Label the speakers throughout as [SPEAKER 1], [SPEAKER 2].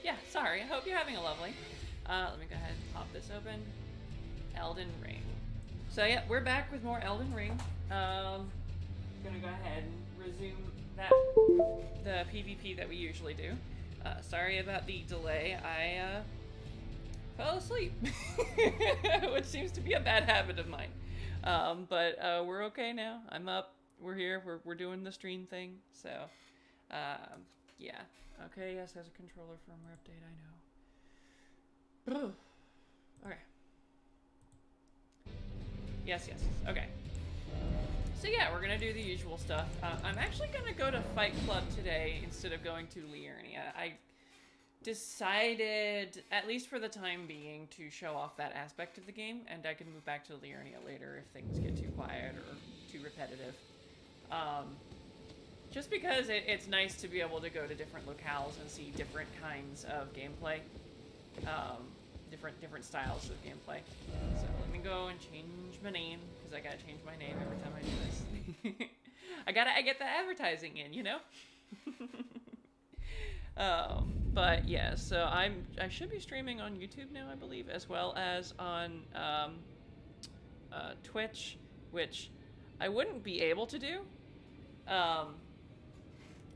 [SPEAKER 1] yeah, sorry. I hope you're having a lovely. Let me go ahead and pop this open. Elden Ring. So yeah, we're back with more Elden Ring. Gonna go ahead and resume the PvP that we usually do. Sorry about the delay. I fell asleep, which seems to be a bad habit of mine. But we're okay now. I'm up. We're here. We're doing the stream thing. So, yeah. Okay. Yes, there's a controller firmware update. I know. Okay. Yes. Okay. So yeah, we're gonna do the usual stuff. I'm actually gonna go to Fight Club today instead of going to Liurnia. I decided, at least for the time being, to show off that aspect of the game, and I can move back to Liurnia later if things get too quiet or too repetitive. Just because it's nice to be able to go to different locales and see different kinds of gameplay, different styles of gameplay. So let me go and change my name, because I gotta change my name every time I do this. I get the advertising in, you know. But yeah, so I should be streaming on YouTube now, I believe, as well as on Twitch, which I wouldn't be able to do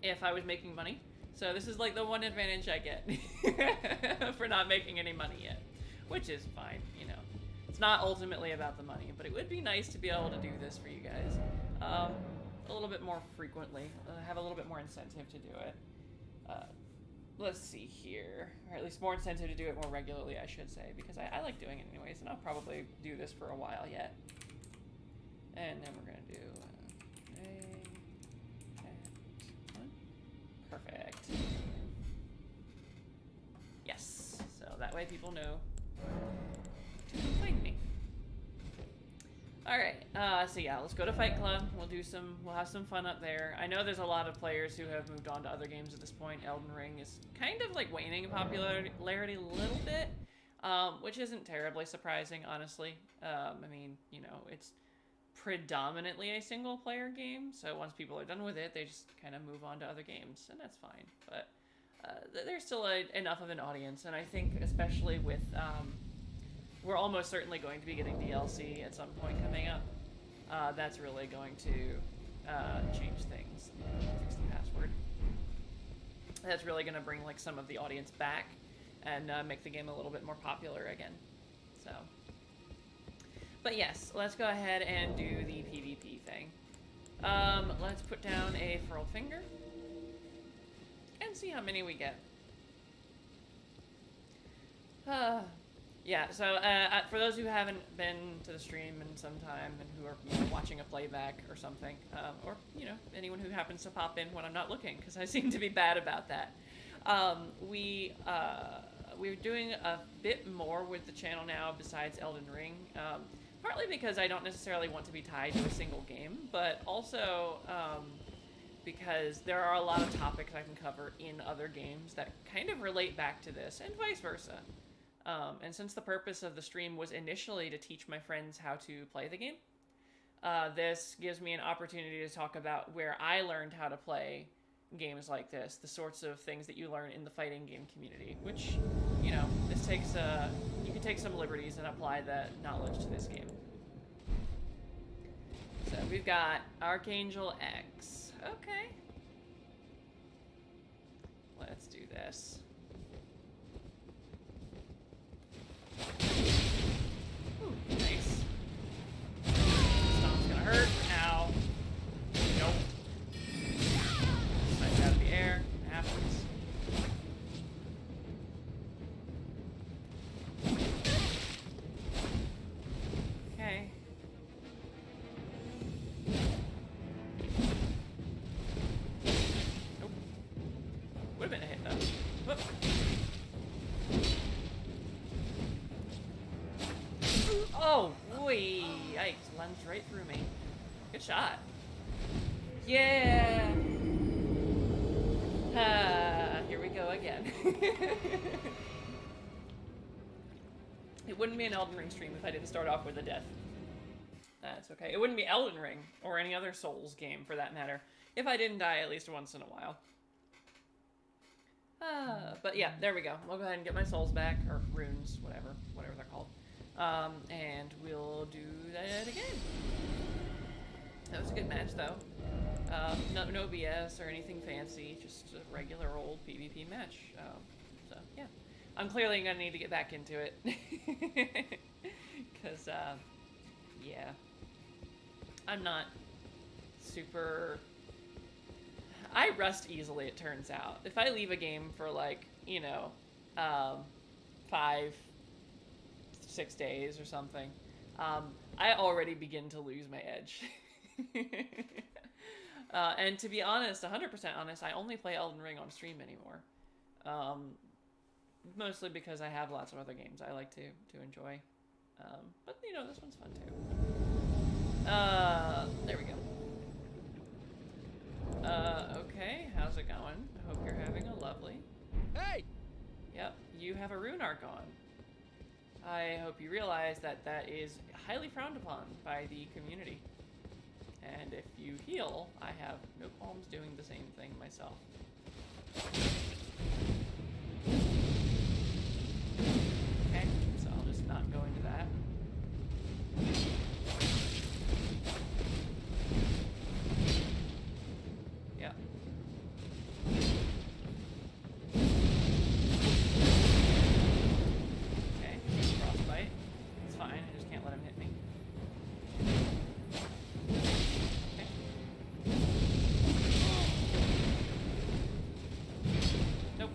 [SPEAKER 1] if I was making money. So this is like the one advantage I get for not making any money yet, which is fine, you know. It's not ultimately about the money, but it would be nice to be able to do this for you guys a little bit more frequently, have a little bit more incentive to do it. Let's see here, or at least more incentive to do it more regularly, I should say, because I like doing it anyways, and I'll probably do this for a while yet. And then we're gonna do perfect. Yes, so that way people know to find me. All right, so yeah, let's go to Fight Club. We'll have some fun up there. I know there's a lot of players who have moved on to other games at this point. Elden Ring is kind of like waning in popularity a little bit, which isn't terribly surprising, honestly. I mean, you know, it's predominantly a single player game, so once people are done with it, they just kind of move on to other games, and that's fine. But there's still enough of an audience, and I think especially with we're almost certainly going to be getting DLC at some point coming up. That's really going to change things. Fix the password. That's really going to bring like some of the audience back and make the game a little bit more popular again. So, but yes, let's go ahead and do the PvP thing. Let's put down a furled finger and see how many we get. Yeah, so for those who haven't been to the stream in some time and who are, you know, watching a playback or something, or, you know, anyone who happens to pop in when I'm not looking, because I seem to be bad about that, we're doing a bit more with the channel now besides Elden Ring, partly because I don't necessarily want to be tied to a single game, but also because there are a lot of topics I can cover in other games that kind of relate back to this, and vice versa. And since the purpose of the stream was initially to teach my friends how to play the game, this gives me an opportunity to talk about where I learned how to play games like this, the sorts of things that you learn in the fighting game community, which, you know, this takes, you can take some liberties and apply that knowledge to this game. So we've got Archangel X. Okay. Let's do this. Ooh, nice. Stomp's gonna hurt. Ow. Nope. Slice out of the air. It happens. Okay. Nope. Would have been a hit though. Whoop. Oh, boy. Yikes. Lunged right through me. Good shot. Yeah. Here we go again. It wouldn't be an Elden Ring stream if I didn't start off with a death. That's okay. It wouldn't be Elden Ring, or any other Souls game for that matter, if I didn't die at least once in a while. But yeah, there we go. We'll go ahead and get my souls back, or runes, whatever they're called. And we'll do that again. That was a good match, though. No BS or anything fancy, just a regular old PvP match. So yeah, I'm clearly gonna need to get back into it, because yeah, I'm not super. I rust easily, it turns out. If I leave a game for like, 5, 6 days or something, I already begin to lose my edge. And to be honest, 100% honest, I only play Elden Ring on stream anymore. Mostly because I have lots of other games I like to enjoy. But, this one's fun too. There we go. Okay, how's it going? I hope you're having a lovely...
[SPEAKER 2] Hey!
[SPEAKER 1] Yep, you have a rune arc on. I hope you realize that that is highly frowned upon by the community. And if you heal, I have no qualms doing the same thing myself. Okay, so I'll just not go into that. Yeah. Okay, frostbite. It's fine, I just can't let him hit me. Okay. Nope.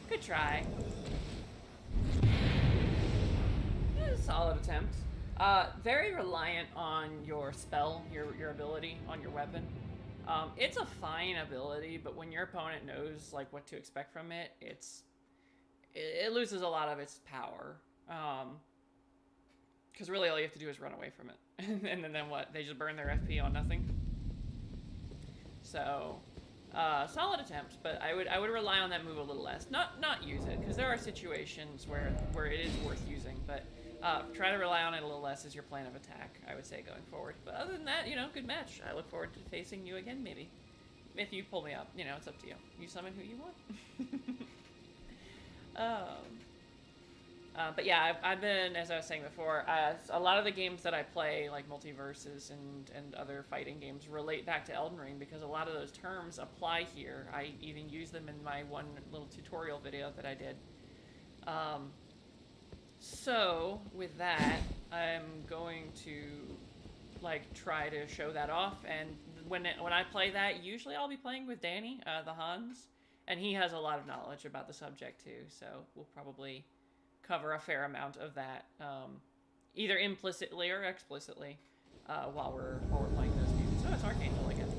[SPEAKER 1] Good try. Solid attempt. Very reliant on your spell, your ability on your weapon. It's a fine ability, but when your opponent knows like what to expect from it, it loses a lot of its power. Because really all you have to do is run away from it, and then what? They just burn their FP on nothing. So, solid attempt, but I would rely on that move a little less. Not use it, because there are situations where it is worth using, but try to rely on it a little less as your plan of attack, I would say, going forward. But other than that, good match. I look forward to facing you again, maybe. If you pull me up, it's up to you. You summon who you want. But yeah, I've been, as I was saying before, a lot of the games that I play, like multiverses and other fighting games, relate back to Elden Ring because a lot of those terms apply here. I even use them in my one little tutorial video that I did. So, with that, I'm going to, try to show that off, and when I play that, usually I'll be playing with Danny, the Hans, and he has a lot of knowledge about the subject, too, so we'll probably cover a fair amount of that, either implicitly or explicitly, while we're playing those games. Oh, it's Archangel again.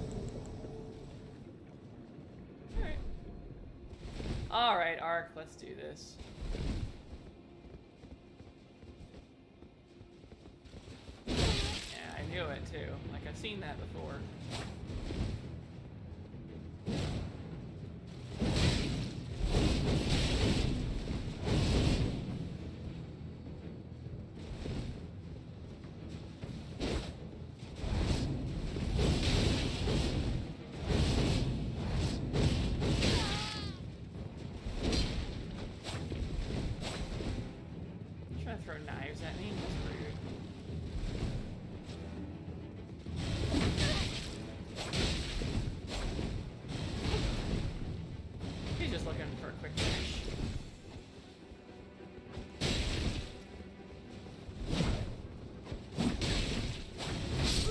[SPEAKER 1] Alright, Arc, let's do this. I knew it too. Like, I've seen that before. Trying to throw knives at me? That's rude. Just looking for a quick finish.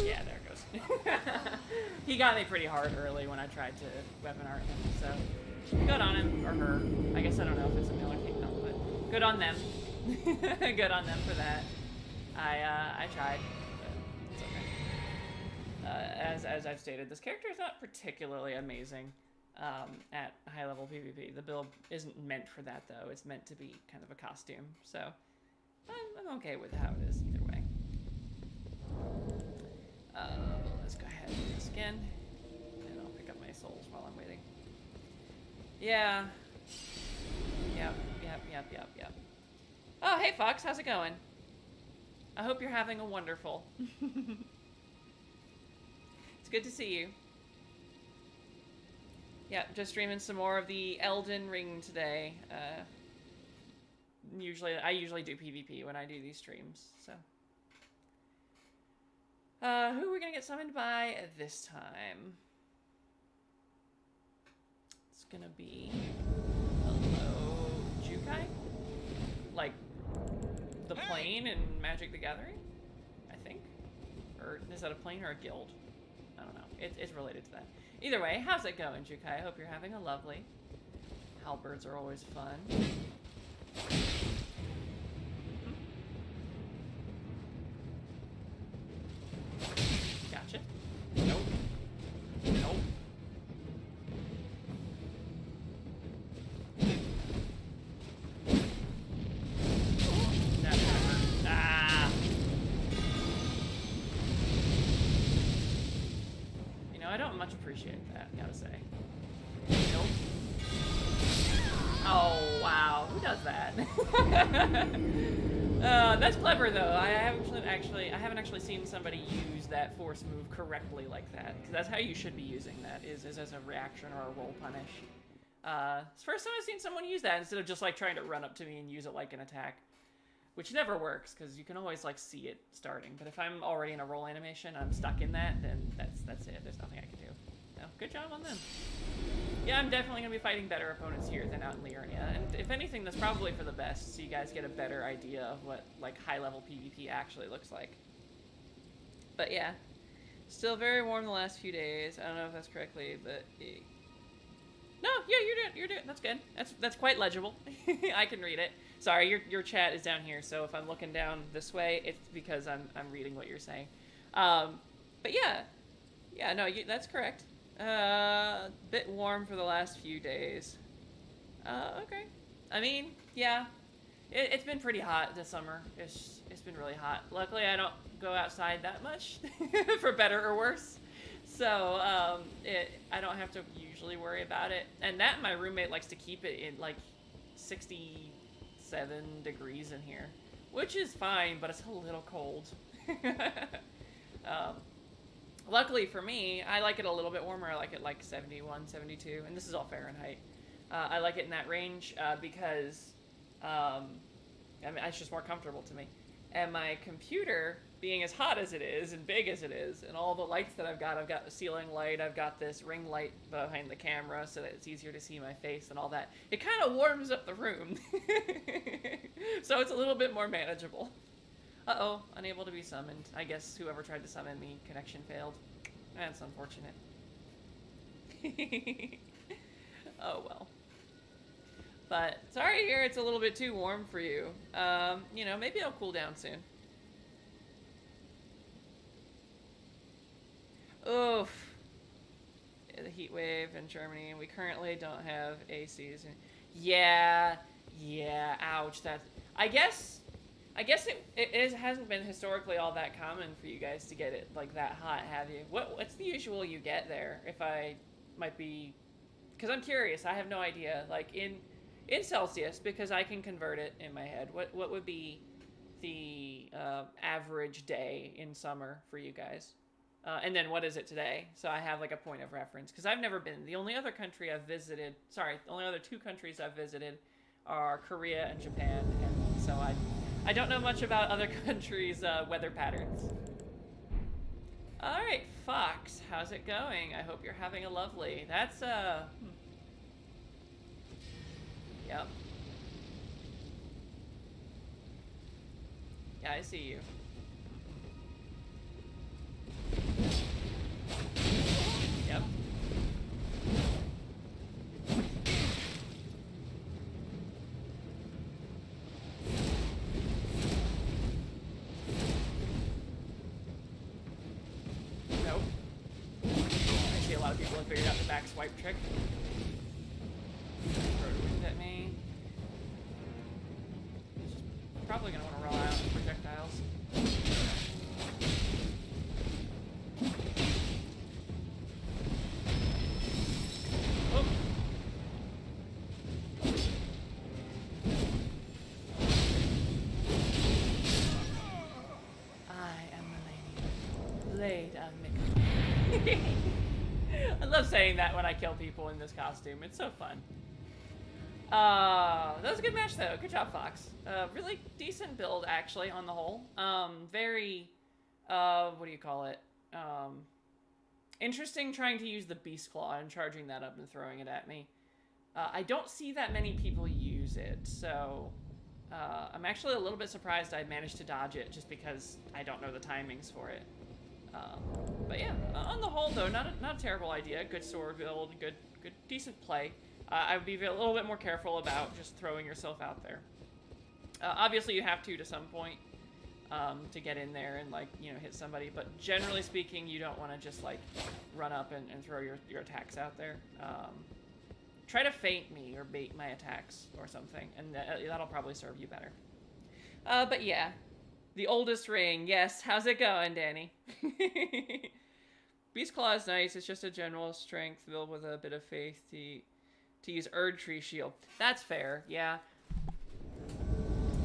[SPEAKER 1] Yeah, there it goes. He got me pretty hard early when I tried to weapon art him, so good on him, or her. I guess I don't know if it's a male or female, but good on them. Good on them for that. I tried, but it's okay. As I've stated, this character is not particularly amazing. At high level PvP. The build isn't meant for that though. It's meant to be kind of a costume. So I'm okay with how it is either way. Let's go ahead and do this again. And I'll pick up my souls while I'm waiting. Yeah. Yep. Oh, hey Fox, how's it going? I hope you're having a wonderful. It's good to see you. Yeah, just streaming some more of the Elden Ring today. I usually do PvP when I do these streams, so. Who are we gonna get summoned by this time? It's gonna be... Hello, Jukai? Like, the plane in Magic the Gathering? I think? Or is that a plane or a guild? I don't know. It's related to that. Either way, how's it going, Jukai? I hope you're having a lovely. Halberds are always fun. Gotcha. Nope. Nope. That hurt. Ah! You know, I don't much appreciate that, gotta say. Nope. Oh, wow. Who does that? That's clever, though. I haven't actually seen somebody use that force move correctly like that. Because that's how you should be using that, is as a reaction or a roll punish. It's the first time I've seen someone use that instead of just, like, trying to run up to me and use it like an attack. Which never works, because you can always, like, see it starting. But if I'm already in a roll animation, I'm stuck in that, then that's it. There's nothing I can do. So, good job on them. Yeah, I'm definitely going to be fighting better opponents here than out in Liurnia. And if anything, that's probably for the best, so you guys get a better idea of what, like, high-level PvP actually looks like. But yeah, still very warm the last few days. I don't know if that's correctly, but... No, yeah, you're doing, that's good. That's quite legible. I can read it. Sorry, your chat is down here, so if I'm looking down this way, it's because I'm reading what you're saying. But yeah, no, that's correct. Bit warm for the last few days. Okay. I mean, yeah, it's been pretty hot this summer. It's been really hot. Luckily, I don't go outside that much, for better or worse. So, I don't have to usually worry about it. And that my roommate likes to keep it in, like, 67 degrees in here. Which is fine, but it's a little cold. Luckily for me, I like it a little bit warmer. I like it like 71, 72, and this is all Fahrenheit. I like it in that range because, I mean, it's just more comfortable to me. And my computer, being as hot as it is and big as it is, and all the lights that I've got the ceiling light, I've got this ring light behind the camera so that it's easier to see my face and all that. It kind of warms up the room. So it's a little bit more manageable. Uh-oh, unable to be summoned. I guess whoever tried to summon me, connection failed. That's unfortunate. Oh well. But sorry to hear it's a little bit too warm for you. You know, maybe it'll cool down soon. Oof. Yeah, the heat wave in Germany. We currently don't have ACs. Yeah, ouch. I guess it hasn't been historically all that common for you guys to get it like that hot, have you? What's the usual you get there? If I might be, because I'm curious. I have no idea. Like in Celsius, because I can convert it in my head. What would be the average day in summer for you guys? And then what is it today? So I have like a point of reference because I've never been. The only other country I've visited, the only other two countries I've visited are Korea and Japan, and so I don't know much about other countries' weather patterns. All right, Fox, how's it going? I hope you're having a lovely. That's Yep. Yeah, I see you. Yep. Nope. I see a lot of people have figured out the back swipe trick. Throw wind at me. He's just probably gonna want to roll out with projectiles. blade of Mick. I love saying that when I kill people in this costume. It's so fun. That was a good match, though. Good job, Fox. Really decent build, actually, on the whole. Very, what do you call it? Interesting trying to use the Beast Claw and charging that up and throwing it at me. I don't see that many people use it, so I'm actually a little bit surprised I managed to dodge it just because I don't know the timings for it. But yeah, on the whole, though, not a terrible idea. Good sword build, good decent play. I would be a little bit more careful about just throwing yourself out there. Obviously, you have to some point to get in there and, like, you know, hit somebody. But generally speaking, you don't want to just, like, run up and throw your attacks out there. Try to feint me or bait my attacks or something, and that'll probably serve you better. But yeah, the oldest ring. Yes, how's it going, Danny? Beast Claw is nice. It's just a general strength build with a bit of faith to use Erd Tree Shield. That's fair, yeah.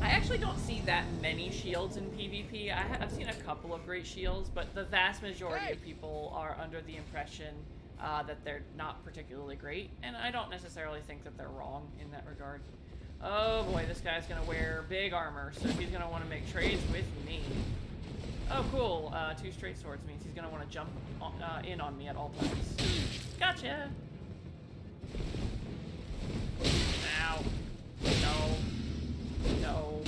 [SPEAKER 1] I actually don't see that many shields in PvP. I've seen a couple of great shields, but the vast majority of people are under the impression that they're not particularly great, and I don't necessarily think that they're wrong in that regard. Oh boy, this guy's gonna wear big armor, so he's gonna want to make trades with me. Oh cool, 2 straight swords means he's gonna want to jump in on me at all times. Gotcha! Ow. No. No.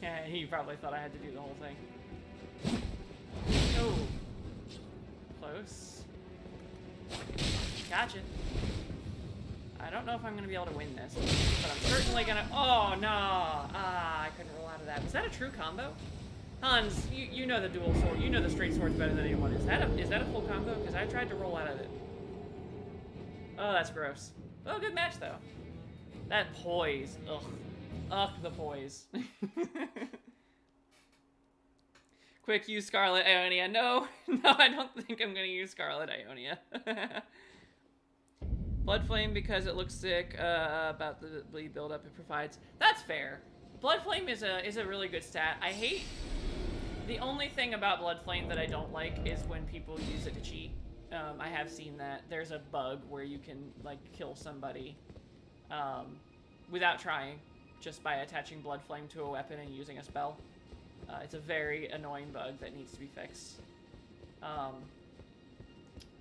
[SPEAKER 1] Yeah, he probably thought I had to do the whole thing. Oh. Close. Gotcha. I don't know if I'm going to be able to win this, but I'm certainly going to... Oh, no. I couldn't roll out of that. Was that a true combo? Hans, you know the dual sword. You know the straight swords better than anyone. Is that a full combo? Because I tried to roll out of it. Oh, that's gross. Well, good match, though. That poise. Ugh. Ugh, the poise. Quick, use Scarlet Ionia. No, I don't think I'm going to use Scarlet Ionia. Blood Flame because it looks sick about the bleed buildup it provides. That's fair. Blood Flame is a really good stat. I hate... The only thing about Blood Flame that I don't like is when people use it to cheat. I have seen that. There's a bug where you can, like, kill somebody without trying, just by attaching Blood Flame to a weapon and using a spell. It's a very annoying bug that needs to be fixed. Oh,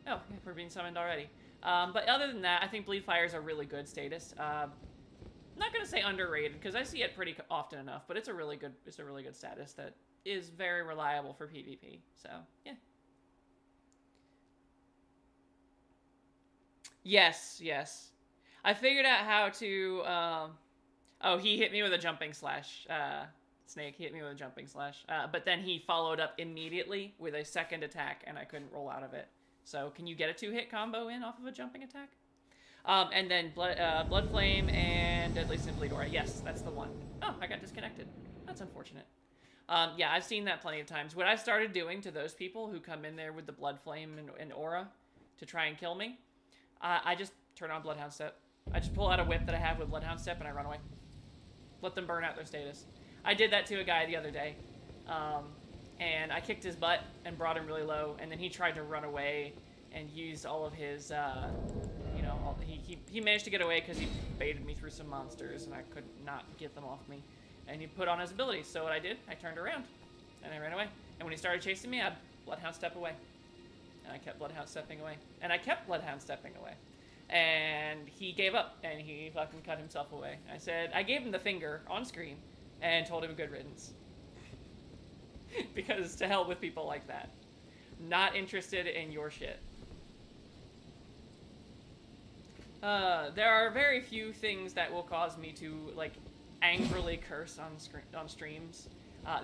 [SPEAKER 1] yeah, we're being summoned already. But other than that, I think Bleed Fire is a really good status. I'm not gonna say underrated because I see it pretty often enough, but it's a really good status that is very reliable for PvP. So yeah. Yes. I figured out how to. Oh, he hit me with a jumping slash. Snake hit me with a jumping slash, but then he followed up immediately with a second attack, and I couldn't roll out of it. So, can you get a 2-hit combo in off of a jumping attack? And then Blood Flame and Deadly Simply Dora. Yes, that's the one. Oh, I got disconnected. That's unfortunate. Yeah, I've seen that plenty of times. What I've started doing to those people who come in there with the Blood Flame and Aura to try and kill me, I just turn on Bloodhound Step. I just pull out a whip that I have with Bloodhound Step and I run away. Let them burn out their status. I did that to a guy the other day, and I kicked his butt and brought him really low, and then he tried to run away and used all of his, you know, he managed to get away because he baited me through some monsters, and I could not get them off me, and he put on his abilities. So what I did, I turned around, and I ran away, and when he started chasing me, I'd Bloodhound Step away, and I kept Bloodhound Stepping away, and I kept Bloodhound Stepping away. And he gave up, and he fucking cut himself away. I gave him the finger on screen, and told him good riddance. Because to hell with people like that. Not interested in your shit. There are very few things that will cause me to, like, angrily curse on streams.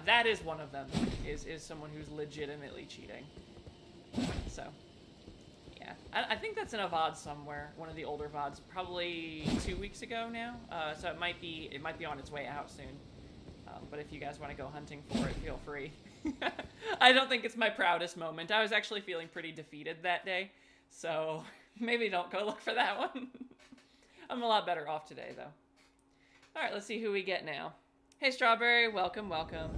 [SPEAKER 1] That is one of them, is someone who's legitimately cheating. So, yeah. I think that's in a VOD somewhere, one of the older VODs, probably 2 weeks ago now. So it might be on its way out soon. But if you guys want to go hunting for it, feel free. I don't think it's my proudest moment. I was actually feeling pretty defeated that day, so maybe don't go look for that one. I'm a lot better off today, though. All right, let's see who we get now. Hey, Strawberry, welcome, welcome.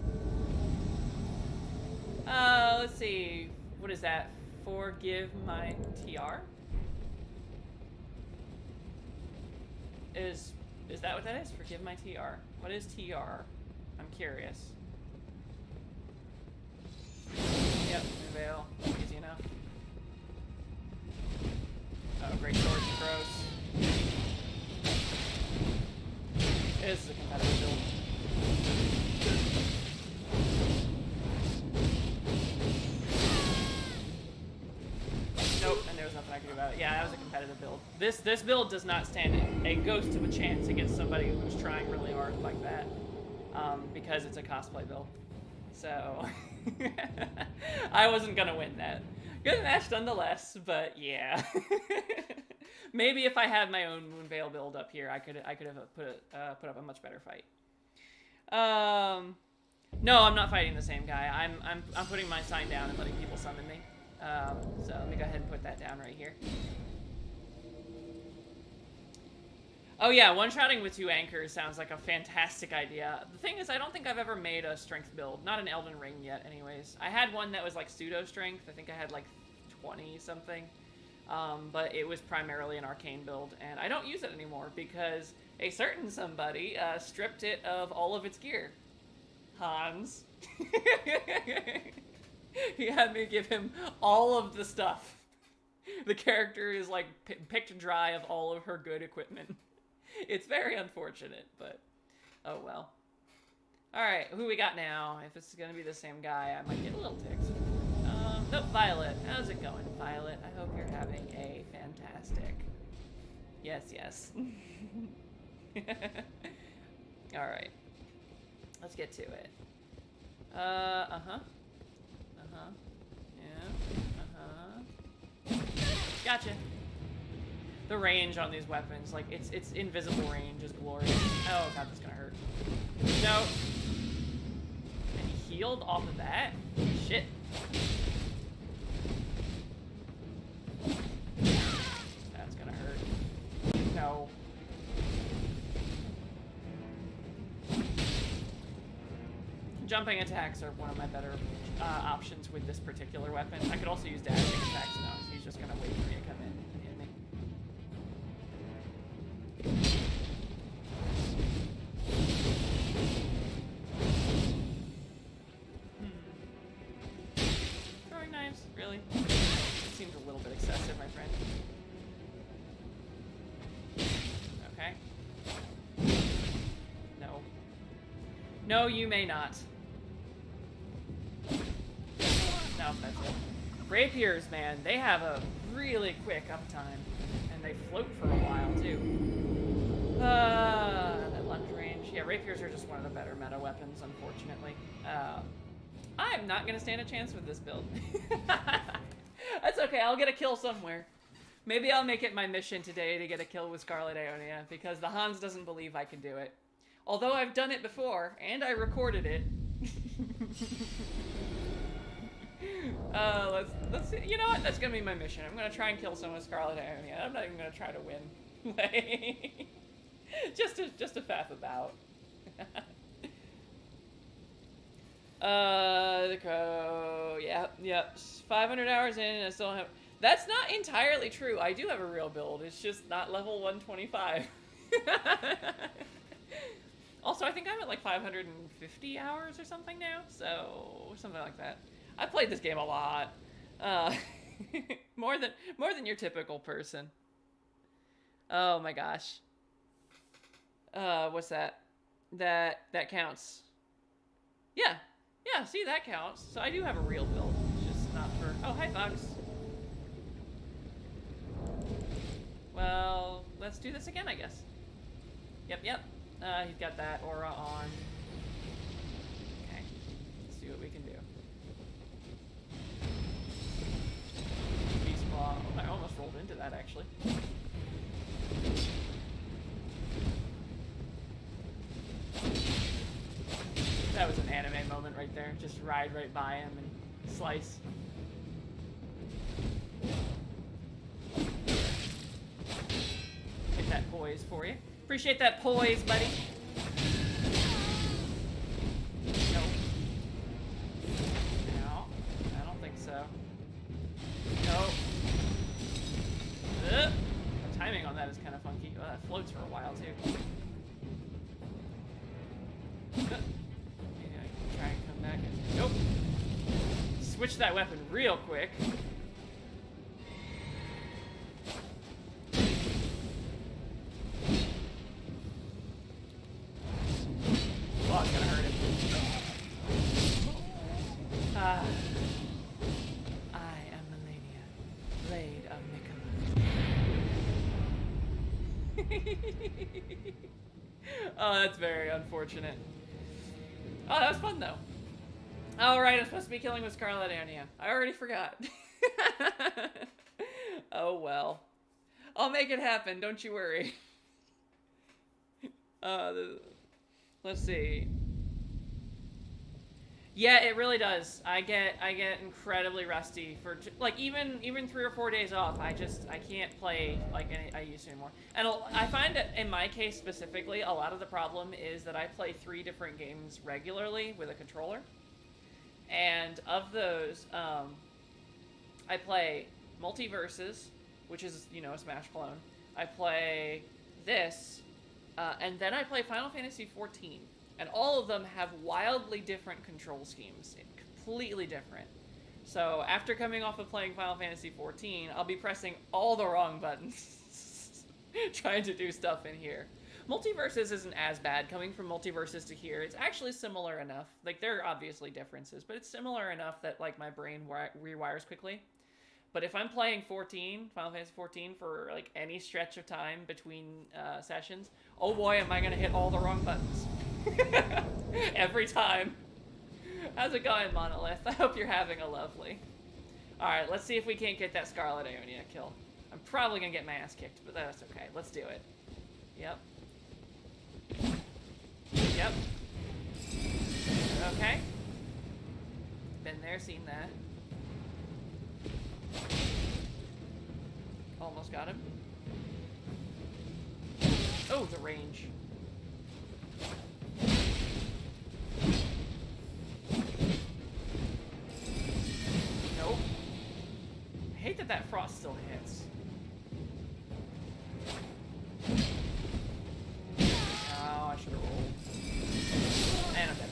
[SPEAKER 1] Let's see. What is that? Forgive my TR? Is that what that is? Forgive my TR. What is TR? I'm curious. Yep, Veil. Easy enough. Oh, great swords and throws. This is a competitive build. Nope, and there was nothing I could do about it. Yeah, that was a competitive build. This build does not stand a ghost of a chance against somebody who's trying really hard like that. Because it's a cosplay build. So, I wasn't gonna win that. Good match nonetheless, but yeah. Maybe if I had my own Moonveil build up here, I could have put up a much better fight. No, I'm not fighting the same guy. I'm putting my sign down and letting people summon me. So let me go ahead and put that down right here. Oh yeah, one-shotting with 2 anchors sounds like a fantastic idea. The thing is, I don't think I've ever made a strength build. Not an Elden Ring yet, anyways. I had one that was like pseudo-strength. I think I had like 20-something. But it was primarily an arcane build, and I don't use it anymore because a certain somebody stripped it of all of its gear. Hans. He had me give him all of the stuff. The character is like picked dry of all of her good equipment. It's very unfortunate, but oh well. Alright, who we got now? If it's gonna be the same guy, I might get a little ticked. Nope, Violet. How's it going, Violet? I hope you're having a fantastic... Yes, yes. Alright. Let's get to it. Uh-huh. Yeah. Gotcha. The range on these weapons, like, it's invisible range is glorious. Oh god, that's gonna hurt. No. And he healed off of that? Shit. That's gonna hurt. No. Jumping attacks are one of my better options with this particular weapon. I could also use dashing attacks now, so he's just gonna wait for me to come in and hit me. Throwing knives? Really? It seems a little bit excessive, my friend. Okay. No. No, you may not. No, that's it. Rapiers, man, they have a really quick uptime. And they float for a while, too. That lunge range. Yeah, rapiers are just one of the better meta weapons, unfortunately. I'm not going to stand a chance with this build. That's okay, I'll get a kill somewhere. Maybe I'll make it my mission today to get a kill with Scarlet Aeonia, because the Hans doesn't believe I can do it. Although I've done it before, and I recorded it. Let's see. You know what? That's gonna be my mission. I'm gonna try and kill someone with Scarlet Aeonia. I'm not even gonna try to win. just to faff about. The crow. Yep. 500 hours in, and I still don't have. That's not entirely true. I do have a real build. It's just not level 125. Also, I think I'm at like 550 hours or something now, so something like that. I played this game a lot. More than your typical person. Oh my gosh. What's that? That counts. Yeah, see, that counts. So I do have a real build. It's just not for... Oh, hi, Fox. Well, let's do this again, I guess. Yep. He's got that aura on. Okay, let's see what we can do. Beast Claw. Oh, I almost rolled that, actually. That was an anime moment right there. Just ride right by him and slice. Get that poise for you. Appreciate that poise, buddy. No. No. I don't think so. No. The timing on that is kind of funky. Oh, that floats for a while, too. Maybe I can try and come back and... Nope. Switch that weapon real quick. Oh, it's gonna hurt him. I am Melania, Blade of Nicola. Oh, that's very unfortunate. Oh, that was fun, though. Oh, right, I'm supposed to be killing with Scarlet Anya. I already forgot. Oh, well. I'll make it happen, don't you worry. Let's see. Yeah, it really does. I get incredibly rusty for like even 3 or 4 days off. I can't play like I used to anymore. And I find that in my case specifically, a lot of the problem is that I play 3 different games regularly with a controller. And of those, I play Multiverses, which is, you know, a Smash clone. I play this, and then I play Final Fantasy XIV. And all of them have wildly different control schemes. Completely different. So after coming off of playing Final Fantasy XIV, I'll be pressing all the wrong buttons. Trying to do stuff in here. Multiverses isn't as bad. Coming from Multiverses to here, it's actually similar enough. Like, there are obviously differences, but it's similar enough that, like, my brain rewires quickly. But if I'm playing Final Fantasy XIV, for, like, any stretch of time between sessions, oh boy, am I gonna hit all the wrong buttons. Every time. How's it going, Monolith? I hope you're having a lovely. Alright, let's see if we can't get that Scarlet Ionia kill. I'm probably gonna get my ass kicked, but that's okay. Let's do it. Yep. Yep. Okay. Been there, seen that. Almost got him. Oh, the range. Nope. I hate that frost still hits. Oh, I should have rolled. And I'm dead.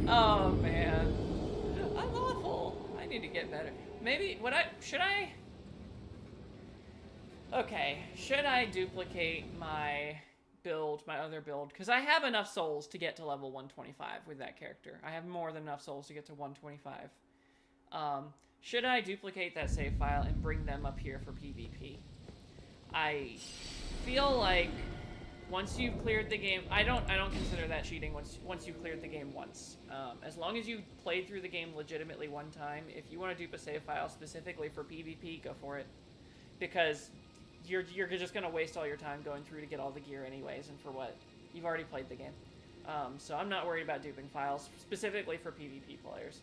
[SPEAKER 1] Oh, man. I'm awful. I need to get better. Maybe, should I? Okay, should I duplicate my build, my other build? Because I have enough souls to get to level 125 with that character. I have more than enough souls to get to 125. Should I duplicate that save file and bring them up here for PvP? I feel like once you've cleared the game, I don't consider that cheating once you've cleared the game once. As long as you played through the game legitimately one time, if you want to dupe a save file specifically for PvP, go for it. Because you're just going to waste all your time going through to get all the gear anyways, and for what? You've already played the game. So I'm not worried about duping files, specifically for PvP players.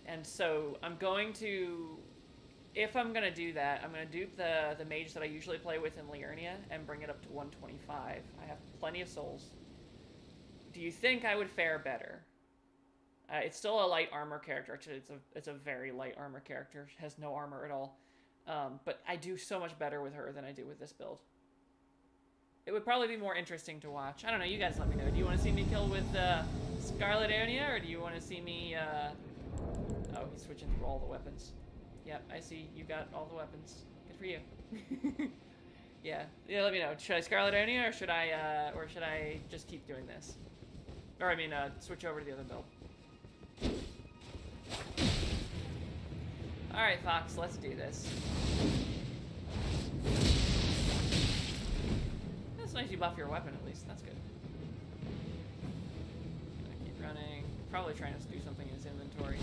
[SPEAKER 1] And so I'm going to, if I'm going to do that, I'm going to dupe the mage that I usually play with in Liurnia and bring it up to 125. I have plenty of souls. Do you think I would fare better? It's still a light armor character. Actually, it's a very light armor character. It has no armor at all. But I do so much better with her than I do with this build. It would probably be more interesting to watch. I don't know, you guys let me know. Do you want to see me kill with Scarlet Ionia, or do you want to see me... Oh, he's switching through all the weapons. Yep, I see. You got all the weapons. Good for you. Yeah, let me know. Should I Scarlet Ionia, or should I just keep doing this? Or, I mean, switch over to the other build. Alright, Fox, let's do this. That's nice you buff your weapon, at least. That's good. Gonna keep running. probably trying to do something in his inventory.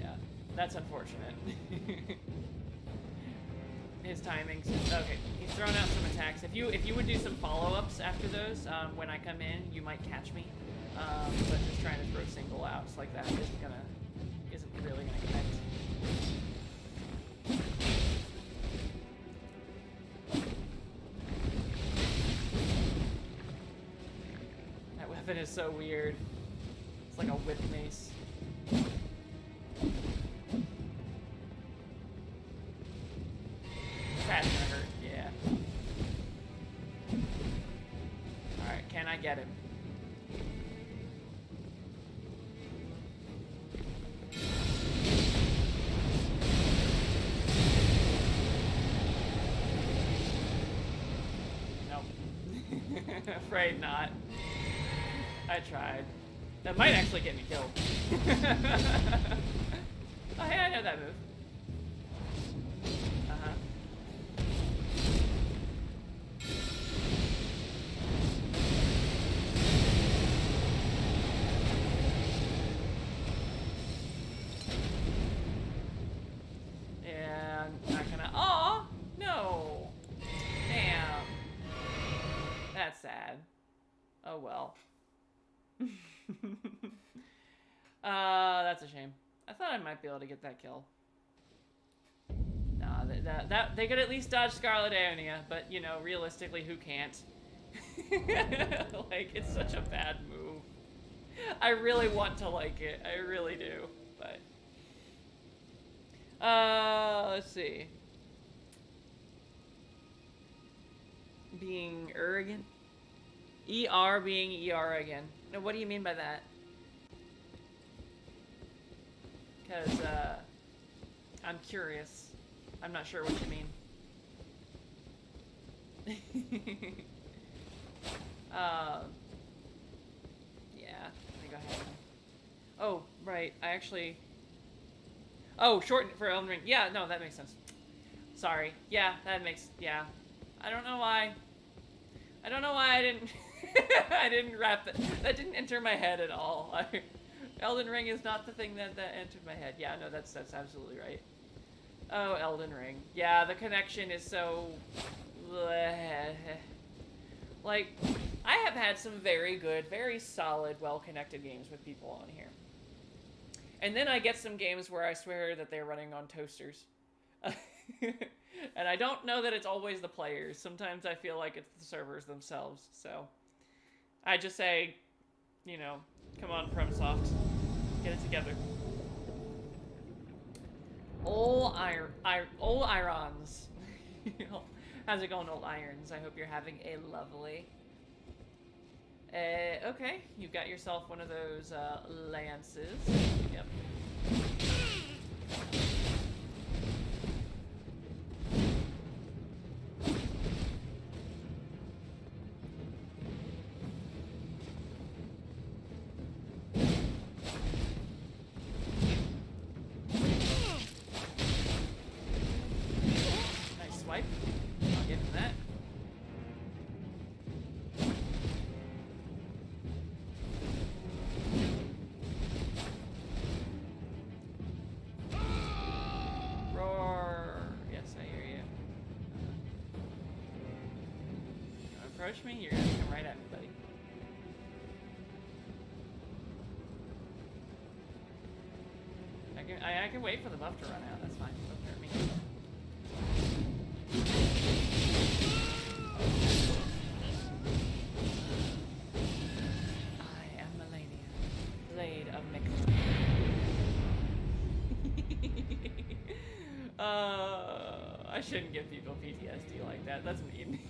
[SPEAKER 1] Yeah, that's unfortunate. His timing's okay. He's thrown out some attacks. If you would do some follow-ups after those, when I come in, you might catch me. But just trying to throw single outs like that isn't really gonna connect. That weapon is so weird. It's like a whip mace. That's gonna hurt, yeah. Alright, can I get him? Nope. Afraid not. I tried. That might actually get me killed. Oh, hey, I know that move. Uh-huh. Yeah, I'm not gonna. Oh no! Damn. That's sad. Oh well. That's a shame. I thought I might be able to get that kill. Nah, they could at least dodge Scarlet Aeonia, but you know, realistically, who can't? Like, it's such a bad move. I really want to like it. I really do, but let's see. Being arrogant? ER being ER again. Now, what do you mean by that? Because, I'm curious. I'm not sure what you mean. Yeah, let me go ahead. Oh, right, I actually... Oh, short for Elden Ring. Yeah, no, that makes sense. Sorry. Yeah, that makes... Yeah. I don't know why. I don't know why I didn't... I didn't wrap it. That didn't enter my head at all. Elden Ring is not the thing that entered my head. Yeah, no, that's absolutely right. Oh, Elden Ring. Yeah, the connection is so... Like, I have had some very good, very solid, well-connected games with people on here. And then I get some games where I swear that they're running on toasters. And I don't know that it's always the players. Sometimes I feel like it's the servers themselves, so... I just say, you know, come on, FromSoft, get it together. Old Irons. How's it going, Old Irons? I hope you're having a lovely... okay, you got yourself one of those, lances. Yep. Approach me, you're gonna come right at me, buddy. I can wait for the buff to run out, that's fine. Doesn't hurt me. I am Melania, Blade of Mixed. I shouldn't give people PTSD like that. That's mean.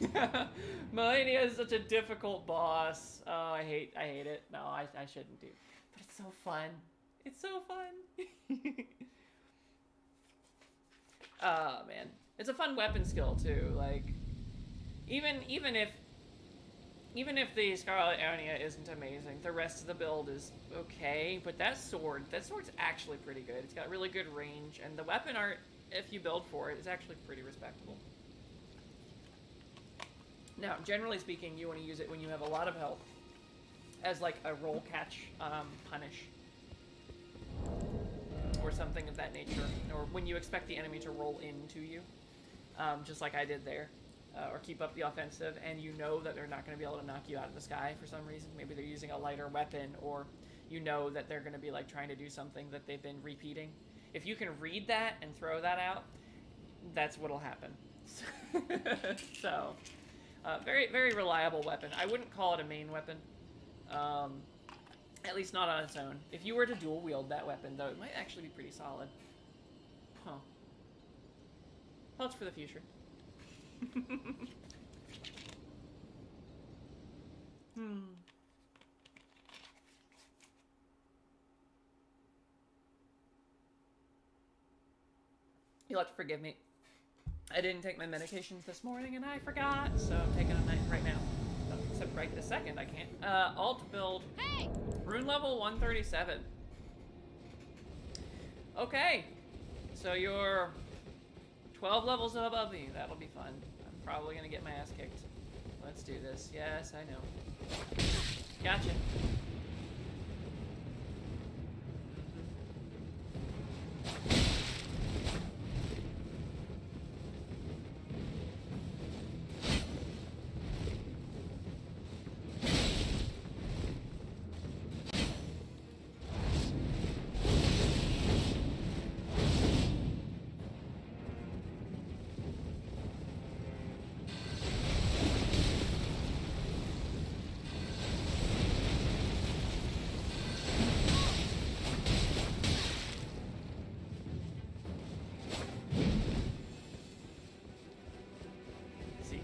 [SPEAKER 1] Melania is such a difficult boss. Oh, I hate it. No, I shouldn't do. But it's so fun. It's so fun. Oh, man. It's a fun weapon skill, too. Like, even if the Scarlet Aeonia isn't amazing, the rest of the build is okay. But that sword's actually pretty good. It's got really good range, and the weapon art, if you build for it, is actually pretty respectable. Now, generally speaking, you want to use it when you have a lot of health, as like a roll catch punish, or something of that nature, or when you expect the enemy to roll into you, just like I did there, or keep up the offensive, and you know that they're not going to be able to knock you out of the sky for some reason. Maybe they're using a lighter weapon, or you know that they're going to be like trying to do something that they've been repeating. If you can read that and throw that out, that's what'll happen. So, very, very reliable weapon. I wouldn't call it a main weapon. At least not on its own. If you were to dual wield that weapon, though, it might actually be pretty solid. Huh. Well, it's for the future. You'll have to forgive me. I didn't take my medications this morning and I forgot, so I'm taking them right now. Except right this second, I can't. Alt build. Hey! Rune level 137. Okay. So you're 12 levels above me. That'll be fun. I'm probably gonna get my ass kicked. Let's do this. Yes, I know. Gotcha.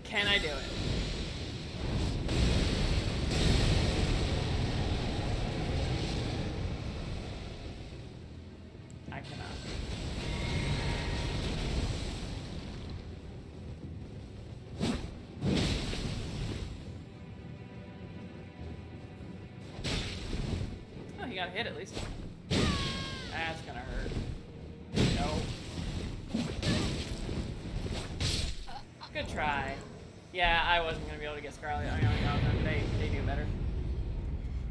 [SPEAKER 1] Can I do it? I cannot. Oh, he got hit at least. That's gonna hurt. No. Good try. Yeah, I wasn't gonna be able to get Scarlet. I mean, they knew better.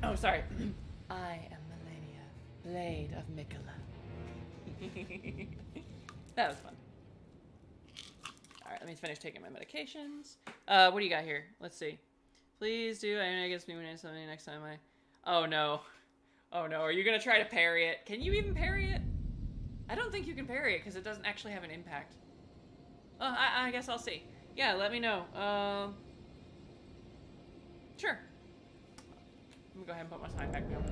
[SPEAKER 1] Oh, sorry. I am Melania, Blade of Mikola. That was fun. Alright, let me finish taking my medications. What do you got here? Let's see. Please do. I guess maybe something next time I... Oh, no. Oh, no. Are you gonna try to parry it? Can you even parry it? I don't think you can parry it because it doesn't actually have an impact. Oh, I guess I'll see. Yeah, let me know. Sure. Let me go ahead and put my sign back down.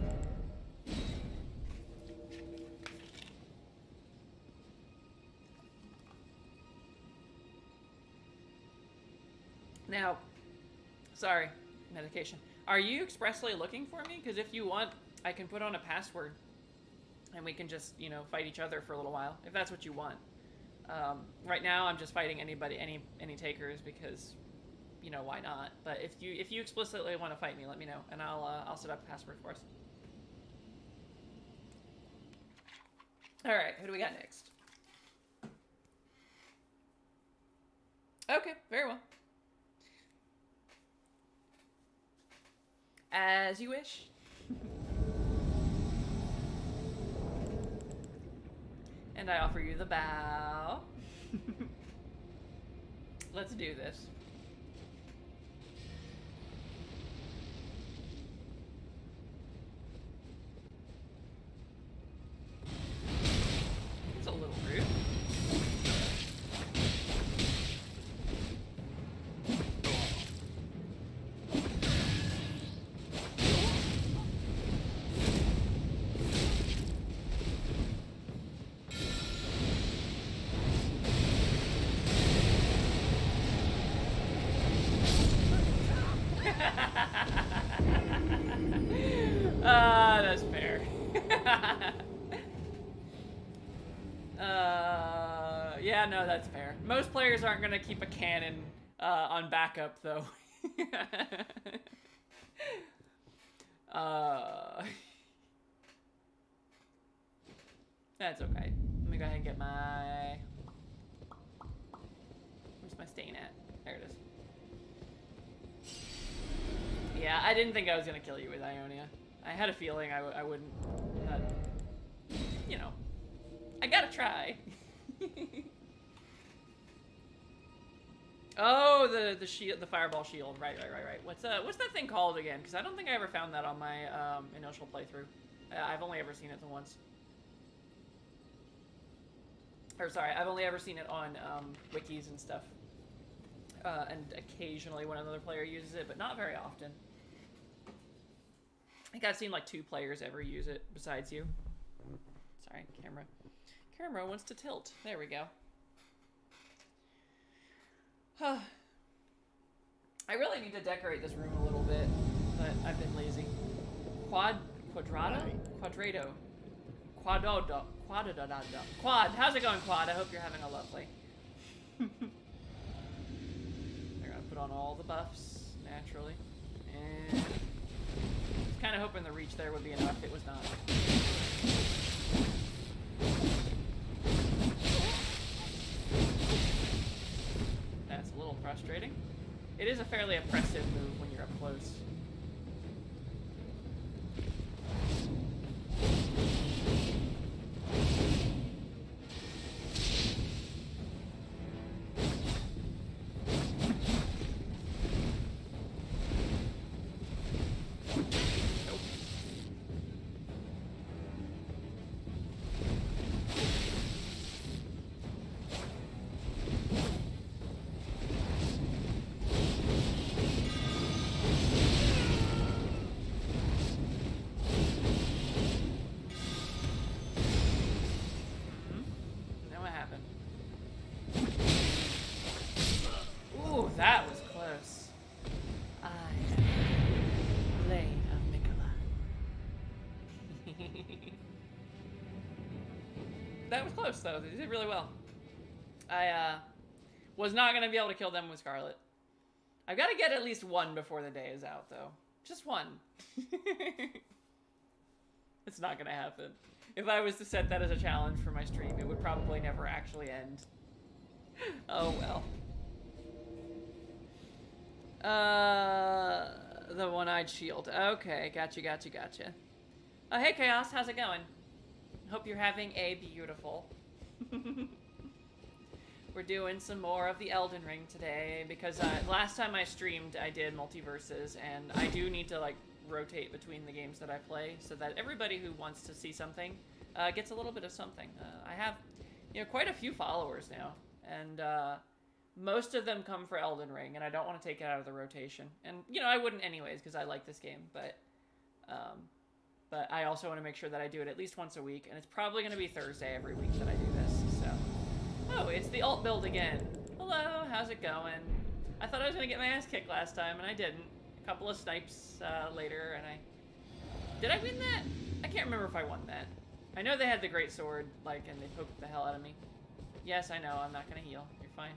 [SPEAKER 1] Now, sorry, medication. Are you expressly looking for me? Because if you want, I can put on a password and we can just, you know, fight each other for a little while, if that's what you want. Right now, I'm just fighting anybody, any takers, because, you know, why not? But if you explicitly want to fight me, let me know, and I'll set up a password for us. All right, who do we got next? Okay, very well. As you wish. And I offer you the bow. Let's do this. It's a little rude. That's fair. Yeah, no, that's fair. Most players aren't gonna keep a cannon on backup, though. That's okay. Let me go ahead and get my... Where's my stain at? There it is. Yeah, I didn't think I was gonna kill you with Ionia. I had a feeling I wouldn't, but, you know, I gotta try. Oh, the shield, the fireball shield. Right. What's that thing called again? Because I don't think I ever found that on my initial playthrough. I've only ever seen it the once. Or sorry, I've only ever seen it on wikis and stuff. And occasionally when another player uses it, but not very often. I think I've seen like 2 players ever use it besides you. Sorry, camera. Camera wants to tilt. There we go. I really need to decorate this room a little bit, but I've been lazy. Quadrado? Quad. How's it going, Quad? I hope you're having a lovely. They're gonna put on all the buffs, naturally. And I was kind of hoping the reach there would be enough. It was not. That's a little frustrating. It is a fairly oppressive move when you're up close. That was close. I am Blade of Mikola. That was close, though. They did really well. I was not going to be able to kill them with Scarlet. I've got to get at least one before the day is out, though. Just one. It's not going to happen. If I was to set that as a challenge for my stream, it would probably never actually end. Oh, well. The one-eyed shield. Okay, gotcha. Hey, Chaos, how's it going? Hope you're having a beautiful. We're doing some more of the Elden Ring today, because last time I streamed, I did multiverses, and I do need to, like, rotate between the games that I play, so that everybody who wants to see something gets a little bit of something. I have, you know, quite a few followers now, and, most of them come for Elden Ring, and I don't want to take it out of the rotation. And, you know, I wouldn't anyways, because I like this game, but I also want to make sure that I do it at least once a week, and it's probably going to be Thursday every week that I do this, so. Oh, it's the alt build again. Hello, how's it going? I thought I was going to get my ass kicked last time, and I didn't. A couple of snipes later, and Did I win that? I can't remember if I won that. I know they had the great sword, like, and they poked the hell out of me. Yes, I know, I'm not going to heal. You're fine.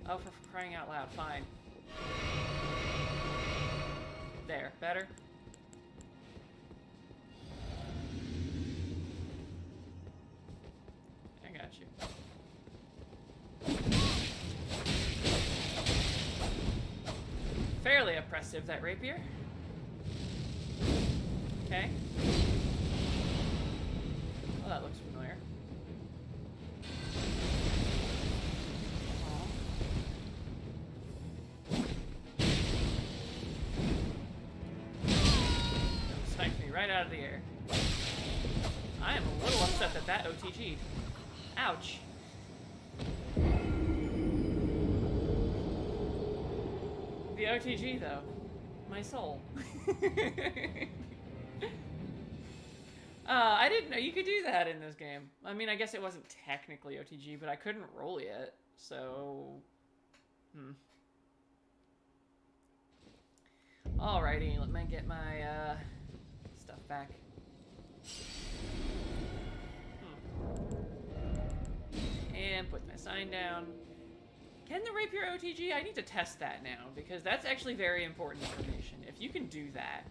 [SPEAKER 1] Oh, for crying out loud, fine. There, better? I got you. Fairly oppressive, that rapier. Okay. Well, that looks familiar. Right out of the air. I am a little upset that that OTG'd. Ouch. The OTG, though. My soul. I didn't know you could do that in this game. I mean, I guess it wasn't technically OTG, but I couldn't roll yet, so... Alrighty, let me get my, stuff back. And put my sign down. Can the rapier OTG? I need to test that now, because that's actually very important information. If you can do that,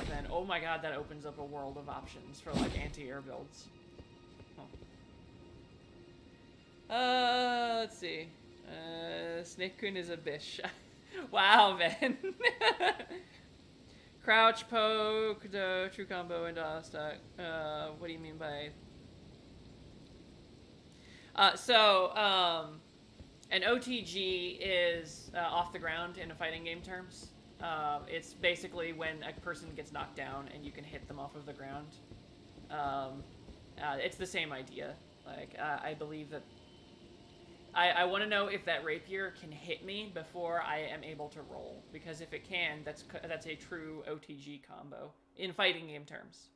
[SPEAKER 1] then oh my god, that opens up a world of options for like anti-air builds. Let's see. Snake Kun is a bish. Wow, Ben. Crouch, poke, the true combo, and stock. What do you mean by... an OTG is off the ground in a fighting game terms. It's basically when a person gets knocked down and you can hit them off of the ground. It's the same idea. Like, I believe that... I want to know if that rapier can hit me before I am able to roll. Because if it can, that's a true OTG combo. In fighting game terms.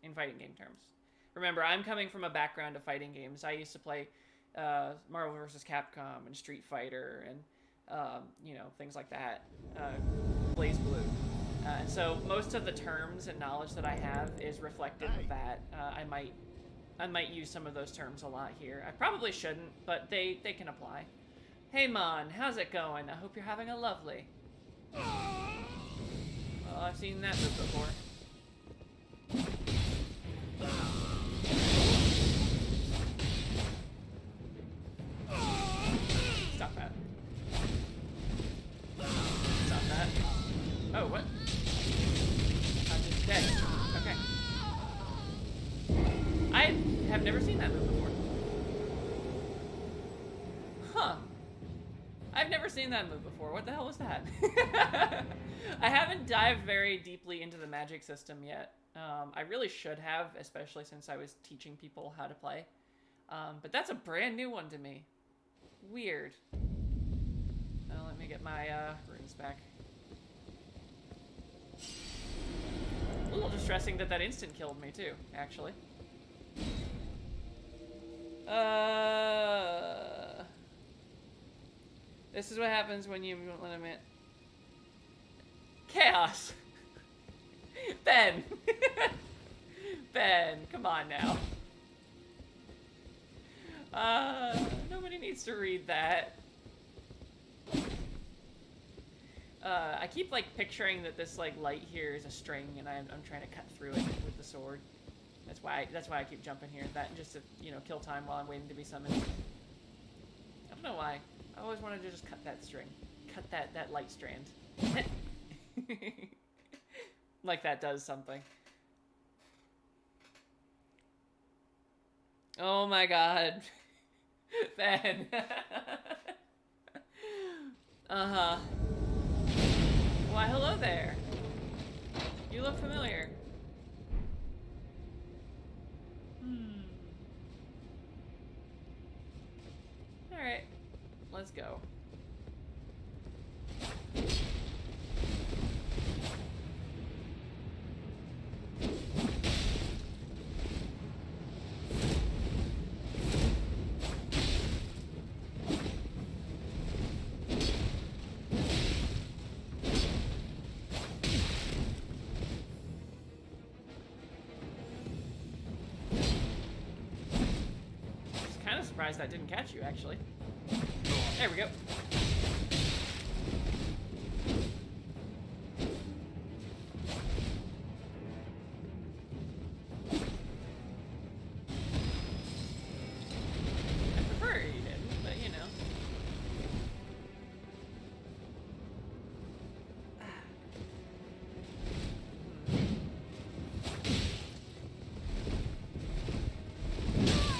[SPEAKER 1] Remember, I'm coming from a background of fighting games. I used to play Marvel vs. Capcom and Street Fighter and, you know, things like that. Blaze Blue. And so most of the terms and knowledge that I have is reflective of that. I might use some of those terms a lot here. I probably shouldn't, but they can apply. Hey Mon, how's it going? I hope you're having a lovely. Oh, I've seen that move before. Stop that. Stop that. Oh, what? I'm just dead. Okay. I have never seen that move before. Huh. I've never seen that move before. What the hell was that? I haven't dived very deeply into the magic system yet. I really should have, especially since I was teaching people how to play. But that's a brand new one to me. Weird. Well, let me get my runes back. A little distressing that instant killed me too, actually. This is what happens when you limit chaos. Ben. Ben, come on now. Nobody needs to read that. I keep like picturing that this like light here is a string, and I'm trying to cut through it with the sword. That's why I keep jumping here. That just to, you know, kill time while I'm waiting to be summoned. I don't know why. I always wanted to just cut that string, cut that light strand. Like that does something. Oh my god. Ben. Uh-huh. Why, hello there. You look familiar. Alright. Let's go. Surprised that didn't catch you, actually. There we go. I prefer you didn't, but you know.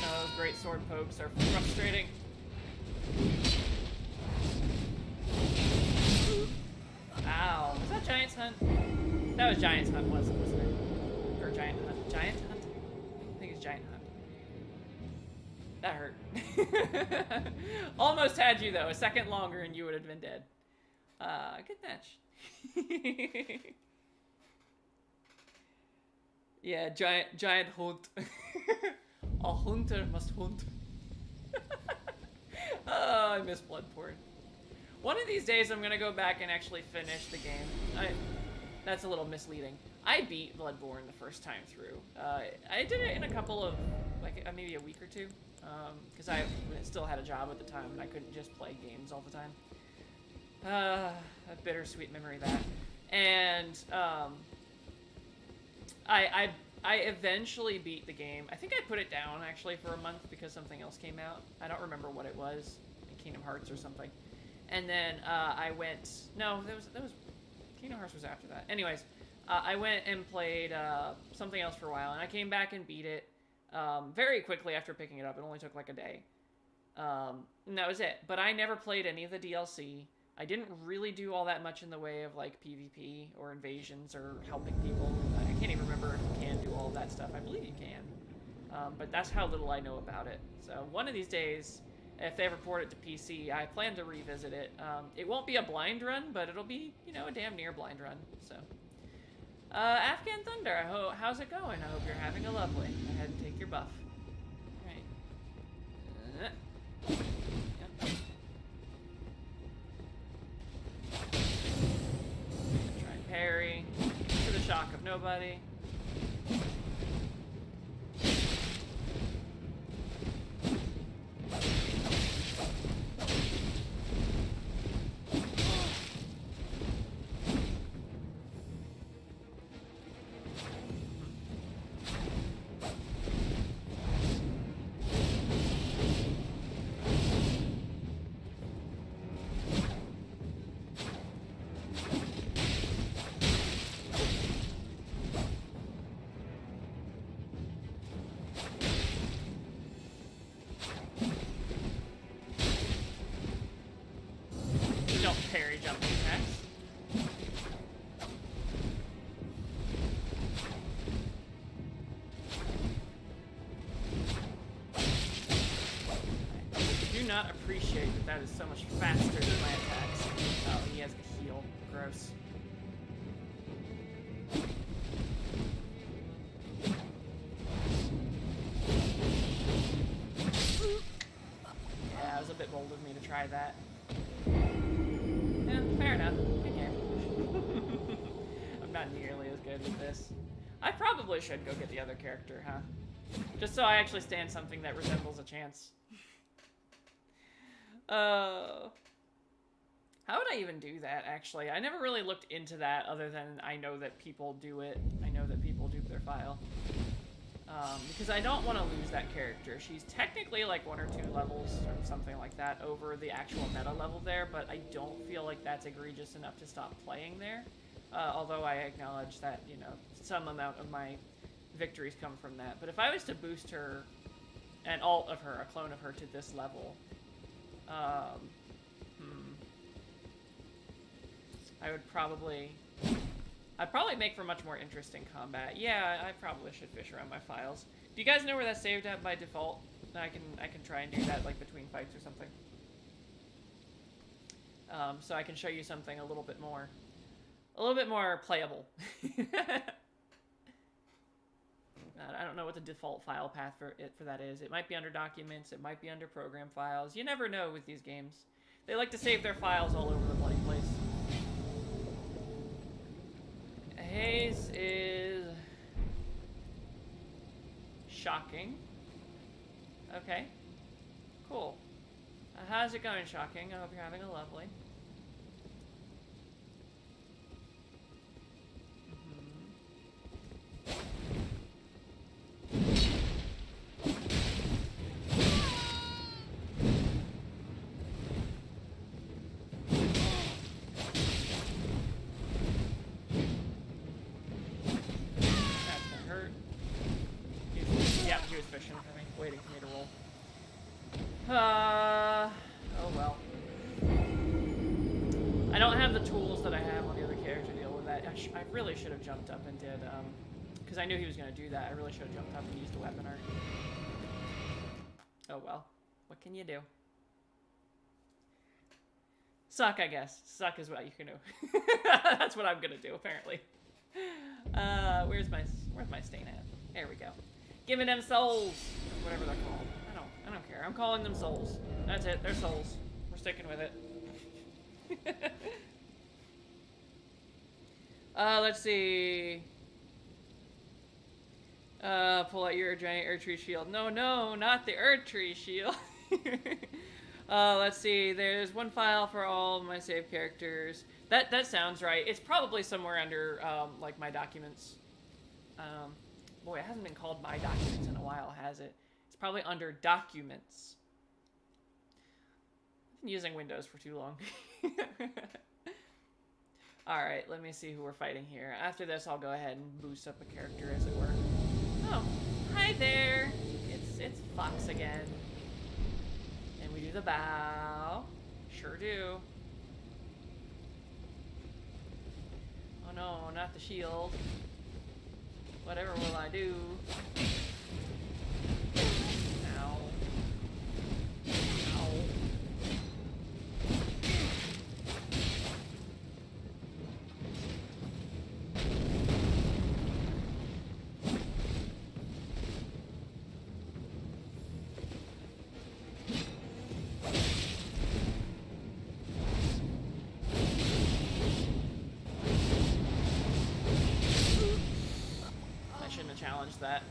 [SPEAKER 1] Oh, great sword pokes are frustrating. Ow. Was that Giant's Hunt? That was Giant's Hunt, wasn't it? Or Giant Hunt. Giant Hunt? I think it's Giant Hunt. That hurt. Almost had you, though. A second longer and you would have been dead. Good match. Yeah, giant hunt. A hunter must hunt. Oh, I miss Bloodborne. One of these days, I'm gonna go back and actually finish the game. That's a little misleading. I beat Bloodborne the first time through. I did it in a couple of, like, maybe a week or two. Because I still had a job at the time, and I couldn't just play games all the time. A bittersweet memory of that. And, I eventually beat the game. I think I put it down, actually, for a month because something else came out. I don't remember what it was. Kingdom Hearts or something. And then I went. No, that was Kingdom Hearts was after that. Anyways, I went and played something else for a while, and I came back and beat it very quickly after picking it up. It only took like a day. And that was it. But I never played any of the DLC. I didn't really do all that much in the way of like PvP or invasions or helping people. I can't even remember if you can do all of that stuff. I believe you can. But that's how little I know about it. So one of these days, if they ever port it to PC, I plan to revisit it. It won't be a blind run, but it'll be, you know, a damn near blind run. So, Afghan Thunder, how's it going? I hope you're having a lovely. Go ahead and take your buff. All right. Yep. Try and parry. To the shock of nobody. Parry jumping attacks. I do not appreciate that that is so much faster than my attacks. Oh, he has the heal. Gross. Yeah, it was a bit bold of me to try that. Yeah, fair enough. Good game. I'm not nearly as good with this. I probably should go get the other character, huh? Just so I actually stand something that resembles a chance. How would I even do that, actually? I never really looked into that other than I know that people do it. I know that people dupe their file. Because I don't want to lose that character. She's technically like 1 or 2 levels or something like that over the actual meta level there, but I don't feel like that's egregious enough to stop playing there. Although I acknowledge that, you know, some amount of my victories come from that. But if I was to boost her, an alt of her, a clone of her to this level, I'd probably make for much more interesting combat. Yeah, I probably should fish around my files. Do you guys know where that's saved at by default? I can try and do that like between fights or something. So I can show you something a little bit more playable. I don't know what the default file path for that is. It might be under documents. It might be under program files. You never know with these games. They like to save their files all over the bloody place. Haze is shocking. Okay. Cool. How's it going, Shocking? I hope you're having a lovely. Oh well. I don't have the tools that I have on the other character to deal with that. I really should have jumped up and did, because I knew he was going to do that. I really should have jumped up and used the weapon art. Oh well. What can you do? Suck, I guess. Suck is what you can do. That's what I'm going to do, apparently. Where's my stain at? There we go. Giving them souls. Whatever they're called. I don't care. I'm calling them souls. That's it. They're souls. We're sticking with it. Let's see. Pull out your giant Earth Tree shield. No, not the Earth Tree shield. Let's see. There's one file for all my saved characters. That sounds right. It's probably somewhere under, like, my documents. Boy, it hasn't been called my documents in a while, has it? It's probably under documents. Been using Windows for too long. Alright, let me see who we're fighting here. After this, I'll go ahead and boost up a character, as it were. Oh, hi there! It's Fox again. And we do the bow. Sure do. Oh no, not the shield. Whatever will I do? Ow. Ow. Challenge that.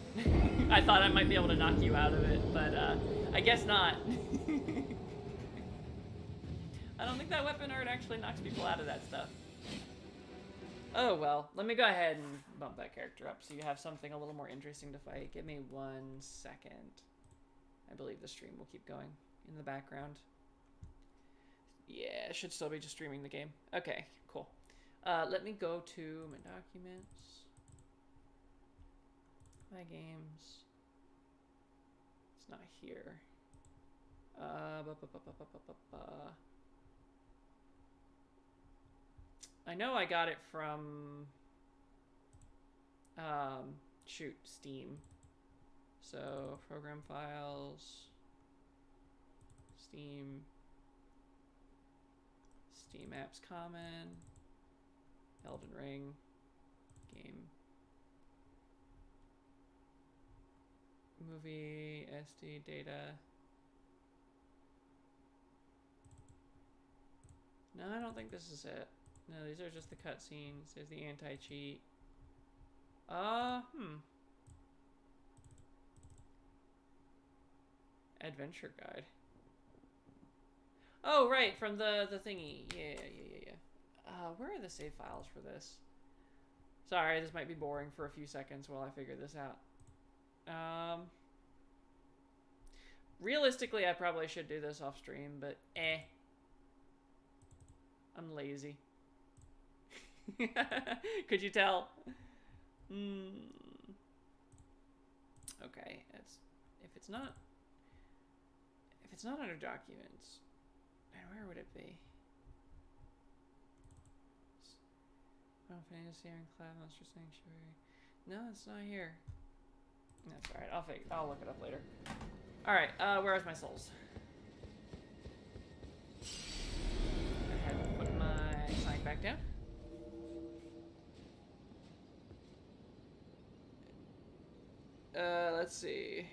[SPEAKER 1] I thought I might be able to knock you out of it, but I guess not. I don't think that weapon art actually knocks people out of that stuff. Oh well, let me go ahead and bump that character up so you have something a little more interesting to fight. Give me 1 second. I believe the stream will keep going in the background. Yeah, it should still be just streaming the game. Okay, cool. Let me go to my documents. My games. It's not here. I know I got it from shoot, Steam. So program files, Steam apps common, Elden Ring, game. Movie, SD, data. No, I don't think this is it. No, these are just the cutscenes. There's the anti-cheat. Adventure guide. Oh, right, from the thingy. Yeah. Where are the save files for this? Sorry, this might be boring for a few seconds while I figure this out. Realistically, I probably should do this off stream, but I'm lazy. Could you tell? Okay, if it's not under documents, and where would it be? Final Fantasy Cloud Monster Sanctuary. No, it's not here. That's alright. I'll look it up later. Alright, where is my souls? Go ahead and put my sign back down. Let's see.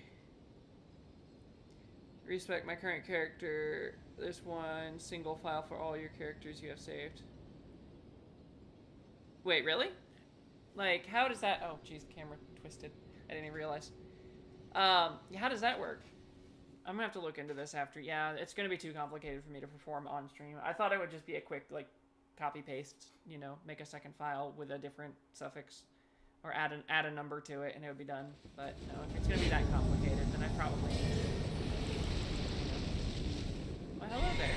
[SPEAKER 1] Respect my current character. There's one single file for all your characters you have saved. Wait, really? Like, how does that... Oh, geez, the camera twisted. I didn't even realize. How does that work? I'm gonna have to look into this after. Yeah, it's gonna be too complicated for me to perform on stream. I thought it would just be a quick, like, copy-paste, you know, make a second file with a different suffix. Or add a number to it and it would be done. But no, if it's gonna be that complicated, then I probably need to. Well, hello there.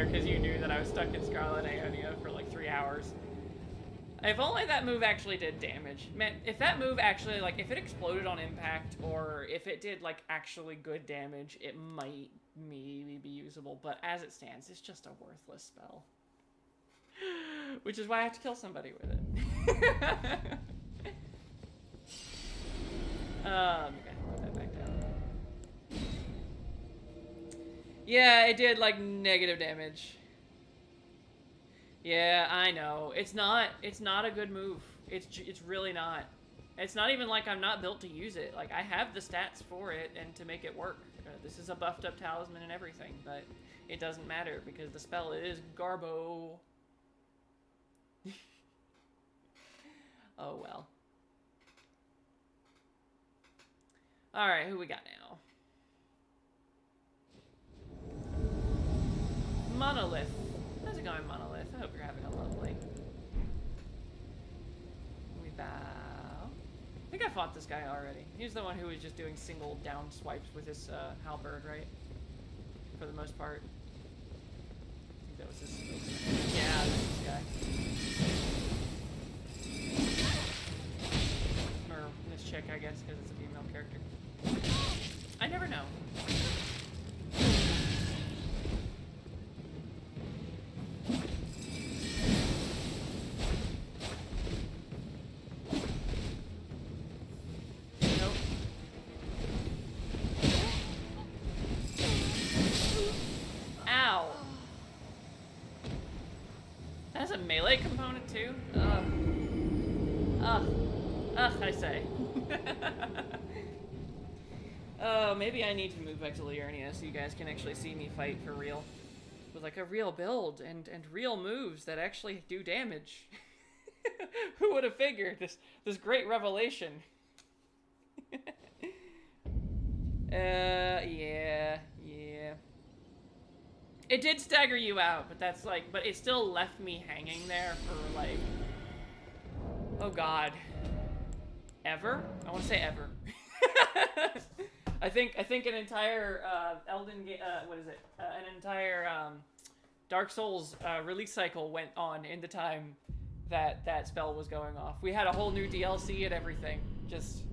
[SPEAKER 1] Because you knew that I was stuck in Scarlet Ionia for like 3 hours. If only that move actually did damage. Man, if that move actually, like, if it exploded on impact, or if it did, like, actually good damage, it might maybe be usable. But as it stands, it's just a worthless spell. Which is why I have to kill somebody with it. Okay, put that back down. Yeah, it did, like, negative damage. Yeah, I know. It's not a good move. It's really not. It's not even like I'm not built to use it. Like, I have the stats for it and to make it work. This is a buffed up talisman and everything, but it doesn't matter because the spell is garbo. Oh well. Alright, who we got now? Monolith. How's it going, Monolith? I hope you're having a lovely. We bow. I think I fought this guy already. He's the one who was just doing single down swipes with his halberd, right? For the most part. I think that was his... Yeah, that was this guy. Or this chick, I guess, because it's a female character. I never know. Melee component too? Ugh, I say. Oh, maybe I need to move back to Liurnia so you guys can actually see me fight for real. With like a real build and real moves that actually do damage. Who would have figured this great revelation? Yeah. It did stagger you out, but that's like, but it still left me hanging there for like, oh god, ever? I want to say ever. I think an entire an entire Dark Souls release cycle went on in the time that spell was going off. We had a whole new DLC and everything. Just.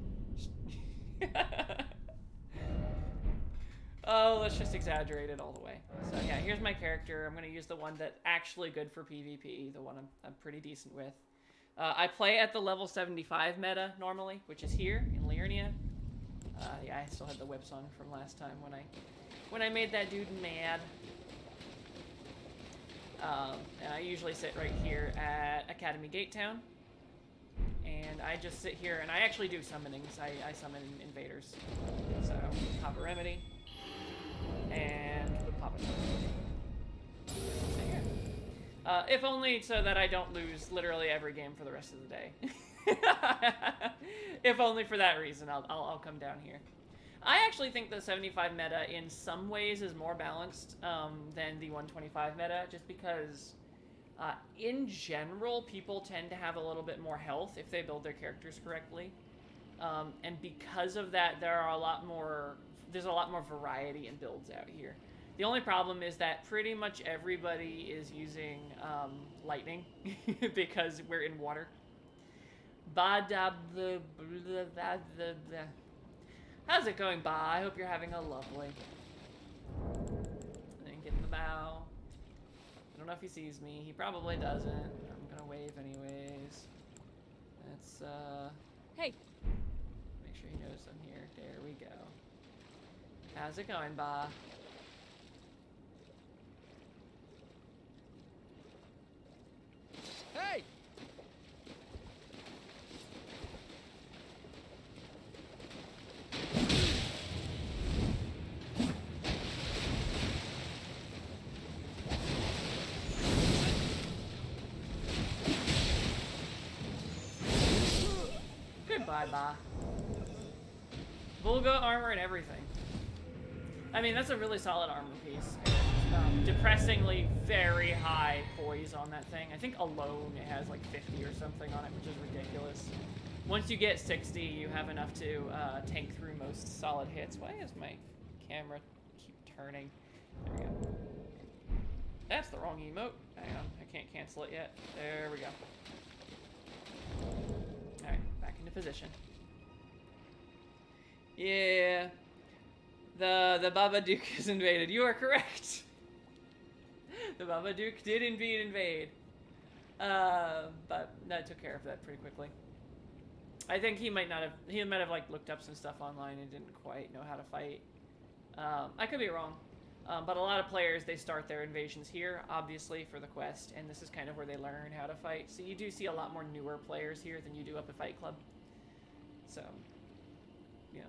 [SPEAKER 1] Oh, let's just exaggerate it all the way. So yeah, here's my character. I'm going to use the one that's actually good for PvP, the one I'm pretty decent with. I play at the level 75 meta normally, which is here in Liurnia. Yeah, I still had the whips on from last time when I made that dude mad. And I usually sit right here at Academy Gate Town. And I just sit here, and I actually do summonings. I summon invaders. So, Papa Remedy. And the Papa so here. If only so that I don't lose literally every game for the rest of the day. If only for that reason, I'll come down here. I actually think the 75 meta in some ways is more balanced than the 125 meta, just because in general people tend to have a little bit more health if they build their characters correctly. And because of that, there's a lot more variety in builds out here. The only problem is that pretty much everybody is using lightning because we're in water. How's it going, Ba? I hope you're having a lovely. And then get in the bow. I don't know if he sees me. He probably doesn't. I'm gonna wave anyways. Let's
[SPEAKER 2] Hey.
[SPEAKER 1] make sure he knows I'm here. There we go. How's it going, Ba?
[SPEAKER 2] Hey!
[SPEAKER 1] Goodbye, Ba. Vulga armor and everything. I mean, that's a really solid armor piece. Depressingly very high poise on that thing. I think alone it has like 50 or something on it, which is ridiculous. Once you get 60, you have enough to tank through most solid hits. Why does my camera keep turning? There we go. That's the wrong emote. Hang on, I can't cancel it yet. There we go. Alright, back into position. Yeah. The Babadook is invaded. You are correct. The Babadook did indeed invade. But I took care of that pretty quickly. I think he might have like looked up some stuff online and didn't quite know how to fight. I could be wrong. But a lot of players, they start their invasions here, obviously, for the quest, and this is kind of where they learn how to fight. So you do see a lot more newer players here than you do up at Fight Club. So, you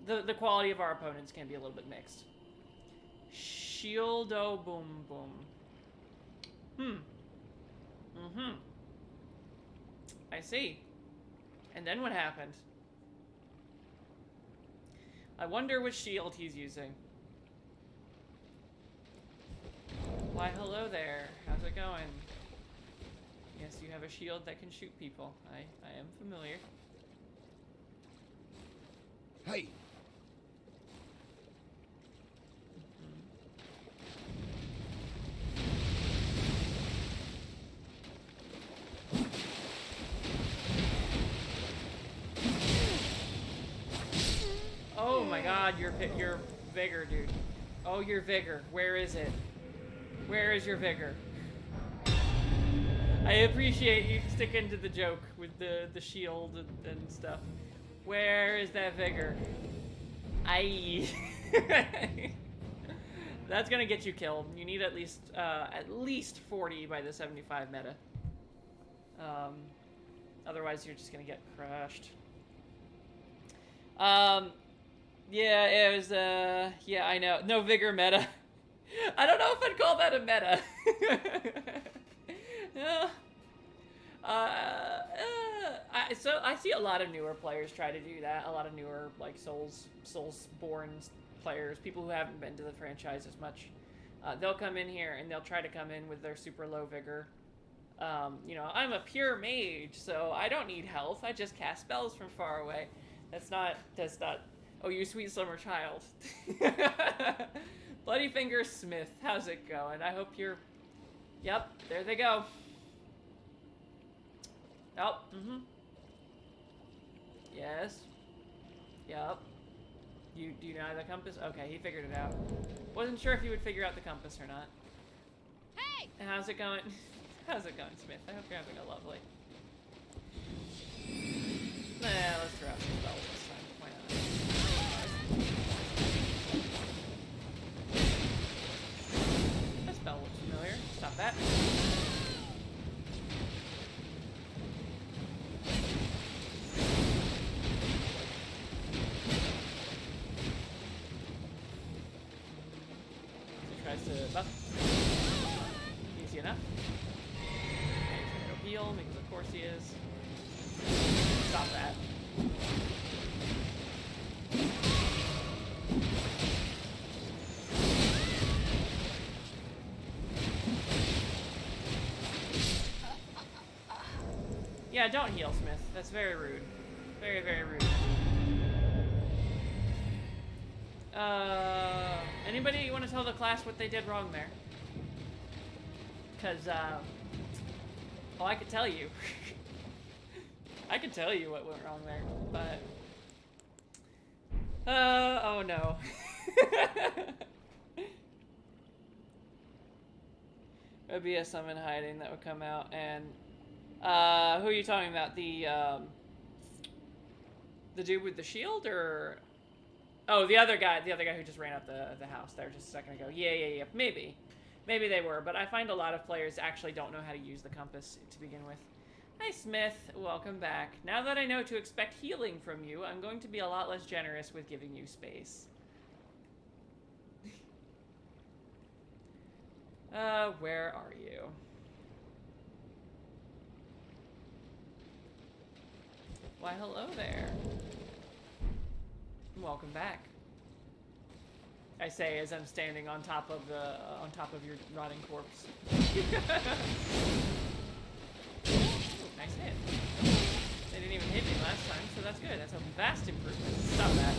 [SPEAKER 1] know, the quality of our opponents can be a little bit mixed. Shieldo boom boom. I see. And then what happened? I wonder which shield he's using. Why, hello there. How's it going? Yes, you have a shield that can shoot people. I am familiar.
[SPEAKER 2] Hey!
[SPEAKER 1] Oh my god, your vigor, dude. Oh, your vigor. Where is it? Where is your vigor? I appreciate you sticking to the joke with the shield and stuff. Where is that vigor? Aye. That's gonna get you killed. You need at least 40 by the 75 meta. Otherwise, you're just gonna get crushed. Yeah, it was, yeah, I know. No vigor meta. I don't know if I'd call that a meta. So I see a lot of newer players try to do that. A lot of newer, like, Soulsborne players, people who haven't been to the franchise as much. They'll come in here and they'll try to come in with their super low vigor. You know, I'm a pure mage, so I don't need health. I just cast spells from far away. That's not, oh, you sweet summer child. Bloody Finger Smith, how's it going? I hope you're, yep, there they go. Oh, yes. Yep. Do you know the compass? Okay, he figured it out. Wasn't sure if he would figure out the compass or not.
[SPEAKER 3] Hey!
[SPEAKER 1] How's it going? How's it going, Smith? I hope you're having a lovely. Nah, let's throw out some spells this time. Why not? That spell looks familiar. Stop that. He tries to buff. Easy enough. Okay, he's gonna go heal because of course he is. Stop that. Yeah, don't heal, Smith. That's very rude. Very, very rude. Anybody want to tell the class what they did wrong there? Because, oh, I could tell you. I could tell you what went wrong there, but... oh no. There'd be a summon hiding that would come out, and... who are you talking about? The dude with the shield, or... Oh, the other guy who just ran up the house there just a second ago. Yeah, maybe. Maybe they were, but I find a lot of players actually don't know how to use the compass to begin with. Hi, Smith. Welcome back. Now that I know to expect healing from you, I'm going to be a lot less generous with giving you space. Where are you? Why, hello there. Welcome back. I say as I'm standing on top of your rotting corpse. Nice hit. They didn't even hit me last time, so that's good. That's a vast improvement. Stop that.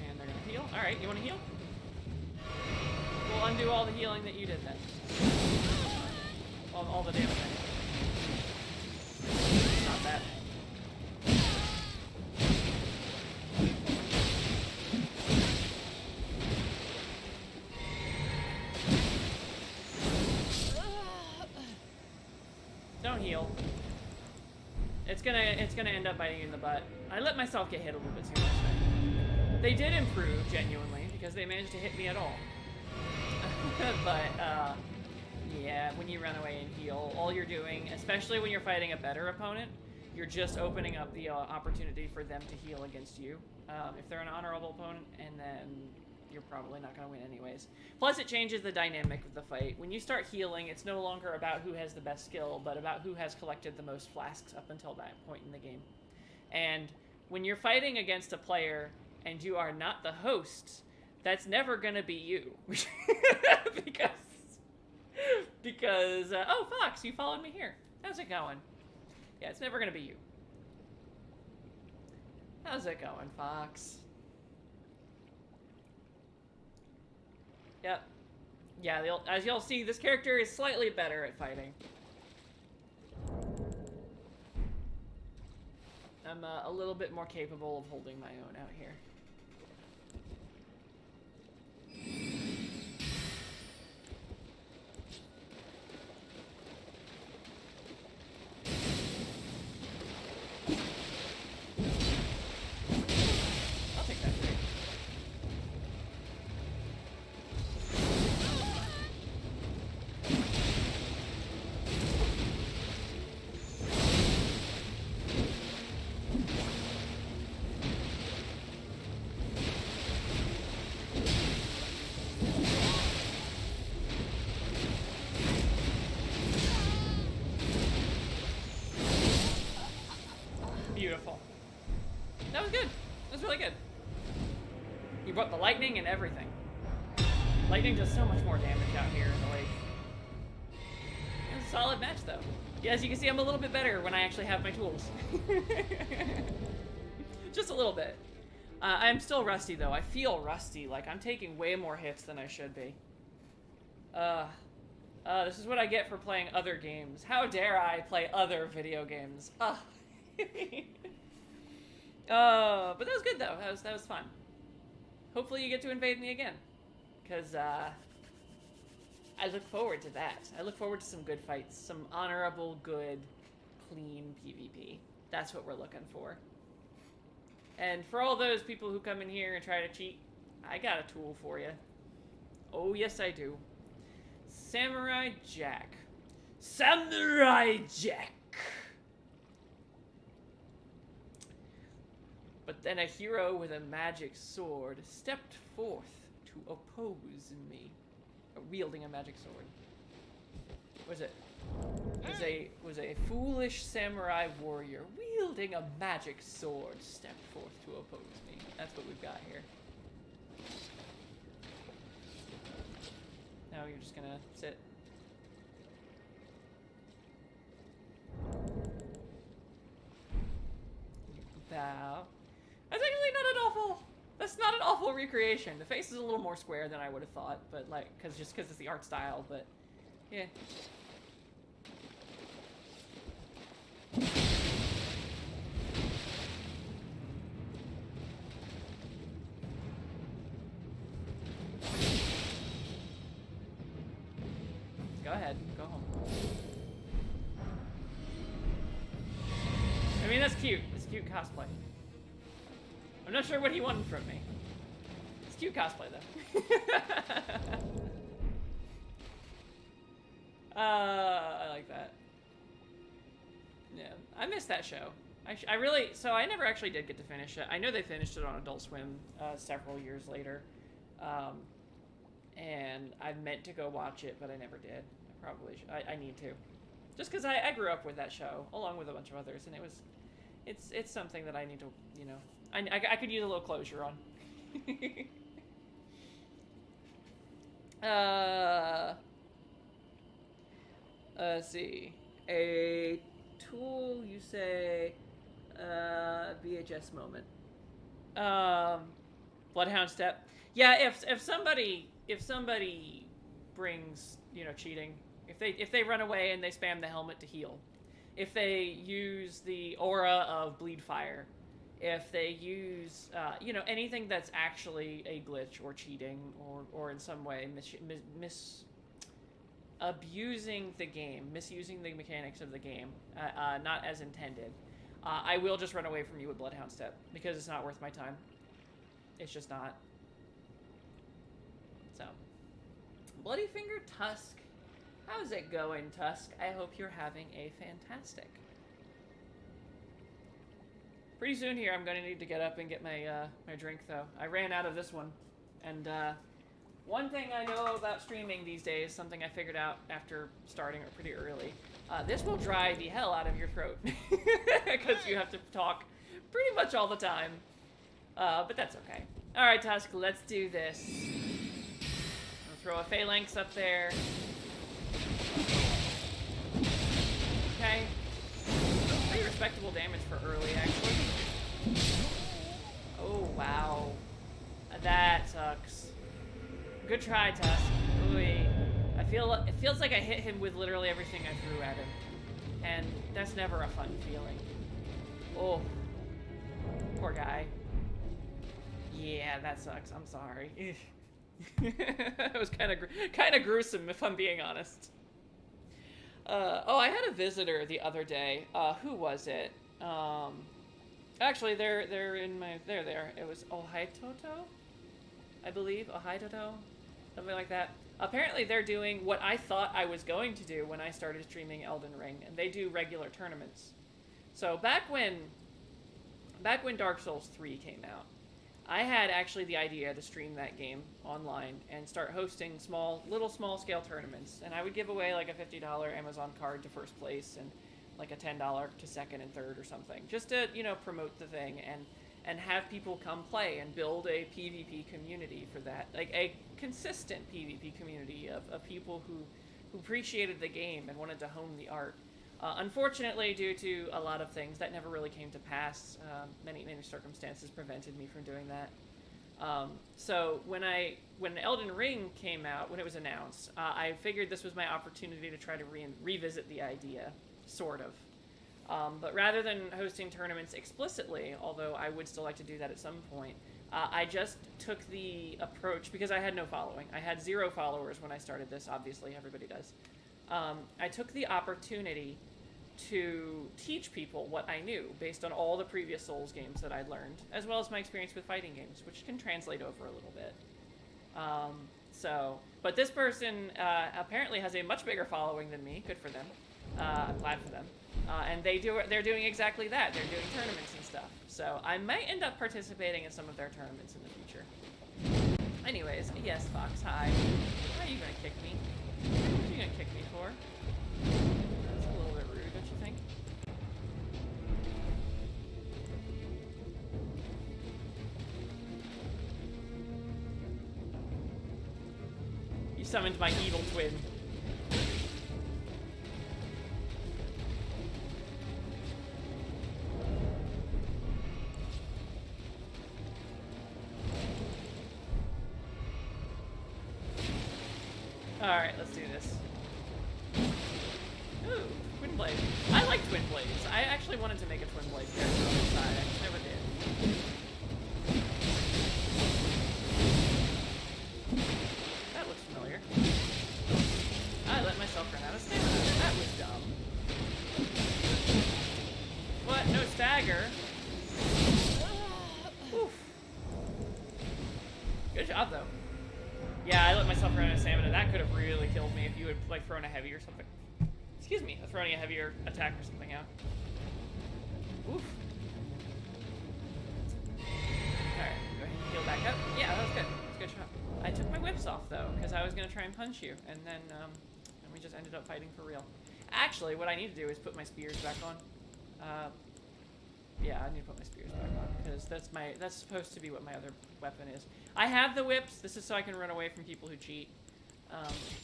[SPEAKER 1] And they're gonna heal. Alright, you wanna heal? We'll undo all the healing that you did then. All the damage. Not that. don't heal, it's gonna end up biting you in the butt. I let myself get hit a little bit too much there. They did improve, genuinely, because they managed to hit me at all. But, yeah, when you run away and heal, all you're doing, especially when you're fighting a better opponent, you're just opening up the opportunity for them to heal against you. If they're an honorable opponent, and then you're probably not going to win anyways. Plus, it changes the dynamic of the fight. When you start healing, it's no longer about who has the best skill, but about who has collected the most flasks up until that point in the game. And when you're fighting against a player and you are not the host, that's never going to be you. because oh, Fox, you followed me here. How's it going? Yeah, it's never going to be you. How's it going, Fox? Yep. Yeah, as you'll see, this character is slightly better at fighting. I'm a little bit more capable of holding my own out here. I'll take that trade. Beautiful. That was good. That was really good. You brought the lightning and everything. Lightning does so much more damage out here in the lake. It was a solid match, though. Yeah, as you can see, I'm a little bit better when I actually have my tools. Just a little bit. I'm still rusty, though. I feel rusty. Like, I'm taking way more hits than I should be. This is what I get for playing other games. How dare I play other video games? But that was good, though. That was fun. Hopefully you get to invade me again. Because, I look forward to that. I look forward to some good fights. Some honorable, good, clean PvP. That's what we're looking for. And for all those people who come in here and try to cheat, I got a tool for you. Oh, yes, I do. Samurai Jack. Samurai Jack! But then a hero with a magic sword stepped forth to oppose me. Wielding a magic sword. Was a foolish samurai warrior wielding a magic sword stepped forth to oppose me. That's what we've got here. Now you're just gonna sit. Bow. That's actually not an awful. That's not an awful recreation. The face is a little more square than I would have thought, but like, because it's the art style. But yeah. Go ahead. Go home. I mean, that's cute. It's cute cosplay. I'm not sure what he wanted from me. It's cute cosplay, though. I like that. Yeah, I missed that show. I never actually did get to finish it. I know they finished it on Adult Swim several years later. And I meant to go watch it, but I never did. I probably should. I need to. Just because I grew up with that show, along with a bunch of others, and it's something that I need to, you know, I could use a little closure on. Let's see. A tool, you say, VHS moment. Bloodhound step. Yeah, if somebody brings, you know, cheating, if they run away and they spam the helmet to heal, if they use the aura of bleed fire, if they use, you know, anything that's actually a glitch or cheating or in some way abusing the game, misusing the mechanics of the game, not as intended, I will just run away from you with Bloodhound Step, because it's not worth my time. It's just not. So, Bloody Finger Tusk. How's it going, Tusk? I hope you're having a fantastic. Pretty soon here, I'm going to need to get up and get my my drink, though. I ran out of this one. And one thing I know about streaming these days, something I figured out after starting pretty early, this will dry the hell out of your throat. Because you have to talk pretty much all the time. But that's okay. Alright, Tusk, let's do this. I'll throw a Phalanx up there. Okay. Pretty respectable damage for early, actually. Oh, wow. That sucks. Good try, Tusk. Ooh, it feels like I hit him with literally everything I threw at him. And that's never a fun feeling. Oh. Poor guy. Yeah, that sucks. I'm sorry. It was kind of gruesome, if I'm being honest. Oh, I had a visitor the other day. Who was it? Actually, they're in my... They're there. It was Ohaitoto, I believe. Ohaitoto? Something like that. Apparently, they're doing what I thought I was going to do when I started streaming Elden Ring, and they do regular tournaments. So back when Dark Souls 3 came out, I had actually the idea to stream that game online and start hosting small scale tournaments. And I would give away like a $50 Amazon card to first place and like a $10 to second and third or something. Just to, you know, promote the thing and have people come play and build a PvP community for that. Like a consistent PvP community of people who appreciated the game and wanted to hone the art. Unfortunately, due to a lot of things, that never really came to pass. Many circumstances prevented me from doing that. So when Elden Ring came out, when it was announced, I figured this was my opportunity to try to revisit the idea, sort of. But rather than hosting tournaments explicitly, although I would still like to do that at some point, I just took the approach, because I had no following. I had 0 followers when I started this, obviously, everybody does. I took the opportunity to teach people what I knew based on all the previous Souls games that I'd learned, as well as my experience with fighting games, which can translate over a little bit. But this person apparently has a much bigger following than me. Good for them. I'm glad for them. And they're doing exactly that. They're doing tournaments and stuff. So I might end up participating in some of their tournaments in the future. Anyways, yes, Fox, hi. Why are you gonna kick me? What are you gonna kick me for? That's a little bit rude, don't you think? You summoned my evil twin. Alright, let's do this. Ooh, Twin Blade. I like Twin Blades. I actually wanted to make a Twin Blade character on the side. I just never did. That looks familiar. I let myself run out of stamina. That was dumb. What? No stagger? Oof. Good job, though. Yeah, I let myself run out of stamina. That could have really killed me if you had like thrown a heavy or something. Excuse me, throwing a heavier attack or something out. Oof. Alright, go ahead and heal back up. Yeah, that was good. That was a good shot. I took my whips off though, because I was gonna try and punch you, and then we just ended up fighting for real. Actually, what I need to do is put my spears back on. Yeah, I need to put my spears back on, because that's supposed to be what my other weapon is. I have the whips. This is so I can run away from people who cheat.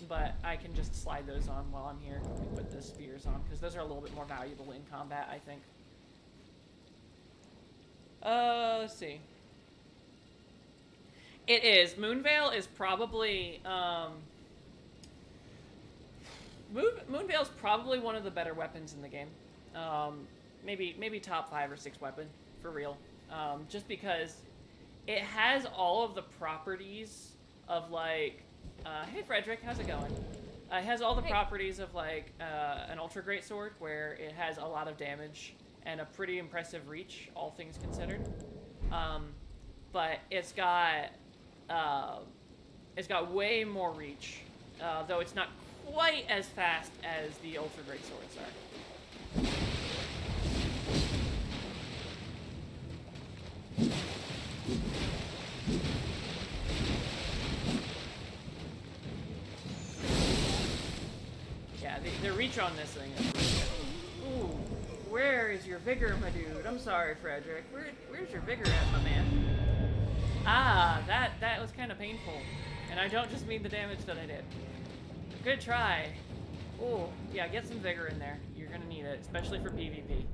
[SPEAKER 1] But I can just slide those on while I'm here. Let me put the spears on, because those are a little bit more valuable in combat, I think. Let's see. It is. Moonveil is probably, Moonveil is probably one of the better weapons in the game. Maybe top 5 or 6 weapon, for real. Just because it has all of the properties of, like, hey Frederick, how's it going? It has all the
[SPEAKER 2] Hey.
[SPEAKER 1] properties of like an ultra great sword, where it has a lot of damage and a pretty impressive reach, all things considered. But it's got way more reach, though it's not quite as fast as the ultra great swords are. Yeah, the reach on this thing is really good. Ooh, where is your vigor, my dude? I'm sorry, Frederick. Where's your vigor at, my man? Ah, that was kind of painful. And I don't just mean the damage that I did. Good try. Oh, yeah, get some vigor in there. You're gonna need it, especially for PvP.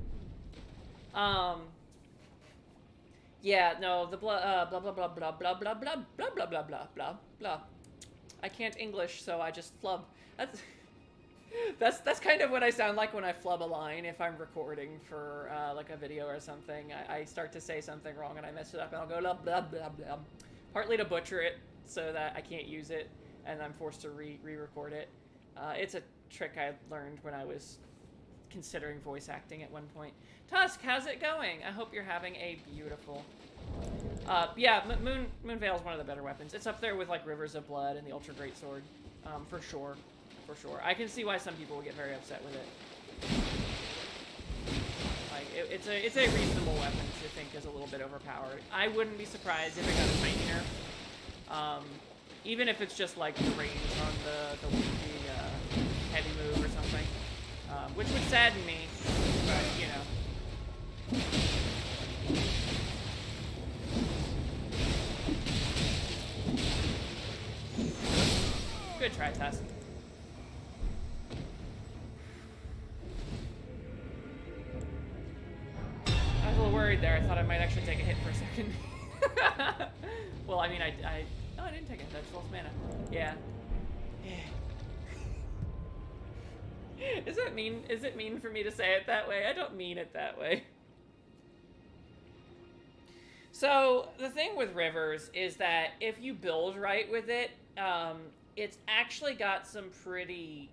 [SPEAKER 1] Yeah, no, the blah blah blah blah blah blah blah blah blah blah blah blah blah blah. I can't English, so I just flub. That's kind of what I sound like when I flub a line if I'm recording for like a video or something. I start to say something wrong and I mess it up and I'll go blah blah blah blah. Partly to butcher it so that I can't use it and I'm forced to re-record it. It's a trick I learned when I was considering voice acting at one point. Tusk, how's it going? I hope you're having a beautiful... yeah, Moonveil is one of the better weapons. It's up there with like Rivers of Blood and the Ultra Great Sword, for sure. For sure. I can see why some people would get very upset with it. Like, it's a reasonable weapon to think is a little bit overpowered. I wouldn't be surprised if it got a tiny nerf. Even if it's just like the range on the heavy move or something. Which would sadden me, but you know. Good try, Tusk. I was a little worried there. I thought I might actually take a hit for a second. Well, I mean, no, I didn't take a hit. I just lost mana. Yeah. Is it mean for me to say it that way? I don't mean it that way. So, the thing with Rivers is that if you build right with it, it's actually got some pretty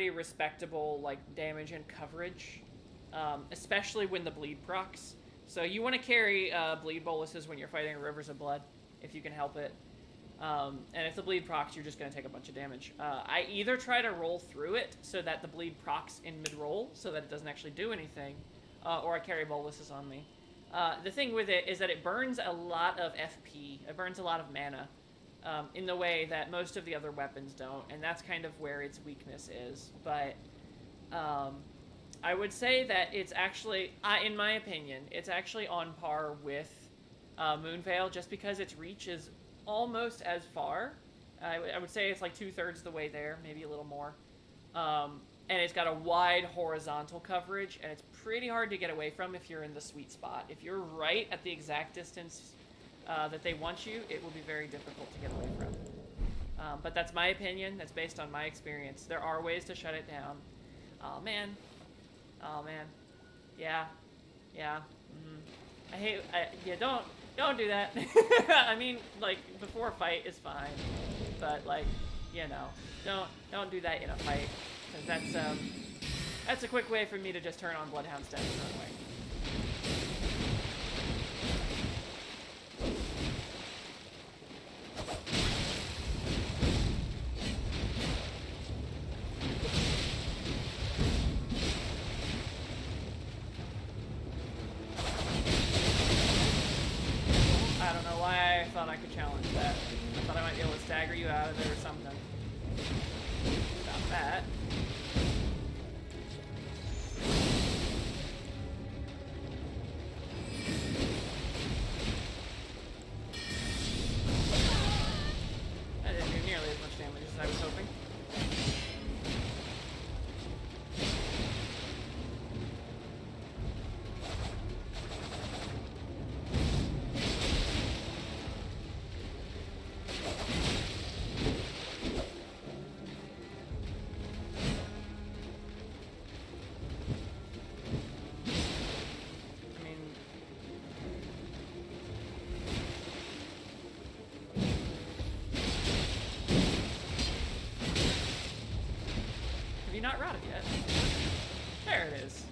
[SPEAKER 1] respectable, like, damage and coverage. Especially when the bleed procs. So you want to carry bleed boluses when you're fighting Rivers of Blood, if you can help it. And if the bleed procs, you're just going to take a bunch of damage. I either try to roll through it so that the bleed procs in mid-roll, so that it doesn't actually do anything, or I carry boluses on me. The thing with it is that it burns a lot of FP. It burns a lot of mana in the way that most of the other weapons don't, and that's kind of where its weakness is. But I would say that it's actually, in my opinion, it's actually on par with Moonveil, just because its reach is almost as far. I would say it's like 2/3 the way there, maybe a little more. And it's got a wide horizontal coverage, and it's pretty hard to get away from if you're in the sweet spot. If you're right at the exact distance that they want you, it will be very difficult to get away from. But that's my opinion. That's based on my experience. There are ways to shut it down. Oh, man. Oh, man. Yeah. Yeah. Yeah, don't do that. I mean, like, before a fight is fine. But, like, you know, don't do that in a fight. Because that's a quick way for me to just turn on Bloodhound Stem and run away. I don't know why I thought I could challenge that. I thought I might be able to stagger you out of there or something. Stop that. That didn't do nearly as much damage as I was hoping. not rotted yet. There it is.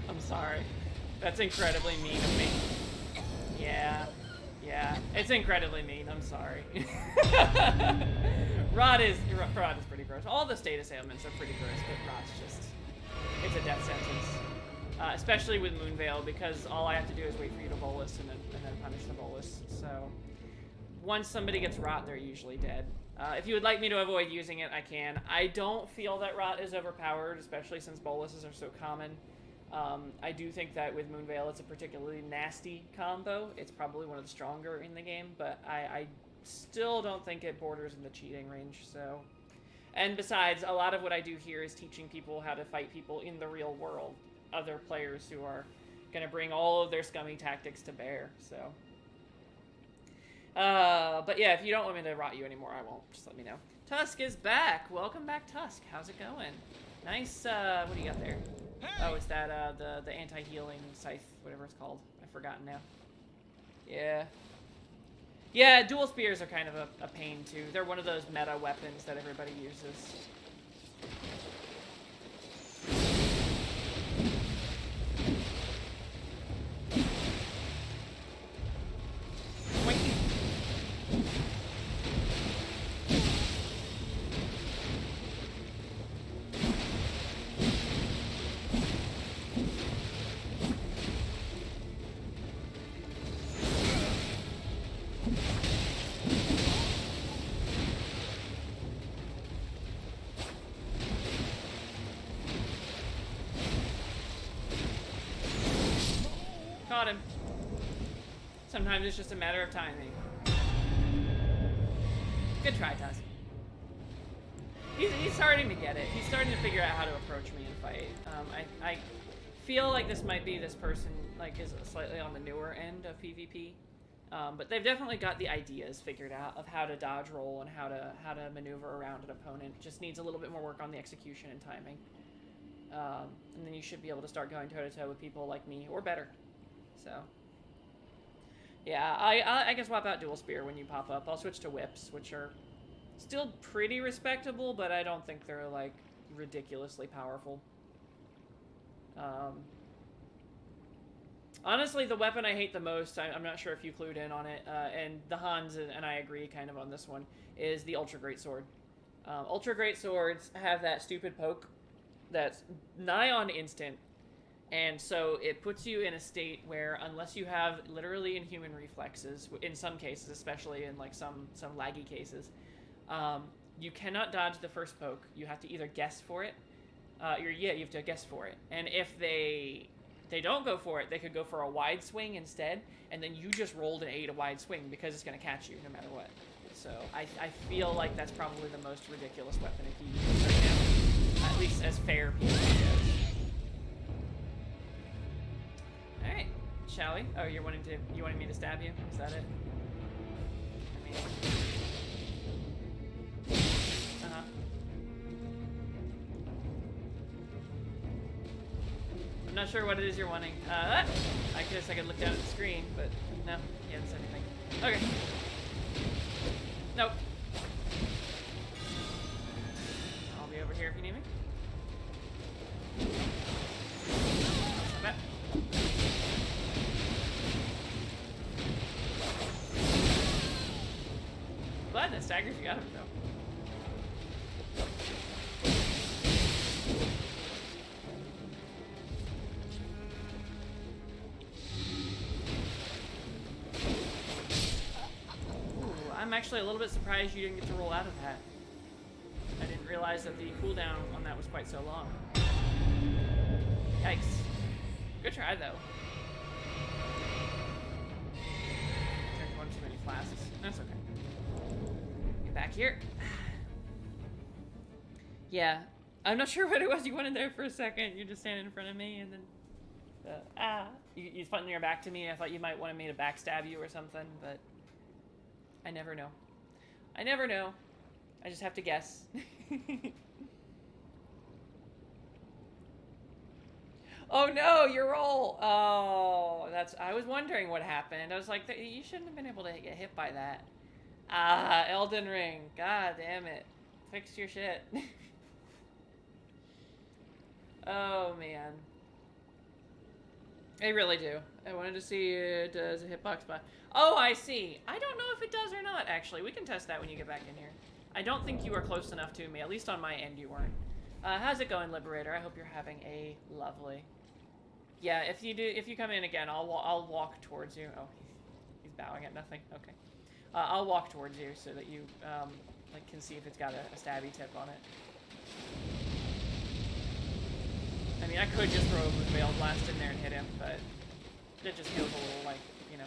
[SPEAKER 1] I'm sorry. That's incredibly mean of me. Yeah. Yeah. It's incredibly mean. I'm sorry. Rot is pretty gross. All the status ailments are pretty gross, but rot's just... It's a death sentence. Especially with Moonveil, because all I have to do is wait for you to bolus and then punish the bolus. So once somebody gets rot, they're usually dead. If you would like me to avoid using it, I can. I don't feel that rot is overpowered, especially since boluses are so common. I do think that with Moonveil, it's a particularly nasty combo. It's probably one of the stronger in the game, but I still don't think it borders in the cheating range, so... And besides, a lot of what I do here is teaching people how to fight people in the real world. Other players who are going to bring all of their scummy tactics to bear, so... but yeah, if you don't want me to rot you anymore, I won't. Just let me know. Tusk is back! Welcome back, Tusk. How's it going? Nice, what do you got there? Oh, it's that, the anti-healing scythe, whatever it's called. I've forgotten now. Yeah. Yeah, dual spears are kind of a pain, too. They're one of those meta weapons that everybody uses. Caught him. Sometimes it's just a matter of timing. Good try, Tusk. He's starting to get it. He's starting to figure out how to approach me and fight. I feel like this might be this person like is slightly on the newer end of PvP, but they've definitely got the ideas figured out of how to dodge roll and how to maneuver around an opponent. Just needs a little bit more work on the execution and timing, and then you should be able to start going toe to toe with people like me or better. So, yeah, I can swap out dual spear when you pop up. I'll switch to whips, which are still pretty respectable, but I don't think they're, like, ridiculously powerful. Honestly, the weapon I hate the most, I'm not sure if you clued in on it, and the Hans and I agree kind of on this one, is the Ultra Great Sword. Ultra Great Swords have that stupid poke that's nigh on instant. And so it puts you in a state where, unless you have literally inhuman reflexes, in some cases, especially in like some laggy cases, you cannot dodge the first poke. You have to either guess for it. You have to guess for it. And if they don't go for it, they could go for a wide swing instead, and then you just rolled an 8 a wide swing because it's going to catch you no matter what. So I feel like that's probably the most ridiculous weapon if you use it right now, at least as fair PvP goes. Alright, shall we? Oh, you wanting me to stab you? Is that it? I mean... Uh-huh. I'm not sure what it is you're wanting. I guess I could look down at the screen, but no, you haven't said anything. Okay. Nope. I'll be over here if you need me. Not bad. Glad that staggers you out of it, though. Ooh, I'm actually a little bit surprised you didn't get to roll out of that. I didn't realize that the cooldown on that was quite so long. Yikes. Good try, though. Drank one too many flasks. That's okay. Get back here. Yeah. I'm not sure what it was you wanted there for a second. You're just standing in front of me and then... You spun your back to me. I thought you might want me to backstab you or something, but... I never know. I never know. I just have to guess. Oh no, your roll. Oh, that's. I was wondering what happened. I was like, you shouldn't have been able to get hit by that. Ah, Elden Ring. God damn it. Fix your shit. Oh man. I really do. I wanted to see it does a hitbox spot. Oh, I see. I don't know if it does or not, actually. We can test that when you get back in here. I don't think you were close enough to me. At least on my end, you weren't. How's it going, Liberator? I hope you're having a lovely... Yeah, if you come in again, I'll walk towards you. Oh, he's bowing at nothing. Okay. I'll walk towards you so that you, like, can see if it's got a stabby tip on it. I mean, I could just throw a Veil Blast in there and hit him, but it just feels a little, like, you know...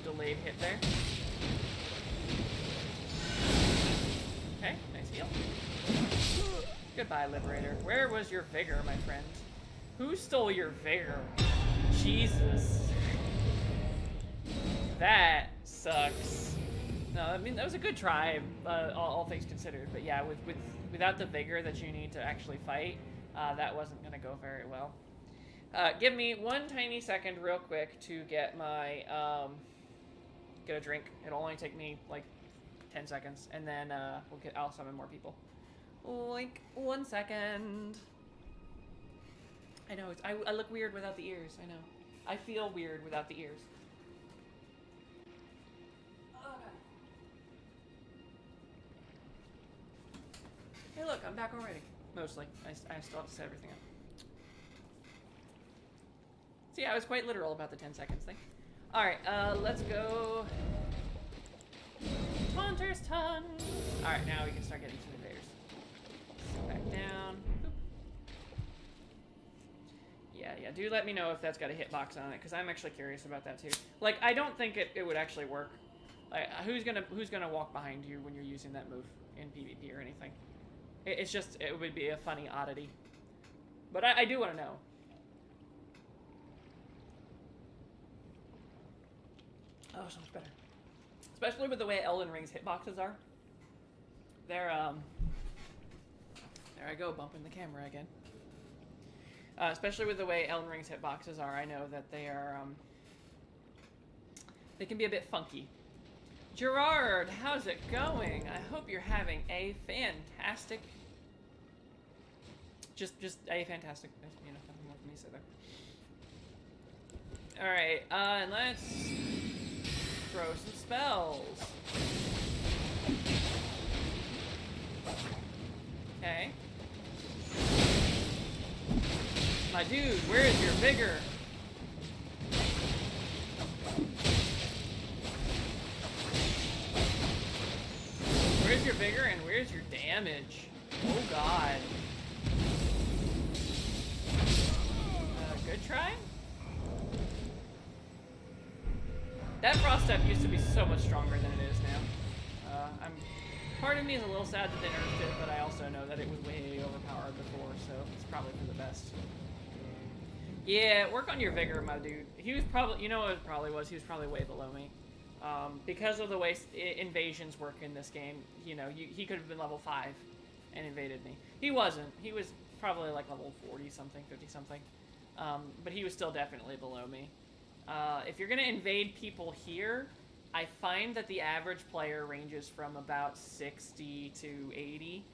[SPEAKER 1] Delayed hit there. Okay, nice heal. Goodbye, Liberator. Where was your vigor, my friend? Who stole your vigor? Jesus. That sucks. No, I mean, that was a good try, all things considered. But yeah, without the vigor that you need to actually fight, that wasn't going to go very well. Give me one tiny second real quick to get my... get a drink. It'll only take me like 10 seconds, and then I'll summon more people. Like 1 second. I know I look weird without the ears. I know. I feel weird without the ears. Hey, look, I'm back already. Mostly. I still have to set everything up. So yeah, I was quite literal about the 10 seconds thing. Alright, let's go. Taunter's tongue. Alright, now we can start getting some invaders. Sit back down. Boop. Yeah, do let me know if that's got a hitbox on it, because I'm actually curious about that too. Like, I don't think it would actually work. Like, who's gonna walk behind you when you're using that move in PvP or anything? It's just, it would be a funny oddity. But I do want to know. Oh, so much better. Especially with the way Elden Ring's hitboxes are. They're, there I go, bumping the camera again. Especially with the way Elden Ring's hitboxes are, I know that they are, they can be a bit funky. Gerard, how's it going? I hope you're having a fantastic... Just a fantastic, you know, nothing more for me to say there. Alright, and let's throw some spells. Okay. My dude, where is your vigor? Where's your vigor and where's your damage? Oh god. Good try? That frost step used to be so much stronger than it is now. Part of me is a little sad that they nerfed it, but I also know that it was way overpowered before, so it's probably for the best. Yeah, work on your vigor, my dude. He was probably, you know what it probably was? He was probably way below me. Because of the way invasions work in this game, you know, he could have been level 5 and invaded me. He wasn't. He was probably like level 40-something, 50-something. But he was still definitely below me. If you're going to invade people here, I find that the average player ranges from about 60 to 80.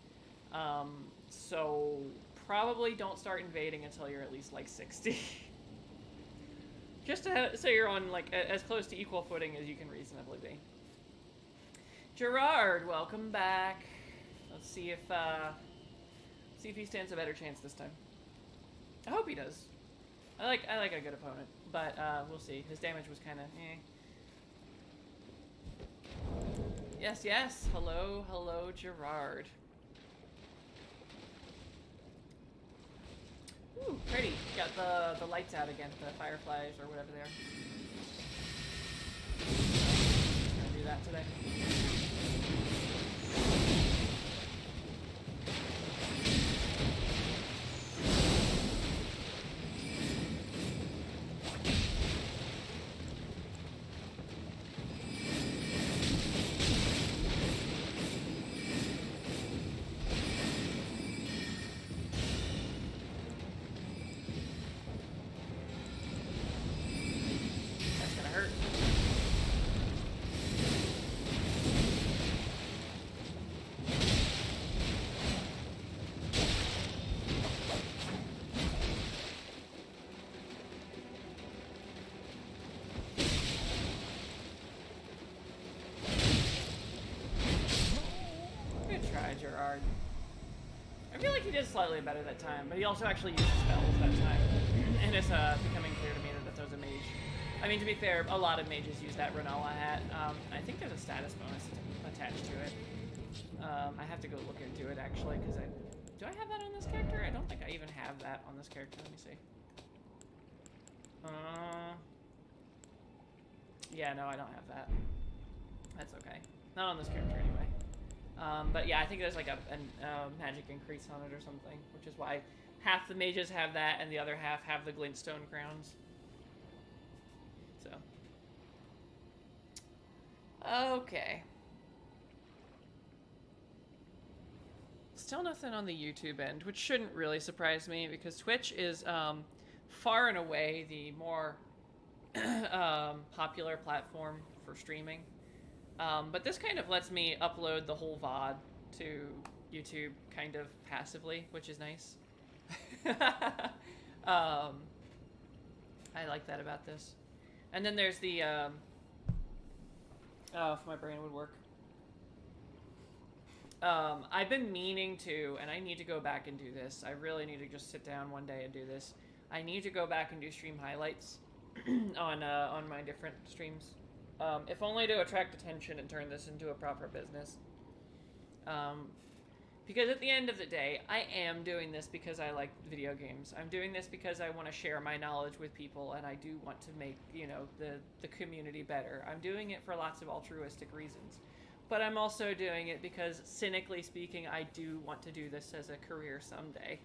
[SPEAKER 1] So probably don't start invading until you're at least like 60. Just so you're on like as close to equal footing as you can reasonably be. Gerard, welcome back. Let's see if he stands a better chance this time. I hope he does. I like a good opponent, but we'll see. His damage was kind of eh. Yes. Hello, Gerard. Ooh, pretty. Got the lights out again, the fireflies or whatever they are. Gonna do that today. hard. I feel like he did slightly better that time, but he also actually used spells that time. And it's becoming clear to me that that was a mage. I mean, to be fair, a lot of mages use that Renala hat. I think there's a status bonus attached to it. I have to go look into it, actually, because do I have that on this character? I don't think I even have that on this character. Let me see. Yeah, no, I don't have that. That's okay. Not on this character, anyway. But yeah, I think there's like a magic increase on it or something, which is why half the mages have that and the other half have the glintstone crowns. So. Okay. Still nothing on the YouTube end, which shouldn't really surprise me because Twitch is far and away the more popular platform for streaming. But this kind of lets me upload the whole VOD to YouTube kind of passively, which is nice. I like that about this. And then there's the, oh, if my brain would work. I've been meaning to, and I need to go back and do this. I really need to just sit down one day and do this. I need to go back and do stream highlights on my different streams. If only to attract attention and turn this into a proper business. Because at the end of the day, I am doing this because I like video games. I'm doing this because I want to share my knowledge with people, and I do want to make, you know, the community better. I'm doing it for lots of altruistic reasons. But I'm also doing it because, cynically speaking, I do want to do this as a career someday.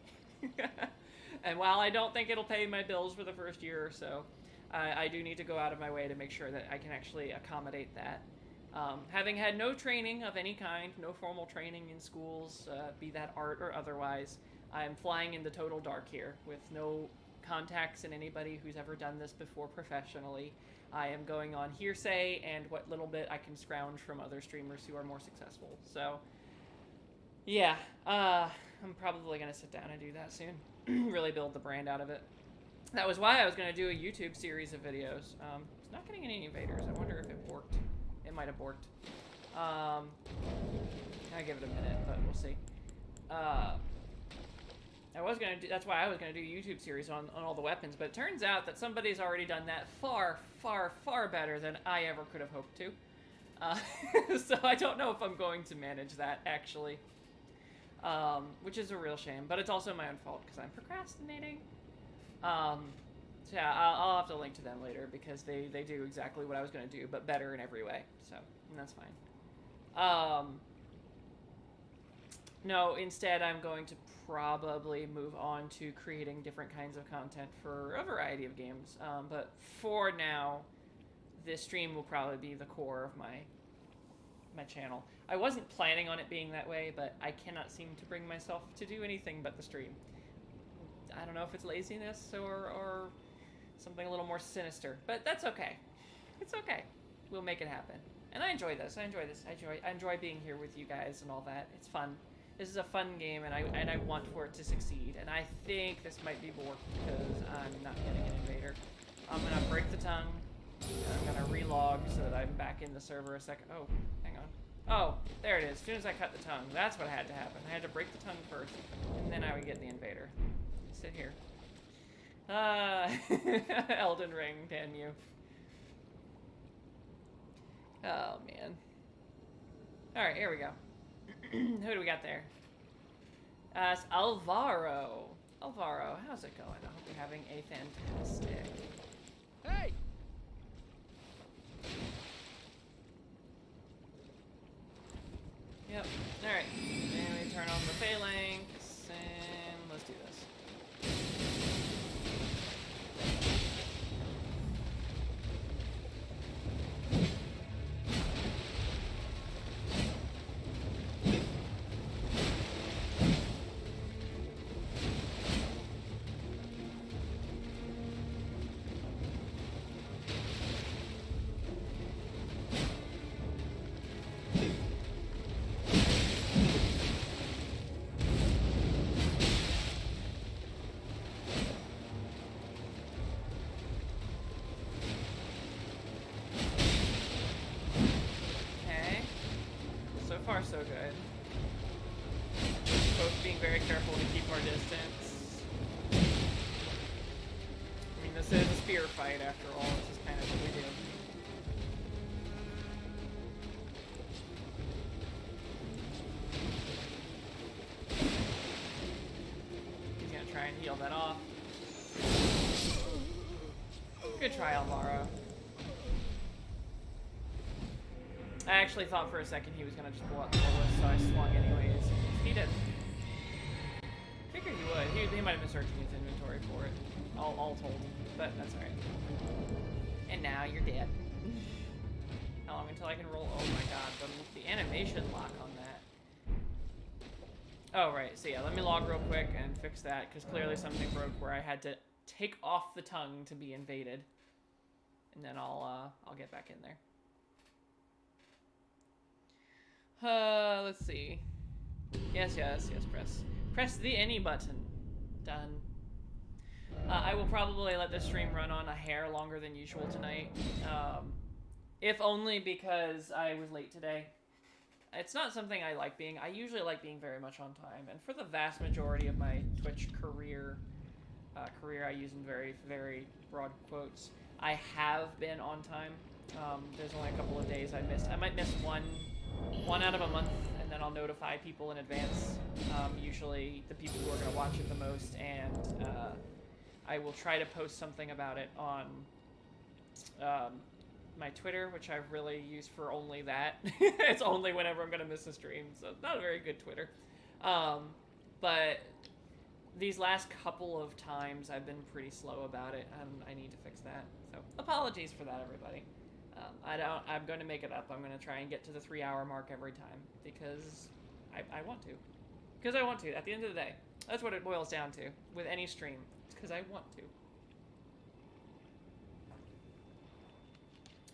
[SPEAKER 1] And while I don't think it'll pay my bills for the first year or so, I do need to go out of my way to make sure that I can actually accommodate that. Having had no training of any kind, no formal training in schools, be that art or otherwise, I'm flying in the total dark here with no contacts in anybody who's ever done this before professionally. I am going on hearsay and what little bit I can scrounge from other streamers who are more successful. So, yeah, I'm probably going to sit down and do that soon. Really build the brand out of it. That was why I was going to do a YouTube series of videos. It's not getting any invaders. I wonder if it worked. It might have worked. I'll give it a minute, but we'll see. That's why I was gonna do a YouTube series on all the weapons, but it turns out that somebody's already done that far, far, far better than I ever could have hoped to. So I don't know if I'm going to manage that, actually. Which is a real shame, but it's also my own fault because I'm procrastinating. So yeah, I'll have to link to them later because they do exactly what I was gonna do, but better in every way, so, and that's fine. No, instead I'm going to probably move on to creating different kinds of content for a variety of games. But for now, this stream will probably be the core of my channel. I wasn't planning on it being that way, but I cannot seem to bring myself to do anything but the stream. I don't know if it's laziness or something a little more sinister, but that's okay. It's okay. We'll make it happen. And I enjoy this. I enjoy being here with you guys and all that. It's fun. This is a fun game, and I want for it to succeed. And I think this might be borked because I'm not getting an invader. I'm gonna break the tongue. I'm gonna relog so that I'm back in the server a second. Oh, hang on. Oh, there it is. As soon as I cut the tongue, that's what had to happen. I had to break the tongue first, and then I would get the invader. Sit here. Elden Ring, damn you. Oh, man. Alright, here we go. Who do we got there? It's Alvaro. Alvaro, how's it going? I hope you're having a fantastic...
[SPEAKER 2] Hey!
[SPEAKER 1] Yep. Alright. Then we turn on the phalanx, and let's do this. So far, so good. being very careful to keep our distance. I mean, this is a spear fight after all. This is kind of what we do. He's gonna try and heal that off. Good try, Alvaro. I actually thought for a second he was gonna just pull out the list, so I swung anyways. He didn't. Figured he would. He might have been searching his inventory for it, all told. But that's alright. And now you're dead. How long until I can roll? Oh my god, the animation lock on that. Oh right, so yeah, let me log real quick and fix that, because clearly something broke where I had to take off the tongue to be invaded. And then I'll get back in there. Let's see. Yes, press the any button. Done. I will probably let this stream run on a hair longer than usual tonight. If only because I was late today. It's not something I like being. I usually like being very much on time. And for the vast majority of my Twitch career I use in very, very broad quotes, I have been on time. There's only a couple of days I missed. I might miss one out of a month, and then I'll notify people in advance, usually the people who are going to watch it the most, and I will try to post something about it on my Twitter, which I really use for only that. It's only whenever I'm going to miss a stream, so it's not a very good Twitter. But these last couple of times I've been pretty slow about it, and I need to fix that. So apologies for that, everybody. I'm going to make it up. I'm going to try and get to the 3-hour mark every time, because I want to. Because I want to, at the end of the day. That's what it boils down to, with any stream. It's because I want to.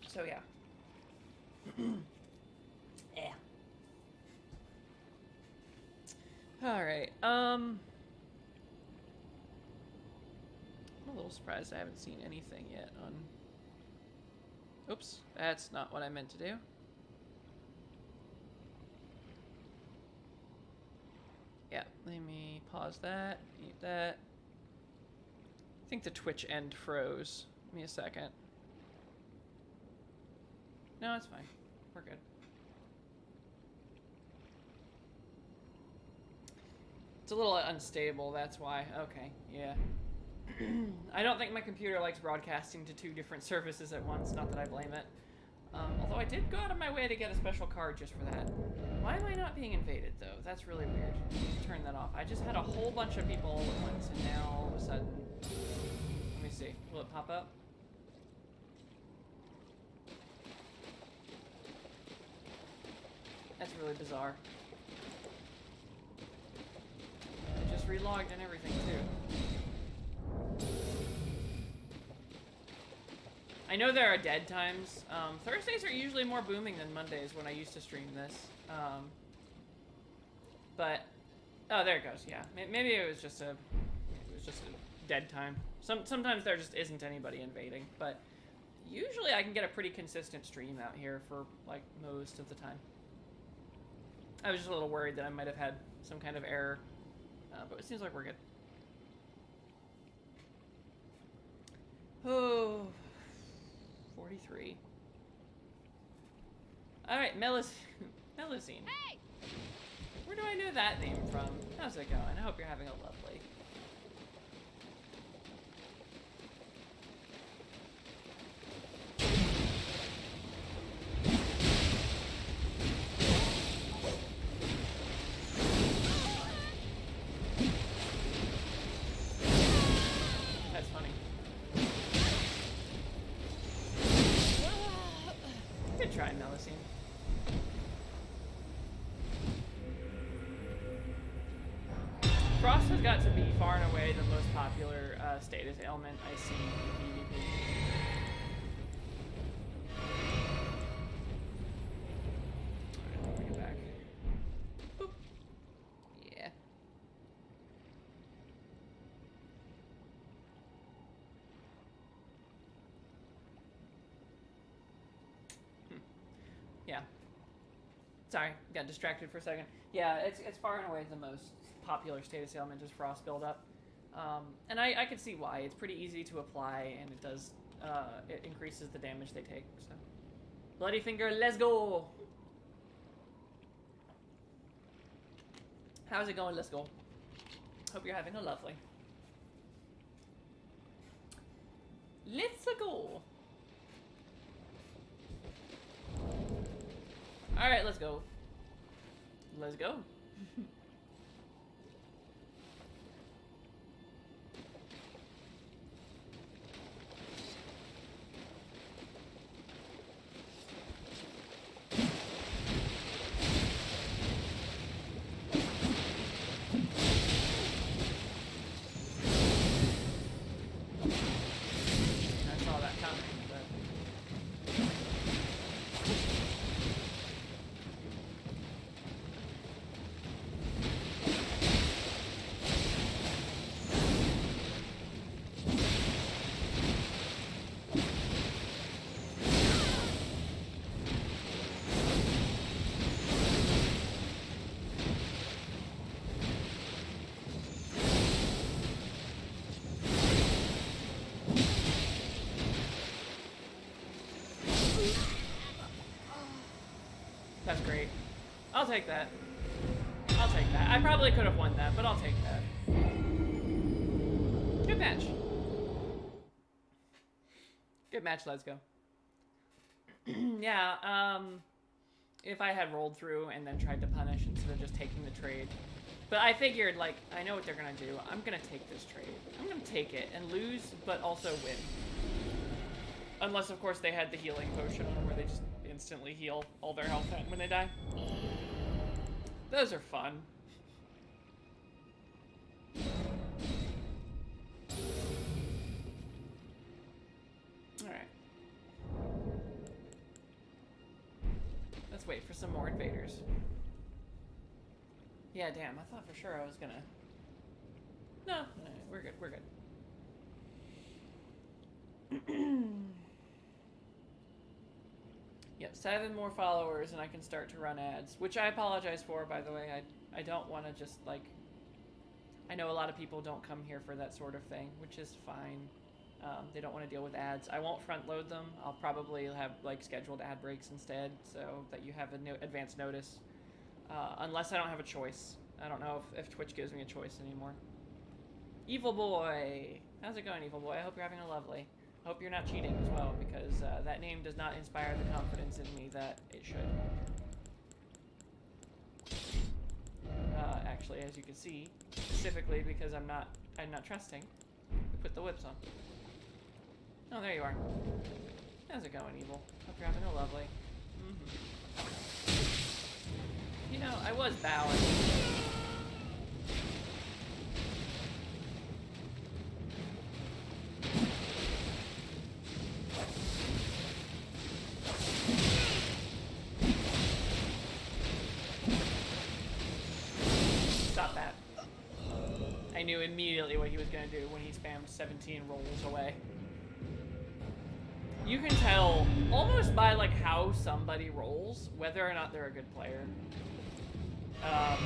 [SPEAKER 1] So, yeah. Yeah. Alright, I'm a little surprised I haven't seen anything yet on... Oops, that's not what I meant to do. Yeah, let me pause that, mute that. I think the Twitch end froze. Give me a second. No, it's fine. We're good. It's a little unstable, that's why. Okay, yeah. I don't think my computer likes broadcasting to 2 different services at once, not that I blame it. Although I did go out of my way to get a special card just for that. Why am I not being invaded, though? That's really weird. Turn that off. I just had a whole bunch of people all at once, and now all of a sudden... Let me see. Will it pop up? That's really bizarre. I just relogged and everything, too. I know there are dead times. Thursdays are usually more booming than Mondays when I used to stream this. But oh, there it goes. Yeah, maybe it was just a dead time. Sometimes there just isn't anybody invading, but usually I can get a pretty consistent stream out here for like most of the time. I was just a little worried that I might have had some kind of error, but it seems like we're good. Oh. 43. Alright, Melusine. Hey! Where do I know that name from? How's it going? I hope you're having a lovely. That's funny. Good try, Melusine. Frost has got to be far and away the most popular status ailment I see in PvP. Alright, bring it back. Boop. Yeah. Yeah. Sorry, got distracted for a second. Yeah, it's far and away the most popular status ailment is frost buildup. And I can see why. It's pretty easy to apply, and it does, it increases the damage they take, so. Bloody Finger, let's go! How's it going? Let's go. Hope you're having a lovely. Let's go! Alright, let's go. Let's go. That's great. I'll take that. I'll take that. I probably could have won that, but I'll take that. Good match. Good match, let's go. Yeah, if I had rolled through and then tried to punish instead of just taking the trade. But I figured, like, I know what they're gonna do. I'm gonna take this trade. I'm gonna take it and lose, but also win. Unless, of course, they had the healing potion on them where they just instantly heal all their health when they die. Those are fun. Alright. Let's wait for some more invaders. Yeah, damn, I thought for sure I was gonna... No, we're good, we're good. Yep, 7 more followers and I can start to run ads, which I apologize for, by the way. I don't want to just, like... I know a lot of people don't come here for that sort of thing, which is fine. They don't want to deal with ads. I won't front load them. I'll probably have, like, scheduled ad breaks instead, so that you have an advance notice. Unless I don't have a choice. I don't know if Twitch gives me a choice anymore. Evil Boy! How's it going, Evil Boy? I hope you're having a lovely. I hope you're not cheating as well, because that name does not inspire the confidence in me that it should. Actually, as you can see, specifically because I'm not trusting, we put the whips on. Oh, there you are. How's it going, Evil? Hope you're having a lovely. You know, I was bowing. Stop that. I knew immediately what he was going to do when he spammed 17 rolls away. You can tell almost by like how somebody rolls whether or not they're a good player. I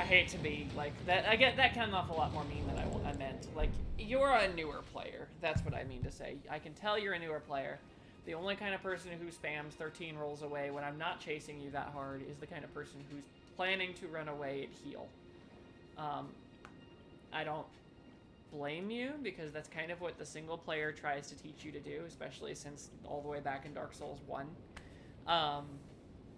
[SPEAKER 1] hate to be like that. I get that came off a lot more mean than I meant. Like, you're a newer player. That's what I mean to say. I can tell you're a newer player. The only kind of person who spams 13 rolls away when I'm not chasing you that hard is the kind of person who's planning to run away and heal. I don't blame you, because that's kind of what the single player tries to teach you to do, especially since all the way back in Dark Souls 1.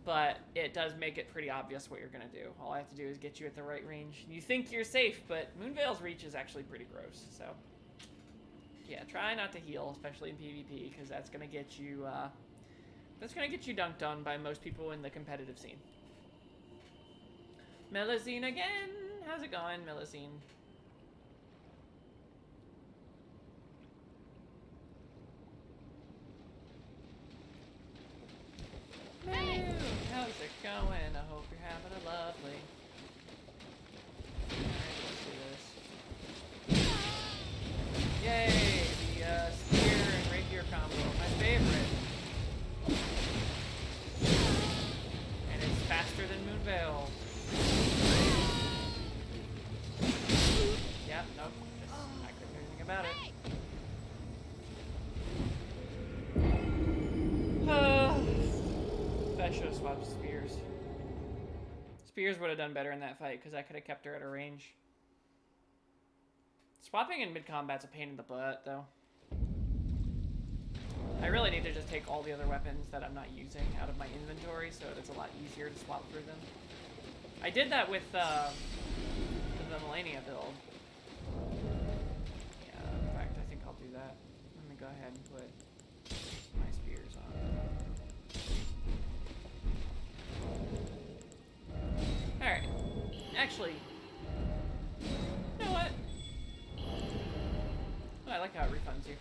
[SPEAKER 1] But it does make it pretty obvious what you're going to do. All I have to do is get you at the right range. You think you're safe, but Moonveil's reach is actually pretty gross, so... Yeah, try not to heal, especially in PvP, because that's going to get you, dunked on by most people in the competitive scene. Melusine again! How's it going, Melusine? Hey! How's it going? I hope you're having a lovely... Alright, let's do this. Yay! The spear and rapier combo, my favorite. And it's faster than Moonveil. Yeah, nope. Just, I couldn't do anything about it. I should have swapped spears. Spears would have done better in that fight because I could have kept her at a range. Swapping in mid-combat's a pain in the butt, though. I really need to just take all the other weapons that I'm not using out of my inventory so it's a lot easier to swap through them. I did that with the Melania build. Yeah, in fact, I think I'll do that. Let me go ahead and put my spears on. Alright. Actually, you know what? Oh, I like how it refunds you.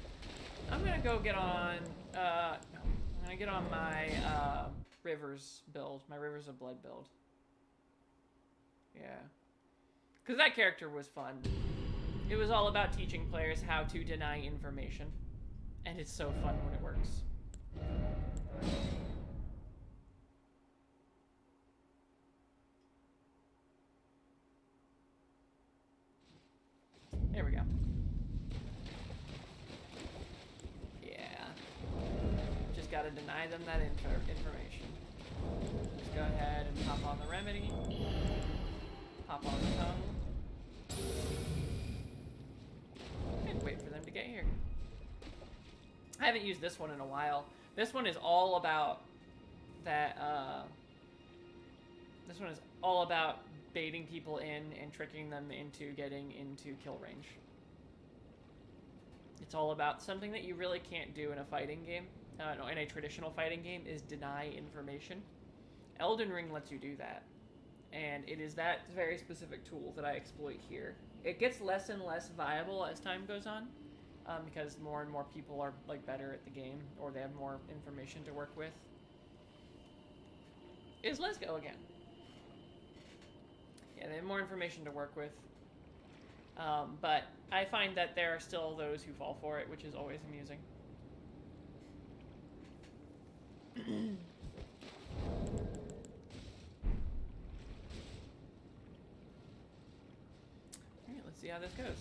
[SPEAKER 1] I'm gonna go get on, no. I'm gonna get on my, Rivers build. My Rivers of Blood build. Yeah. Because that character was fun. It was all about teaching players how to deny information. And it's so fun when it works. There we go. Yeah. Just gotta deny them that information. Just go ahead and pop on the remedy. Pop on the tongue. And wait for them to get here. I haven't used this one in a while. This one is all about that, this one is all about baiting people in and tricking them into getting into kill range. It's all about something that you really can't do in a fighting game, no, in a traditional fighting game, is deny information. Elden Ring lets you do that. And it is that very specific tool that I exploit here. It gets less and less viable as time goes on, because more and more people are like better at the game, or they have more information to work with. Let's go again. Yeah, they have more information to work with. But I find that there are still those who fall for it, which is always amusing. Alright, let's see how this goes.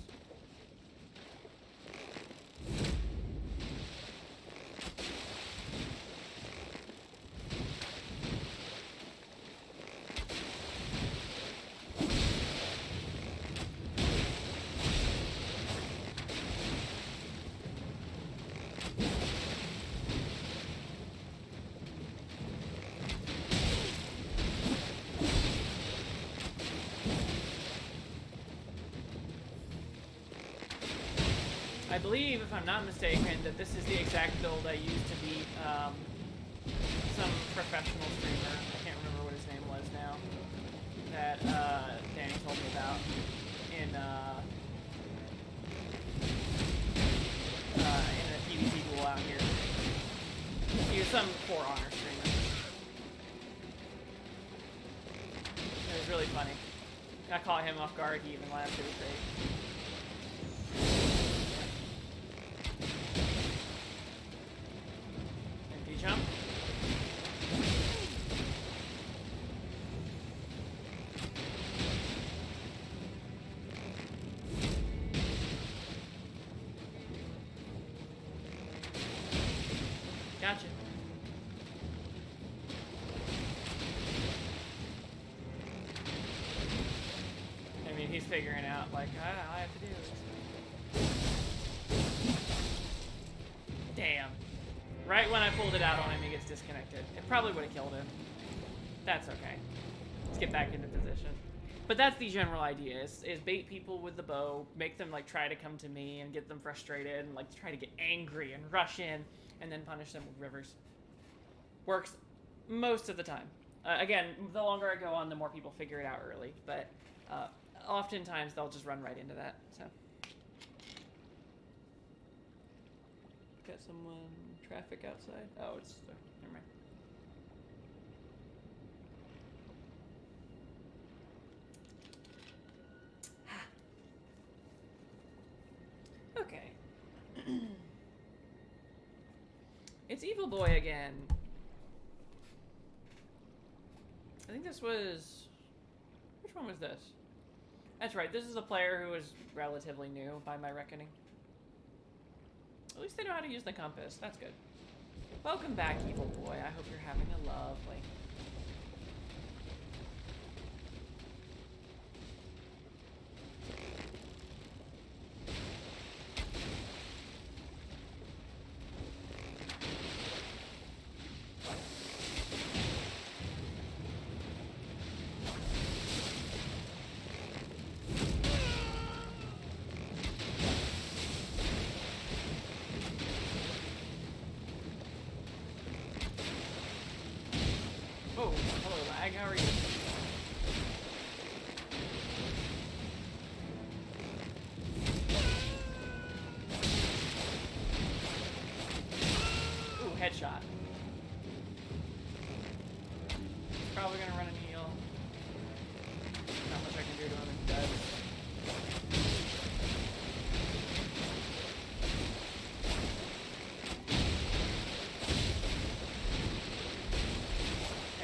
[SPEAKER 1] I believe, if I'm not mistaken, that this is the exact build I used to beat some professional streamer. I can't remember what his name was now. That Danny told me about in a PvP duel out here. He was some For Honor streamer. It was really funny. I caught him off guard. He even laughed. It was great. Jump. Gotcha. I mean, he's figuring out, like, all I have to do is... Damn. Right when I pulled it out on him, he gets disconnected. It probably would have killed him. That's okay. Let's get back into position. But that's the general idea, is bait people with the bow, make them like try to come to me and get them frustrated and like try to get angry and rush in, and then punish them with rivers. Works most of the time. Again, the longer I go on, the more people figure it out early, but oftentimes they'll just run right into that, so. Got someone... Traffic outside? Oh, it's... never mind. Okay. It's Evil Boy again. I think this was... Which one was this? That's right, this is a player who is relatively new by my reckoning. At least they know how to use the compass. That's good. Welcome back, evil boy. I hope you're having a lovely... Oh, hello, lag. How are you? Ooh, headshot. Probably gonna run and heal. Not much I can do to him if he does.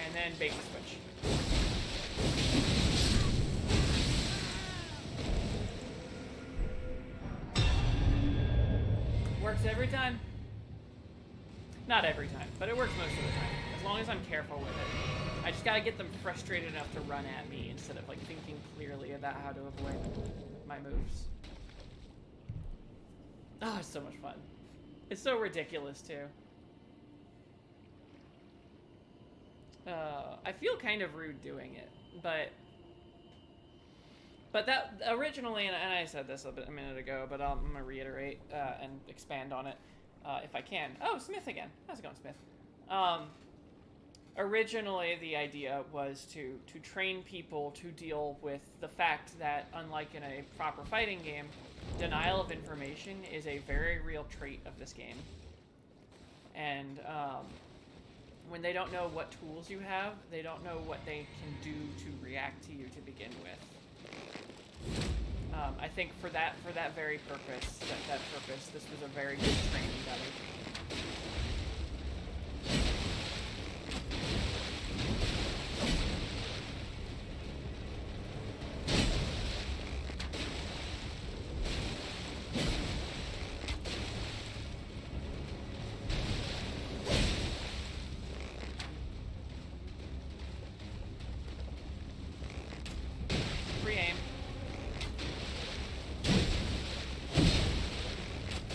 [SPEAKER 1] And then bait switch. Works every time. Not every time, but it works most of the time. As long as I'm careful with it. I just gotta get them frustrated enough to run at me instead of like thinking clearly about how to avoid my moves. Oh, it's so much fun. It's so ridiculous too. I feel kind of rude doing it, but that originally, and I said this a minute ago, but I'm gonna reiterate and expand on it if I can. Oh, Smith again. How's it going, Smith? Originally, the idea was to train people to deal with the fact that, unlike in a proper fighting game, denial of information is a very real trait of this game. And when they don't know what tools you have, they don't know what they can do to react to you to begin with. I think for that very purpose, this was a very good training dummy.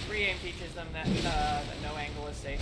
[SPEAKER 1] Free aim teaches them that no angle is safe.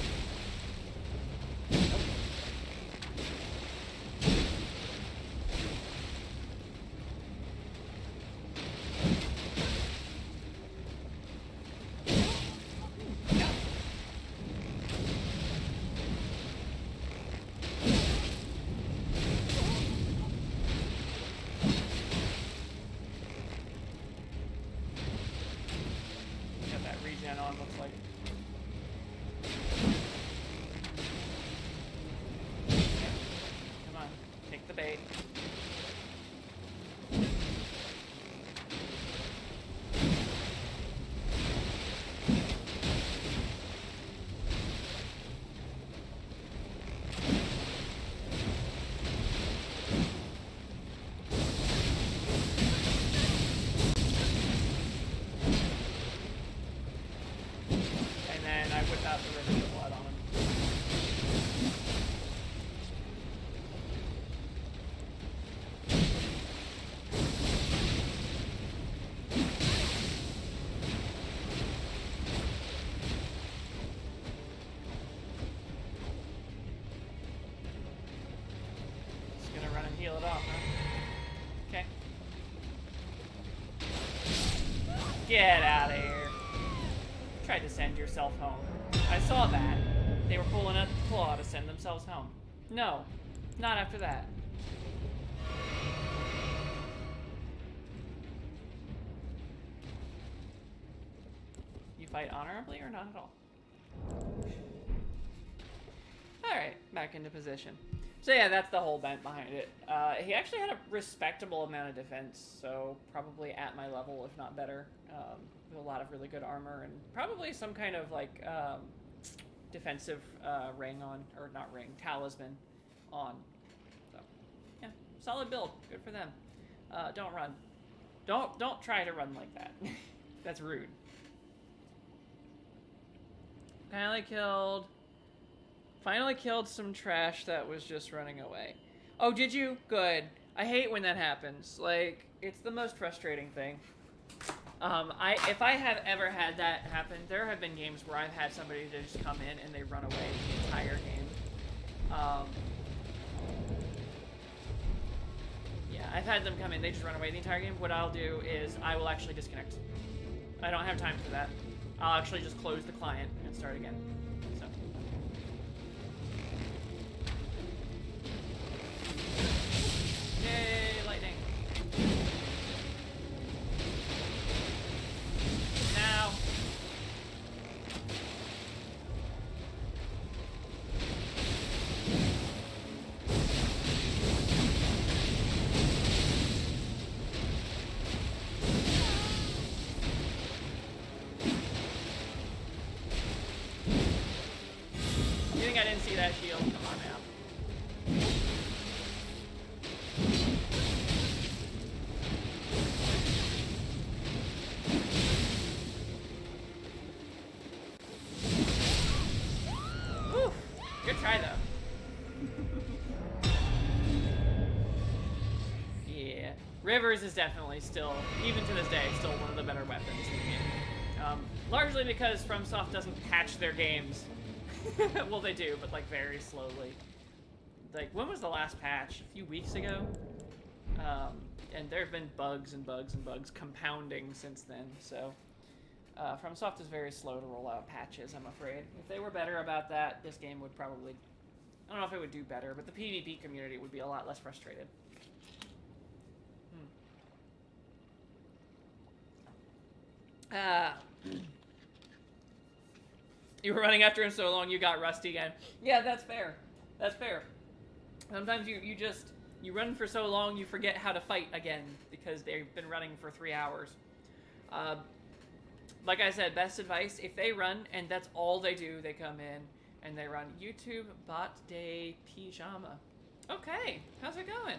[SPEAKER 1] Heal it off, huh? Okay. Get out of here. Tried to send yourself home. I saw that. They were pulling out the claw to send themselves home. No, not after that. You fight honorably or not at all? Alright, back into position. So yeah, that's the whole bent behind it. He actually had a respectable amount of defense, so probably at my level, if not better. With a lot of really good armor and probably some kind of like defensive ring on, or not ring, talisman on. So yeah, solid build. Good for them. Don't run. Don't try to run like that. That's rude. Finally killed some trash that was just running away. Oh, did you? Good. I hate when that happens. Like, it's the most frustrating thing. If I have ever had that happen, there have been games where I've had somebody just come in and they run away the entire game. Yeah, I've had them come in, they just run away the entire game. What I'll do is I will actually disconnect. I don't have time for that. I'll actually just close the client and start again. So. Yay, lightning. Now. You think I didn't see that shield? Come on now. Whew. Good try, though. Yeah. Rivers is definitely still, even to this day, still one of the better weapons in the game. Largely because FromSoft doesn't patch their games. Well, they do, but like very slowly. Like, when was the last patch? A few weeks ago? And there have been bugs and bugs and bugs compounding since then, so... FromSoft is very slow to roll out patches, I'm afraid. If they were better about that, this game would probably... I don't know if it would do better, but the PvP community would be a lot less frustrated. You were running after him so long you got rusty again. Yeah, that's fair. That's fair. Sometimes you run for so long you forget how to fight again because they've been running for 3 hours. Like I said, best advice, if they run and that's all they do, they come in and they run YouTube Bot Day Pijama. Okay, how's it going?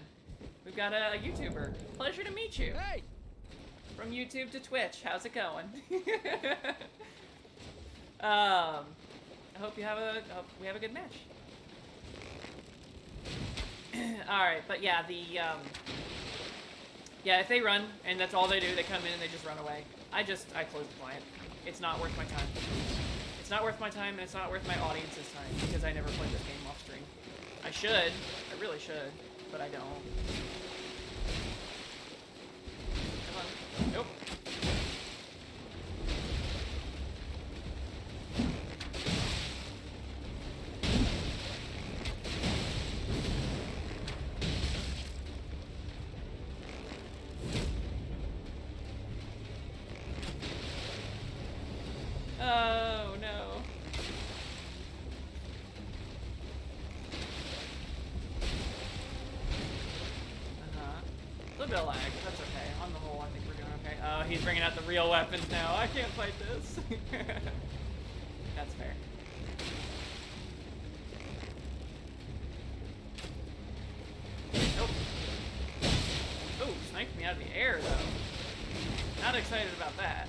[SPEAKER 1] We've got a YouTuber. Pleasure to meet you.
[SPEAKER 2] Hey!
[SPEAKER 1] From YouTube to Twitch, how's it going? I hope we have a good match. Alright, but yeah, yeah, if they run and that's all they do, they come in and they just run away. I close the client. It's not worth my time. It's not worth my time and it's not worth my audience's time because I never play this game off stream. I should. I really should, but I don't. Come on. Nope. Oh, no. A little bit of lag, but that's okay. On the whole, I think we're doing okay. Oh, he's bringing out the real weapons now. I can't fight this. That's fair. Nope. Oh, sniped me out of the air, though. Not excited about that.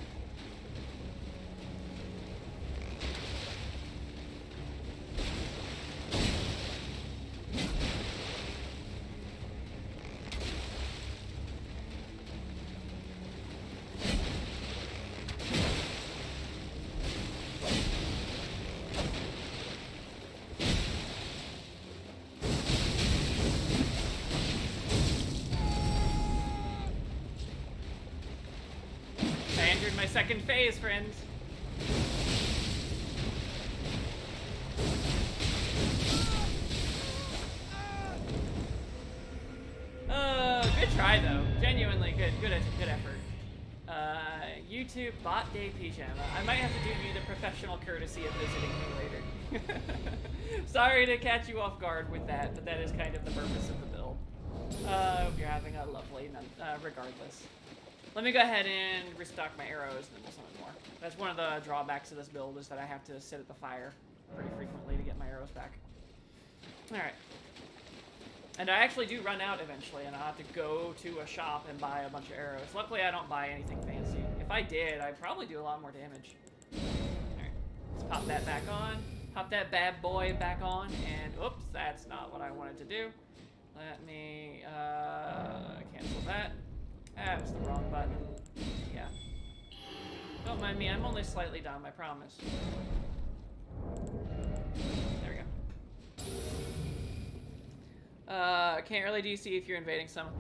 [SPEAKER 1] My second phase, friends. Good try though. Genuinely good effort. YouTube Bot Day Pijama. I might have to do you the professional courtesy of visiting me later. Sorry to catch you off guard with that, but that is kind of the purpose of the build. Hope you're having a lovely regardless. Let me go ahead and restock my arrows and then we'll summon more. That's one of the drawbacks of this build is that I have to sit at the fire pretty frequently to get my arrows back. Alright. And I actually do run out eventually, and I'll have to go to a shop and buy a bunch of arrows. Luckily, I don't buy anything fancy. If I did, I'd probably do a lot more damage. Alright, let's pop that back on. Pop that bad boy back on, and oops, that's not what I wanted to do. Let me, cancel that. That was the wrong button. Yeah. Don't mind me, I'm only slightly dumb, I promise. There we go. Can't really DC if you're invading someone.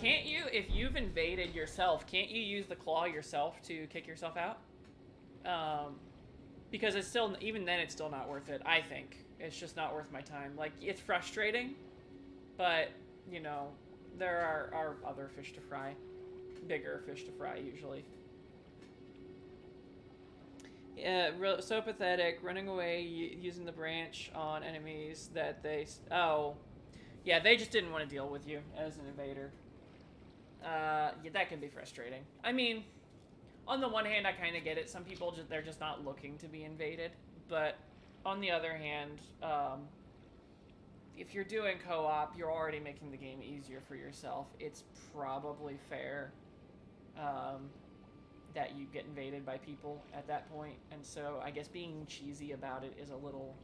[SPEAKER 1] Can't you, if you've invaded yourself, can't you use the claw yourself to kick yourself out? Because it's still, even then it's still not worth it, I think. It's just not worth my time. Like, it's frustrating, but, you know, there are other fish to fry. Bigger fish to fry, usually. Yeah, so pathetic, running away, using the branch on enemies that they... Oh. Yeah, they just didn't want to deal with you as an invader. Yeah, that can be frustrating. I mean, on the one hand, I kind of get it. Some people, they're just not looking to be invaded. But on the other hand, if you're doing co-op, you're already making the game easier for yourself. It's probably fair that you get invaded by people at that point. And so I guess being cheesy about it is a little...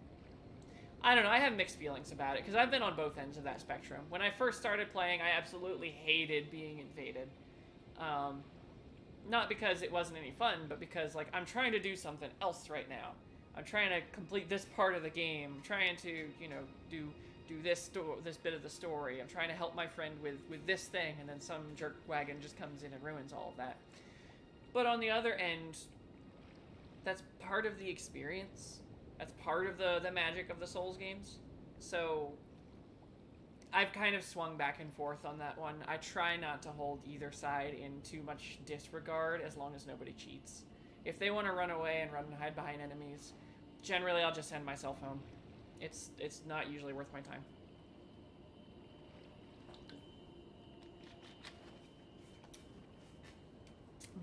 [SPEAKER 1] I don't know, I have mixed feelings about it, because I've been on both ends of that spectrum. When I first started playing, I absolutely hated being invaded. Not because it wasn't any fun, but because, like, I'm trying to do something else right now. I'm trying to complete this part of the game. I'm trying to, you know, do this bit of the story. I'm trying to help my friend with this thing, and then some jerkwagon just comes in and ruins all of that. But on the other end, that's part of the experience. That's part of the magic of the Souls games. So I've kind of swung back and forth on that one. I try not to hold either side in too much disregard as long as nobody cheats. If they want to run away and run and hide behind enemies, generally I'll just send myself home. It's not usually worth my time.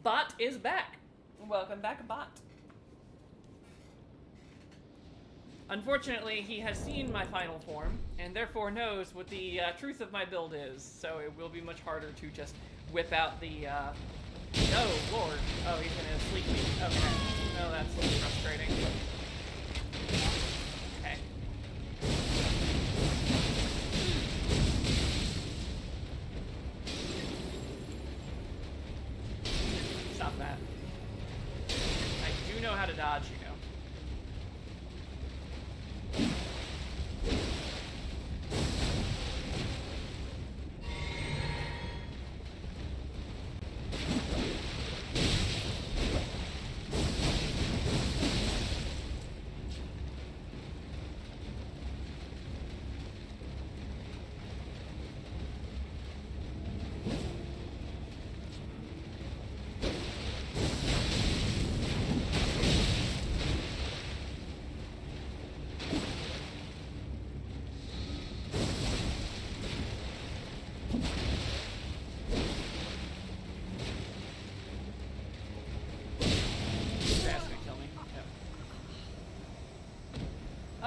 [SPEAKER 1] Bot is back. Welcome back, Bot. Unfortunately, he has seen my final form, and therefore knows what the truth of my build is, so it will be much harder to just whip out the, Oh, Lord. Oh, he's gonna sleep me. Okay. Oh, that's a little frustrating. Okay. Stop that. I do know how to dodge, you know.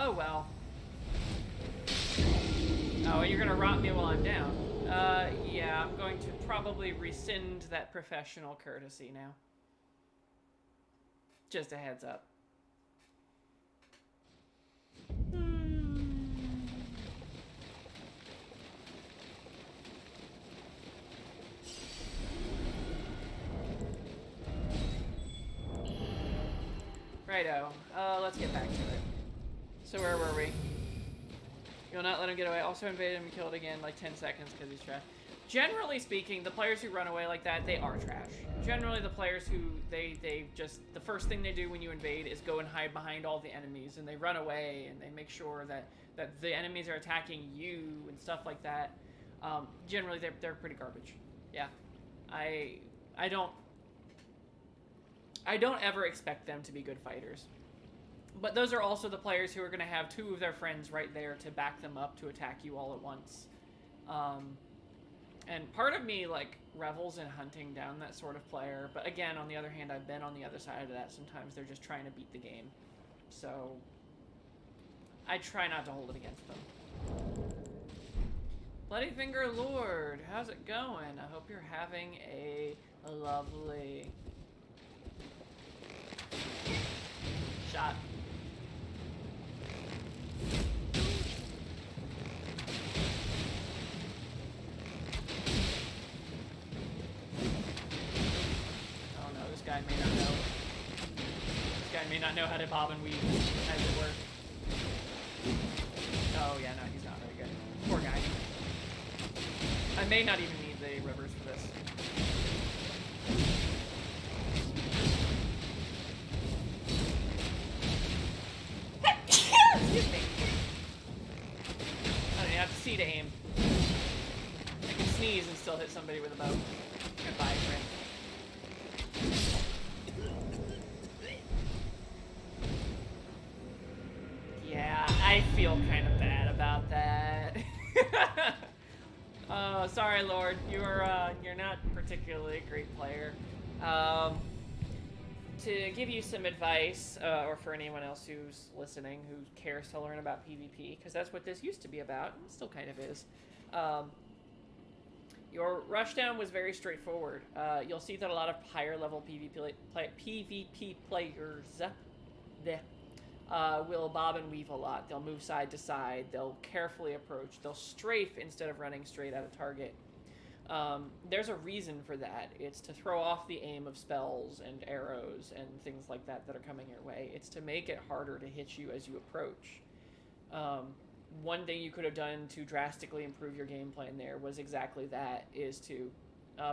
[SPEAKER 1] Oh, well. Oh, you're gonna rot me while I'm down. Yeah, I'm going to probably rescind that professional courtesy now. Just a heads up. Righto. Let's get back to it. So where were we? You'll not let him get away. Also invaded him and killed again like 10 seconds because he's trash. Generally speaking, the players who run away like that, they are trash. Generally, the players who, they just, the first thing they do when you invade is go and hide behind all the enemies, and they run away, and they make sure that the enemies are attacking you and stuff like that. Generally, they're pretty garbage. Yeah. I don't ever expect them to be good fighters. But those are also the players who are going to have two of their friends right there to back them up to attack you all at once. And part of me, like, revels in hunting down that sort of player. But again, on the other hand, I've been on the other side of that. Sometimes they're just trying to beat the game. So I try not to hold it against them. Bloody Finger Lord, how's it going? I hope you're having a lovely shot. Oh no, this guy may not know. This guy may not know how to bob and weave. How does it work? Oh yeah, no, he's not very good. Poor guy. I may not even need the rivers for this. Excuse me. I don't even have to see to aim. I can sneeze and still hit somebody with a bow. Goodbye, friend. Yeah, I feel kind of bad about that. Oh, sorry, Lord. You're not particularly a great player. To give you some advice, or for anyone else who's listening who cares to learn about PvP, because that's what this used to be about, and it still kind of is. Your rushdown was very straightforward. You'll see that a lot of higher level PvP players will bob and weave a lot. They'll move side to side. They'll carefully approach. They'll strafe instead of running straight at a target. There's a reason for that. It's to throw off the aim of spells and arrows and things like that that are coming your way. It's to make it harder to hit you as you approach. One thing you could have done to drastically improve your gameplay in there was exactly that, is to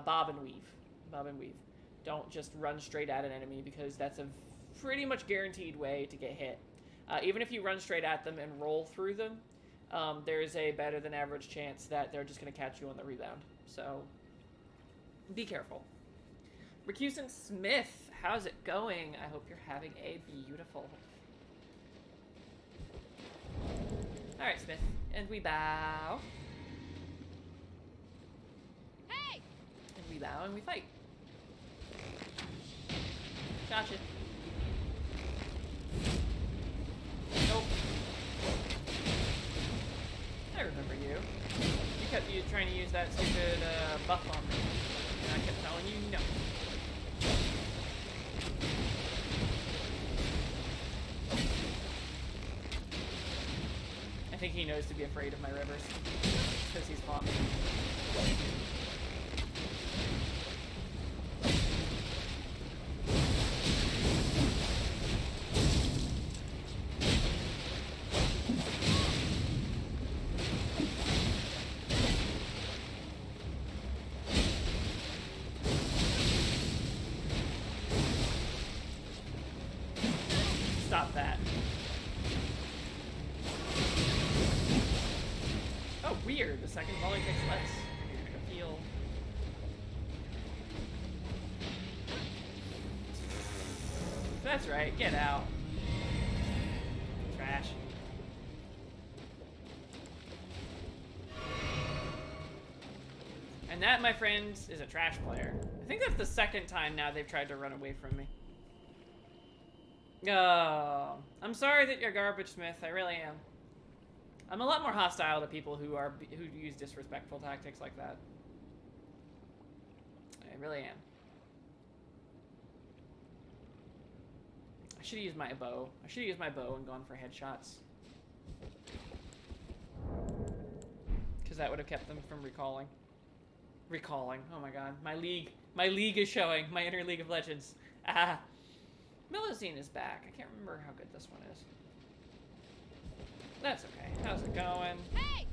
[SPEAKER 1] bob and weave. Bob and weave. Don't just run straight at an enemy, because that's a pretty much guaranteed way to get hit. Even if you run straight at them and roll through them, there's a better than average chance that they're just going to catch you on the rebound. So, be careful. Recusant Smith, how's it going? I hope you're having a beautiful... Alright, Smith. And we bow.
[SPEAKER 2] Hey!
[SPEAKER 1] And we bow and we fight. Gotcha. Nope. I remember you. You kept trying to use that stupid buff on me. And I kept telling you no. I think he knows to be afraid of my rivers. Because he's fought me. Stop that. Oh, weird. The second volley takes less. You're gonna heal. That's right. Get out. Trash. And that, my friends, is a trash player. I think that's the second time now they've tried to run away from me. Oh, I'm sorry that you're garbage, Smith. I really am. I'm a lot more hostile to people who use disrespectful tactics like that. I really am. I should have used my bow. I should have used my bow and gone for headshots. Because that would have kept them from recalling. Recalling. Oh my god. My league is showing. My inner League of Legends. Ah. Milazine is back. I can't remember how good this one is. That's okay. How's it going?
[SPEAKER 2] Hey!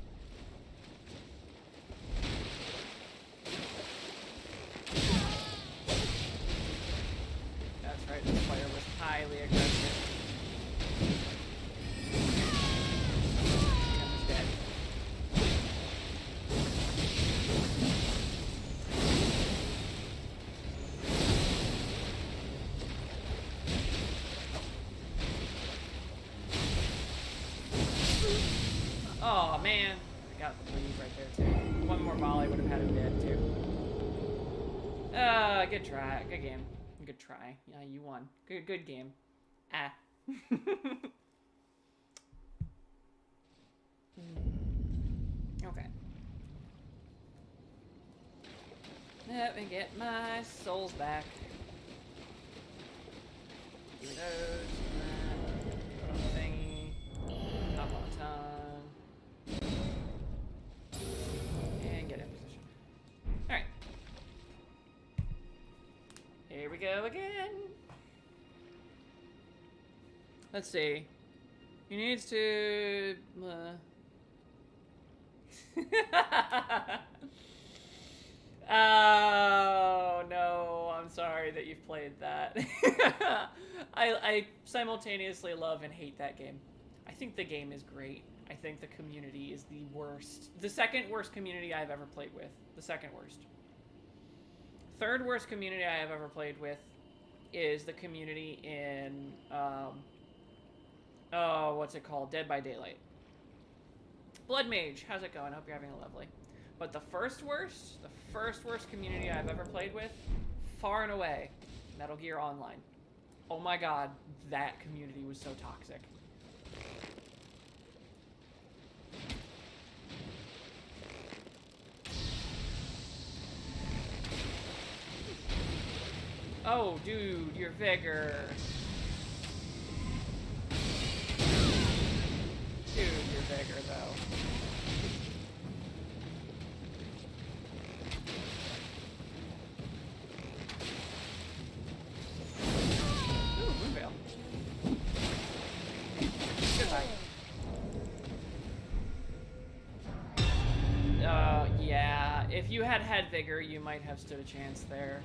[SPEAKER 1] That's right, this player was highly aggressive. I'm just dead. Oh man, I got the bleed right there too. One more volley would have had him dead too. Good try, good game, good try. Yeah, you won. Good game. Ah. Okay. Let me get my souls back. Do those. Thingy. Hop on tongue. And get in position. Alright. Here we go again. Let's see. He needs to... Oh, no. I'm sorry that you've played that. I simultaneously love and hate that game. I think the game is great. I think the community is the worst. The second worst community I've ever played with. The second worst. Third worst community I have ever played with is the community in... oh, what's it called? Dead by Daylight. Blood Mage, how's it going? I hope you're having a lovely. But the first worst community I've ever played with, far and away, Metal Gear Online. Oh my god, that community was so toxic. Oh, dude, your vigor. Dude, your vigor, though. Ooh, Moonveil. Goodbye. Yeah. If you had vigor, you might have stood a chance there.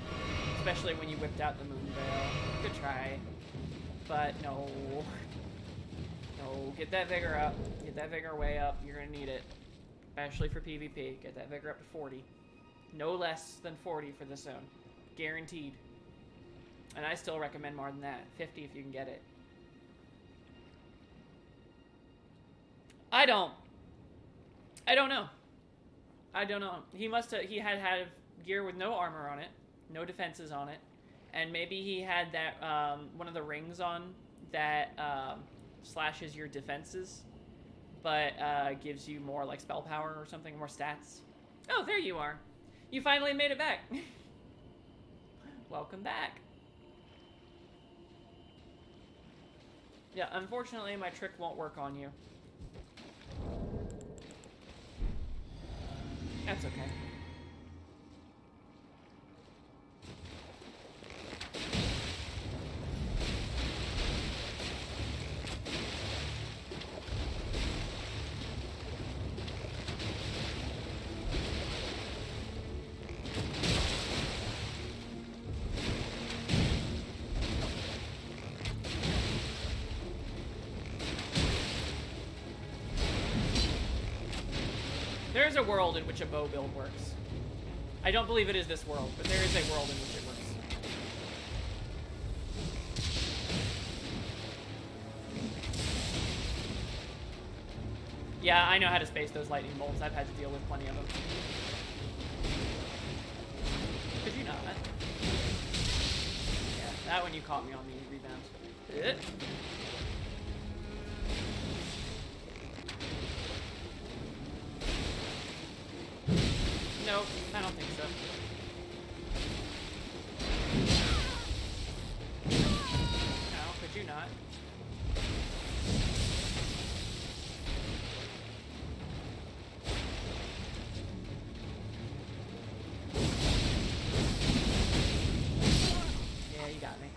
[SPEAKER 1] Especially when you whipped out the Moonveil. Good try. But no. No, get that vigor up. Get that vigor way up. You're gonna need it. Especially for PvP. Get that vigor up to 40. No less than 40 for this zone. Guaranteed. And I still recommend more than that. 50 if you can get it. I don't know. I don't know. He had gear with no armor on it. No defenses on it. And maybe he had that, one of the rings on that, slashes your defenses, but gives you more like spell power or something, more stats. Oh, there you are. You finally made it back. Welcome back. Yeah, unfortunately my trick won't work on you. That's okay. There's a world in which a bow build works. I don't believe it is this world, but there is a world in which it works. Yeah, I know how to space those lightning bolts. I've had to deal with plenty of them. Could you not? Yeah, that one you caught me on the rebound. Nope, I don't think so. No, could you not? Yeah, you got me.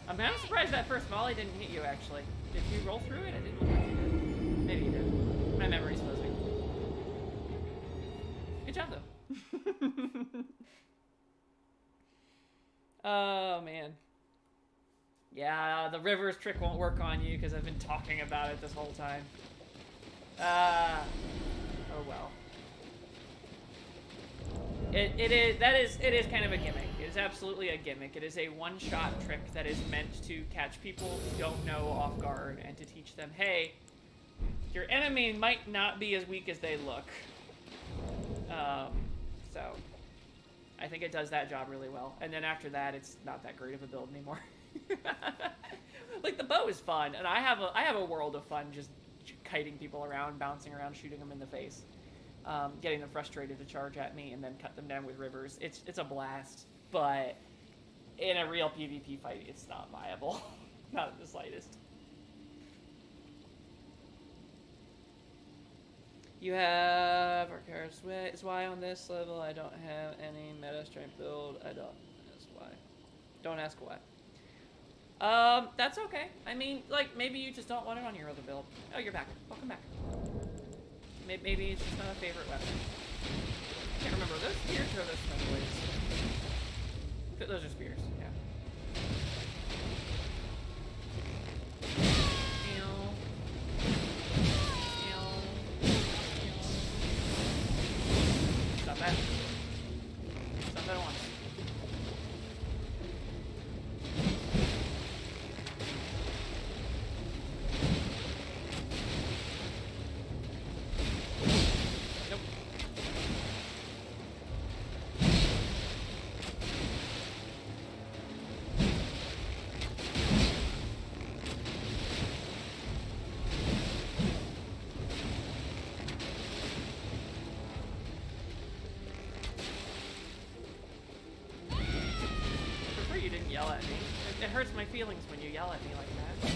[SPEAKER 1] I'm kind of surprised that first volley didn't hit you, actually. Did you roll through it? It didn't look like you did. Maybe you did. My memory's fuzzy. Good job, though. Oh, man. Yeah, the reverse trick won't work on you because I've been talking about it this whole time. Oh well. It is kind of a gimmick. It is absolutely a gimmick. It is a one-shot trick that is meant to catch people who don't know off guard and to teach them, hey, your enemy might not be as weak as they look. So I think it does that job really well. And then after that, it's not that great of a build anymore. Like, the bow is fun, and I have a world of fun just kiting people around, bouncing around, shooting them in the face. getting them frustrated to charge at me and then cut them down with rivers. It's a blast, but in a real PvP fight, it's not viable. Not in the slightest. You have Arcaris is why on this level I don't have any meta strength build. I don't ask why. Don't ask why. That's okay. I mean, like, maybe you just don't want it on your other build. Oh, you're back. Welcome back. Maybe it's just not a favorite weapon. I can't remember. Are those spears or are those stun blades? Those are spears, yeah. Stop that. Stop that at once. Nope. You didn't yell at me. It hurts my feelings when you yell at me like that.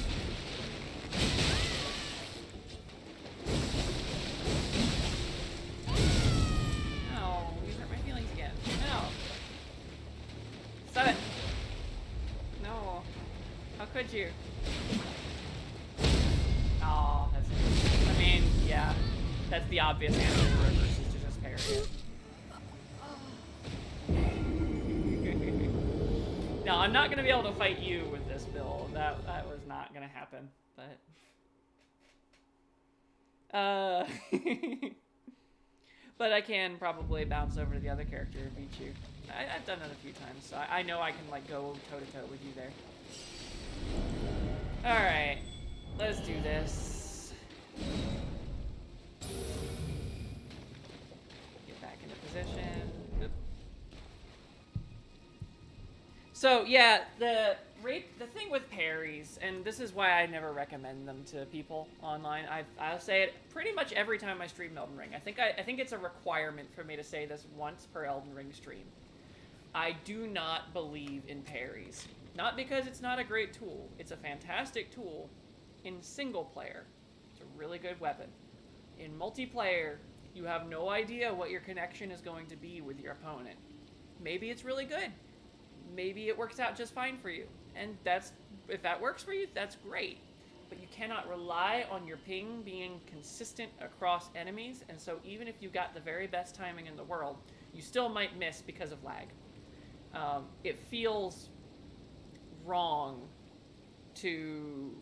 [SPEAKER 1] No, you hurt my feelings again. No. Stop it. No. How could you? Oh, that's it. I mean, yeah. That's the obvious answer to reverse is to just parry it. No, I'm not going to be able to fight you with this build. That was not going to happen, but... but I can probably bounce over to the other character and beat you. I've done that a few times, so I know I can, like, go toe-to-toe with you there. Alright, let's do this. Get back into position. Oop. So yeah, the thing with parries, and this is why I never recommend them to people online. I'll say it pretty much every time I stream Elden Ring. I think it's a requirement for me to say this once per Elden Ring stream. I do not believe in parries. Not because it's not a great tool. It's a fantastic tool in single player. It's a really good weapon. In multiplayer, you have no idea what your connection is going to be with your opponent. Maybe it's really good. Maybe it works out just fine for you. And if that works for you, that's great. But you cannot rely on your ping being consistent across enemies, and so even if you got the very best timing in the world, you still might miss because of lag. It feels wrong to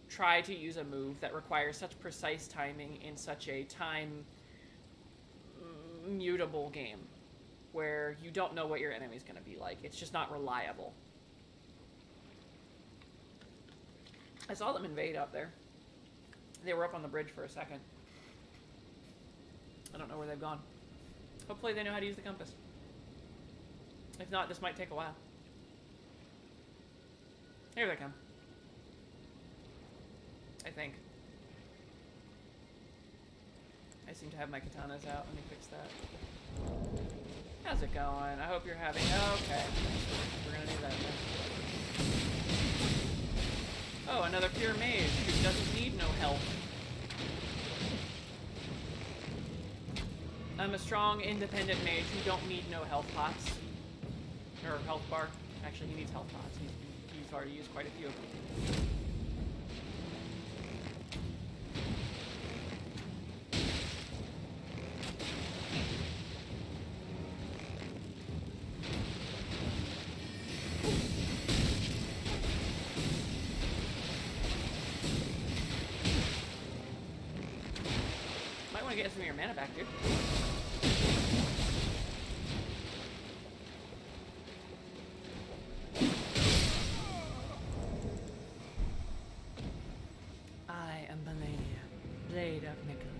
[SPEAKER 1] try to use a move that requires such precise timing in such a time mutable game where you don't know what your enemy's going to be like. It's just not reliable. I saw them invade up there. They were up on the bridge for a second. I don't know where they've gone. Hopefully they know how to use the compass. If not, this might take a while. Here they come. I think. I seem to have my katanas out. Let me fix that. How's it going? I hope you're having... Okay. We're gonna do that then. Oh, another pure mage who doesn't need no help. I'm a strong, independent mage who don't need no health pots. Or health bar. Actually, he needs health pots. He's already used quite a few of them. Might want to get some of your mana back, dude. I am Melania, Blade of Nickel.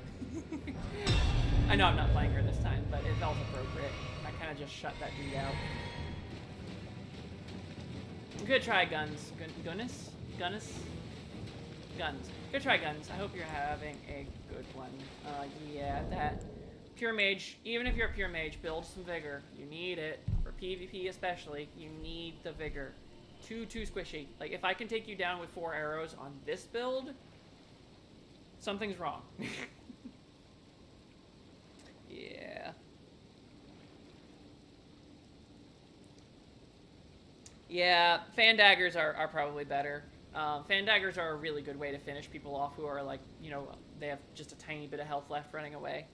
[SPEAKER 1] I know I'm not playing her this time, but it felt appropriate. I kind of just shut that dude out. Good try, guns. Guns. Good try, guns. I hope you're having a good one. Yeah, Pure mage, even if you're a pure mage, build some vigor. You need it. For PvP especially, you need the vigor. Too squishy. Like, if I can take you down with 4 arrows on this build, something's wrong. Yeah. Yeah, fan daggers are probably better. Fan daggers are a really good way to finish people off who are like, you know, they have just a tiny bit of health left running away.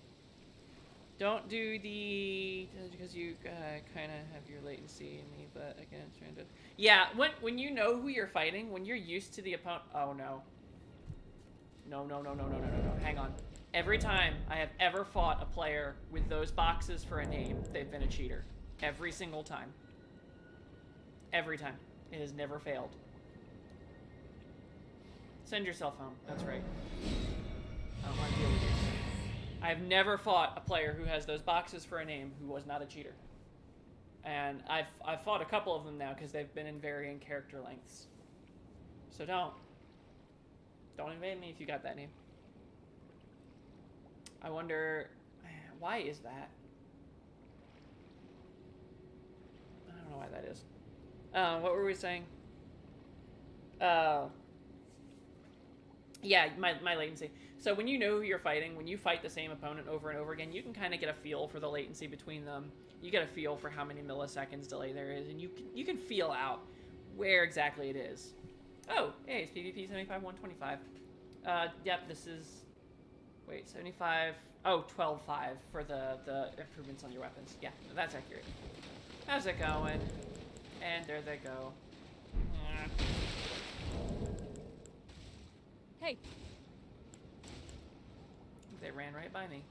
[SPEAKER 1] Don't do the, because you kind of have your latency in me, but again, trying to, yeah, when you know who you're fighting, when you're used to the opponent, oh no. No, hang on. Every time I have ever fought a player with those boxes for a name, they've been a cheater. Every single time. Every time. It has never failed. Send yourself home. That's right. I don't want to deal with you. I have never fought a player who has those boxes for a name who was not a cheater. And I've fought a couple of them now because they've been in varying character lengths. So don't invade me if you got that name. I wonder, why is that? I don't know why that is. What were we saying? Yeah, my latency. So when you know who you're fighting, when you fight the same opponent over and over again, you can kind of get a feel for the latency between them. You get a feel for how many milliseconds delay there is, and you can feel out where exactly it is. Oh, hey, it's PvP 75 125. Yep, this is, wait, 75, oh, 12.5 for the improvements on your weapons. Yeah, that's accurate. How's it going? And there they go.
[SPEAKER 2] Hey.
[SPEAKER 1] They ran right by me.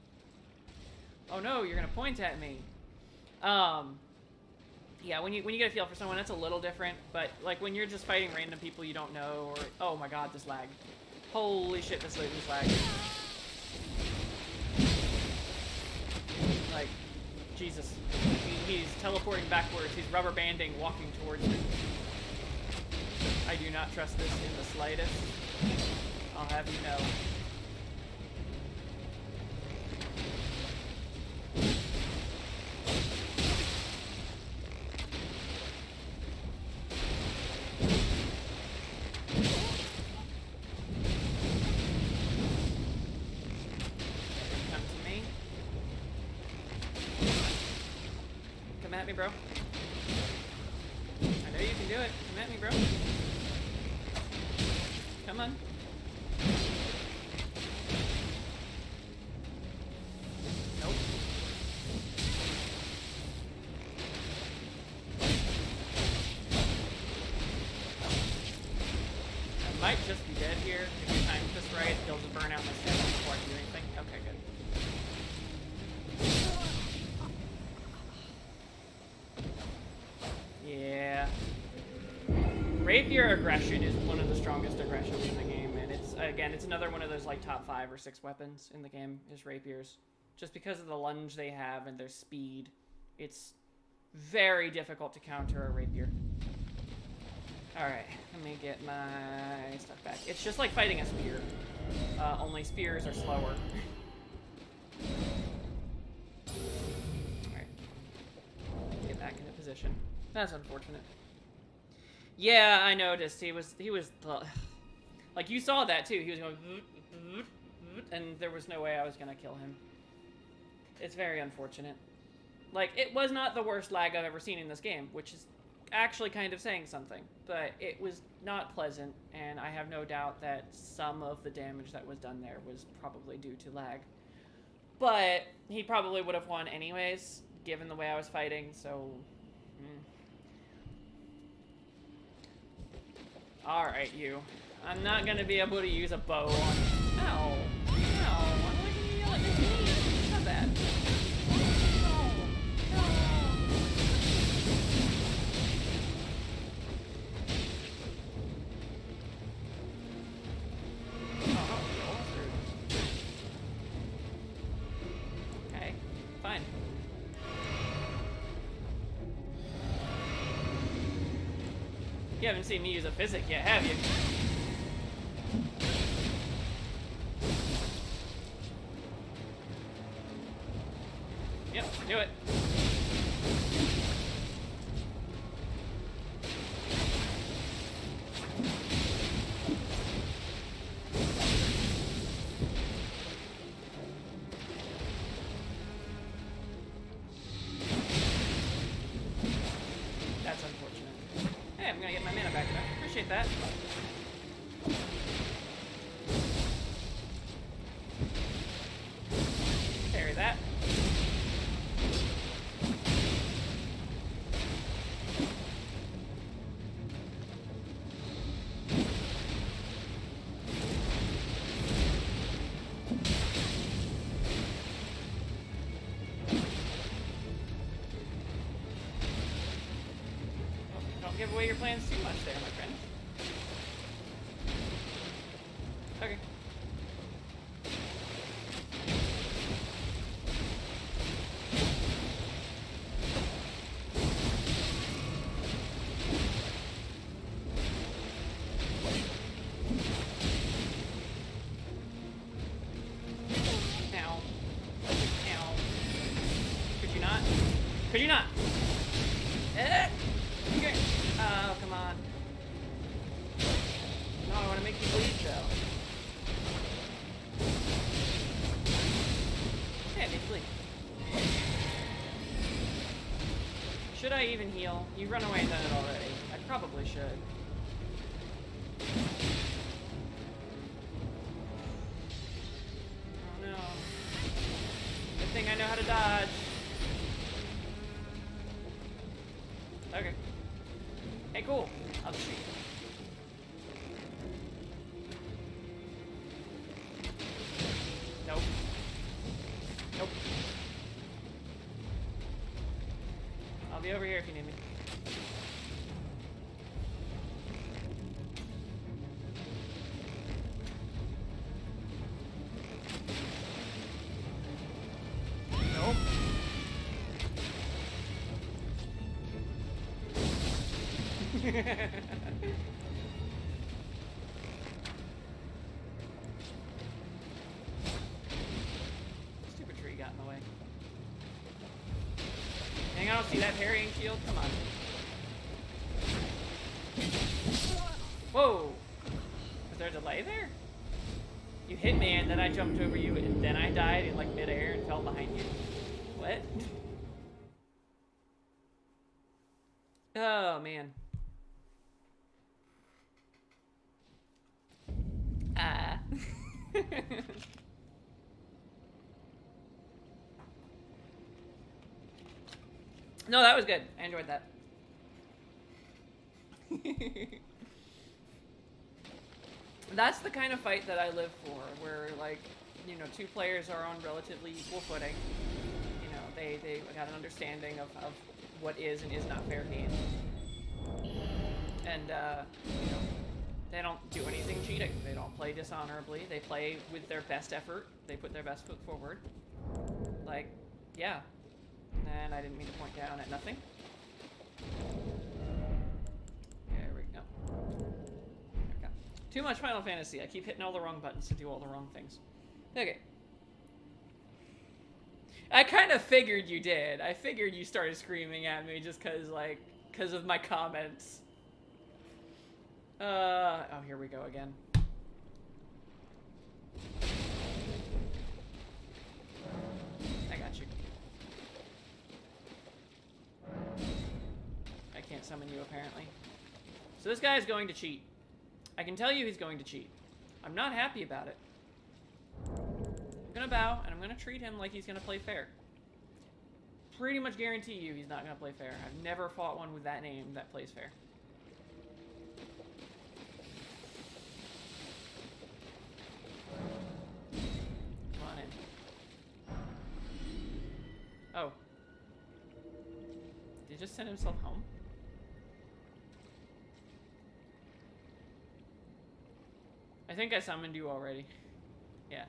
[SPEAKER 1] Oh no, you're gonna point at me. Yeah, when you get a feel for someone, that's a little different. But like when you're just fighting random people you don't know, or oh my god, this lag. Holy shit, this lag. Like, Jesus. He's teleporting backwards. He's rubber banding, walking towards me. I do not trust this in the slightest. I'll have you know. Come to me. Come at me, bro. I know you can do it. Come at me, bro. Come on. Nope. I might just be dead here. If you time this right, he'll just burn out my stamina before I do anything. Okay, good. Yeah. Rapier aggression is one of the strongest aggressions in the game, and it's another one of those like top 5 or 6 weapons in the game is rapiers. Just because of the lunge they have and their speed, it's very difficult to counter a rapier. Alright, let me get my stuff back. It's just like fighting a spear, only spears are slower. Alright, get back into position. That's unfortunate. Yeah, I noticed. He was like, you saw that too. He was going, and there was no way I was gonna kill him. It's very unfortunate. Like, it was not the worst lag I've ever seen in this game, which is actually kind of saying something, but it was not pleasant, and I have no doubt that some of the damage that was done there was probably due to lag. But he probably would have won anyways, given the way I was fighting, so... Alright, you. I'm not gonna be able to use a bow on... Ow. Ow. Why can you yell at me? It's not bad. No. No. Oh, okay, fine. You haven't seen me use a physic yet, have you? Yep, do it. That's unfortunate. Hey, I'm gonna get my mana back. Appreciate that. Parry that. Don't give away your plans too much there, my friend. Okay. Ow. Ow. Could you not? Could you not? Okay. Oh, come on. No, I want to make you bleed, though. Yeah, make you bleed. Should I even heal? You run away and done it already. I probably should. Oh, no. Good thing I know how to dodge. Okay. Hey, cool. I'll shoot. Nope. Nope. I'll be over here if you need me. Nope. Stupid tree got in the way. Dang, I don't see that parrying shield. Come on. Whoa! Was there a delay there? You hit me and then I jumped over you and then I died in like midair and fell behind you. What? Oh man. Ah. No, that was good. I enjoyed that. That's the kind of fight that I live for, where, like, you know, two players are on relatively equal footing. You know, they got an understanding of what is and is not fair game. And, you know, they don't do anything cheating. They don't play dishonorably. They play with their best effort. They put their best foot forward. Like, yeah. And I didn't mean to point down at nothing. There we go. Okay. Too much Final Fantasy. I keep hitting all the wrong buttons to do all the wrong things. Okay. I kind of figured you did. I figured you started screaming at me just because of my comments. Oh, here we go again. I got you. I can't summon you, apparently. So this guy is going to cheat. I can tell you he's going to cheat. I'm not happy about it. I'm gonna bow, and I'm gonna treat him like he's gonna play fair. Pretty much guarantee you he's not gonna play fair. I've never fought one with that name that plays fair. Come on in. Oh. Did he just send himself home? I think I summoned you already. Yeah.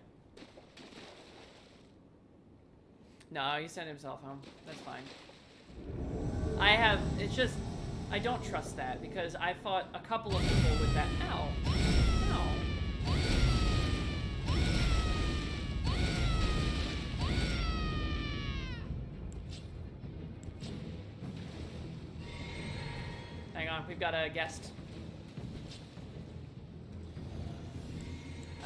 [SPEAKER 1] No, he sent himself home. That's fine. It's just, I don't trust that because I fought a couple of people with that. Ow. Ow. on, we've got a guest.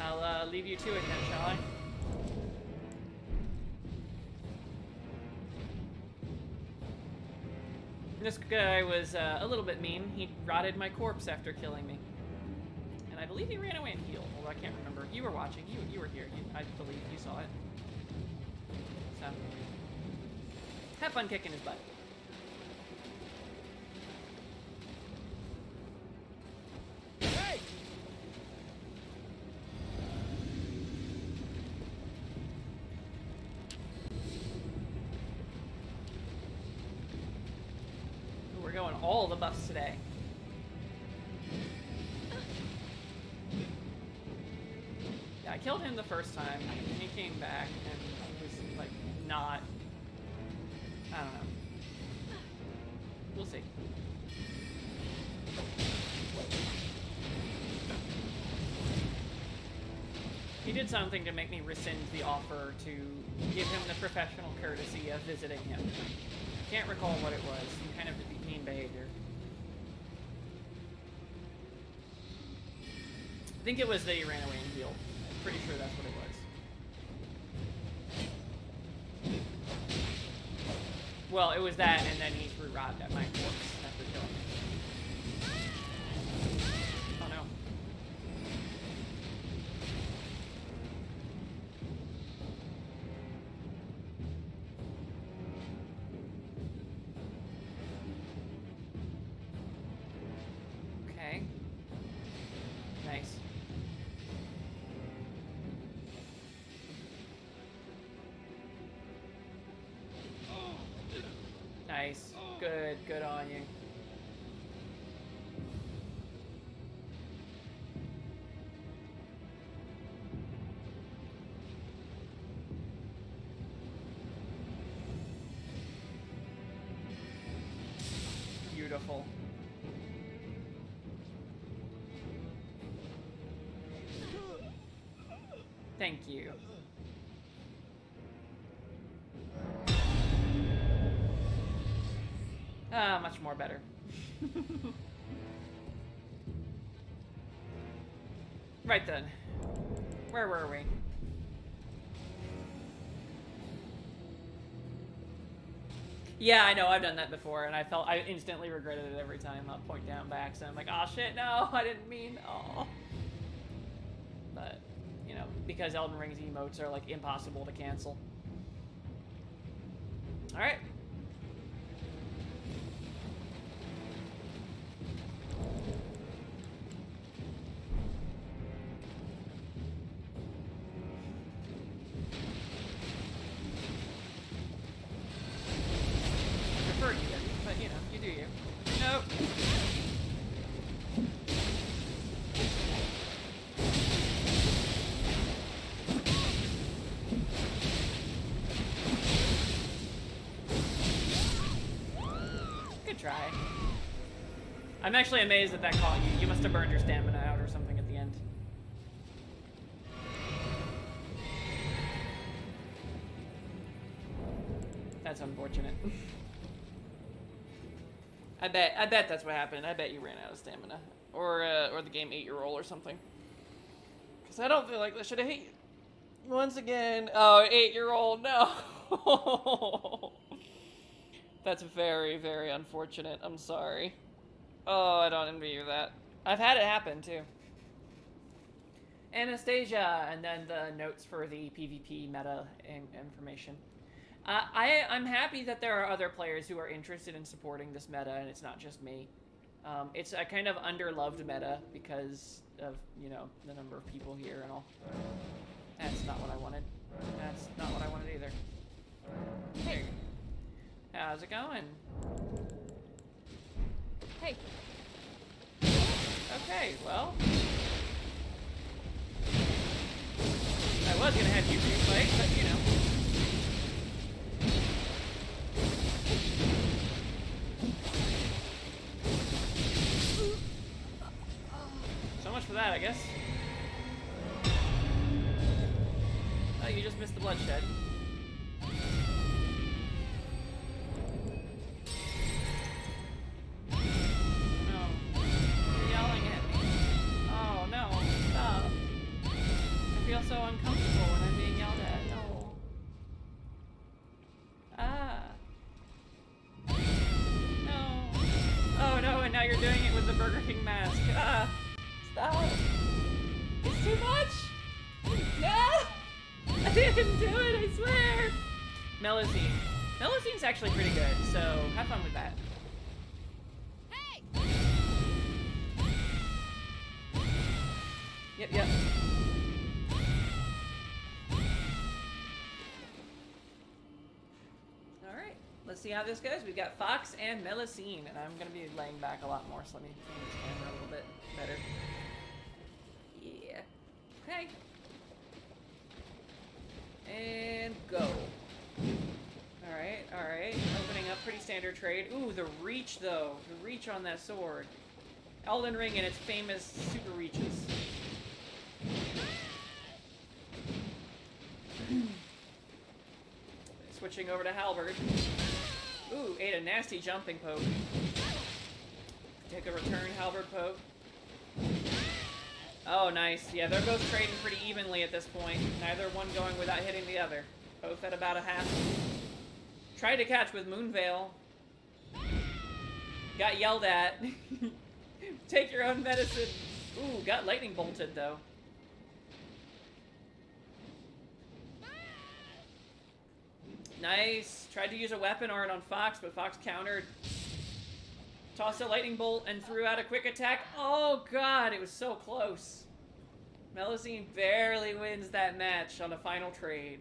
[SPEAKER 1] I'll leave you to it then, shall I? This guy was a little bit mean. He rotted my corpse after killing me. And I believe he ran away and healed, although I can't remember. You were watching. You were here. I believe you saw it. So, have fun kicking his butt.
[SPEAKER 2] Hey!
[SPEAKER 1] We're going all the buffs today. Yeah, I killed him the first time, and he came back and was like not. I don't know. We'll see. He did something to make me rescind the offer to give him the professional courtesy of visiting him. Can't recall what it was. Some kind of mean behavior. I think it was that he ran away and healed. I'm pretty sure that's what it was. Well, it was that, and then he threw rot at my corpse after killing me. Oh no. Okay. Nice. Nice. Good on you. Beautiful. Thank you. Ah, much more better. Right then. Where were we? Yeah, I know, I've done that before, and I instantly regretted it every time. I'll point down by accident. I'm like, oh shit, no, I didn't mean, oh. But, you know, because Elden Ring's emotes are, like, impossible to cancel. Alright. Prefer you didn't, but, you know, you do you. Nope. Good try. I'm actually amazed that that caught you. You must have burned your stamina out or something at the end. That's unfortunate. I bet that's what happened. I bet you ran out of stamina, or the game ate your roll or something. Because I don't feel like that should have hit you. Once again, oh, it ate your roll. No. That's very, very unfortunate. I'm sorry. Oh, I don't envy you that. I've had it happen too. Anastasia, and then the notes for the PvP meta information. I'm happy that there are other players who are interested in supporting this meta, and it's not just me. It's a kind of underloved meta because of, you know, the number of people here and all. That's not what I wanted. That's not what I wanted either. Hey. How's it going?
[SPEAKER 3] Hey.
[SPEAKER 1] Okay, well. I was gonna have you two fight, but you know. So much for that, I guess. Oh, you just missed the bloodshed. No. you're doing it with the Burger King mask. Ah, stop. It's too much. No! I didn't do it, I swear. Melusine. Melusine's actually pretty good, so have fun with that.
[SPEAKER 2] Hey!
[SPEAKER 1] Yep. Alright, let's see how this goes. We've got Fox and Melusine, and I'm going to be laying back a lot more, so let me aim this camera a little bit better. Yeah. Okay. And go. Alright. Opening up pretty standard trade. Ooh, the reach, though. The reach on that sword. Elden Ring and its famous super reaches. Switching over to Halberd. Ooh, ate a nasty jumping poke. Take a return Halberd poke. Oh, nice. Yeah, they're both trading pretty evenly at this point. Neither one going without hitting the other. Both at about a half. Tried to catch with Moonveil. Got yelled at. Take your own medicine. Ooh, got lightning bolted, though. Nice. Tried to use a weapon art on Fox, but Fox countered. Tossed a lightning bolt and threw out a quick attack. Oh god, it was so close. Melusine barely wins that match on a final trade.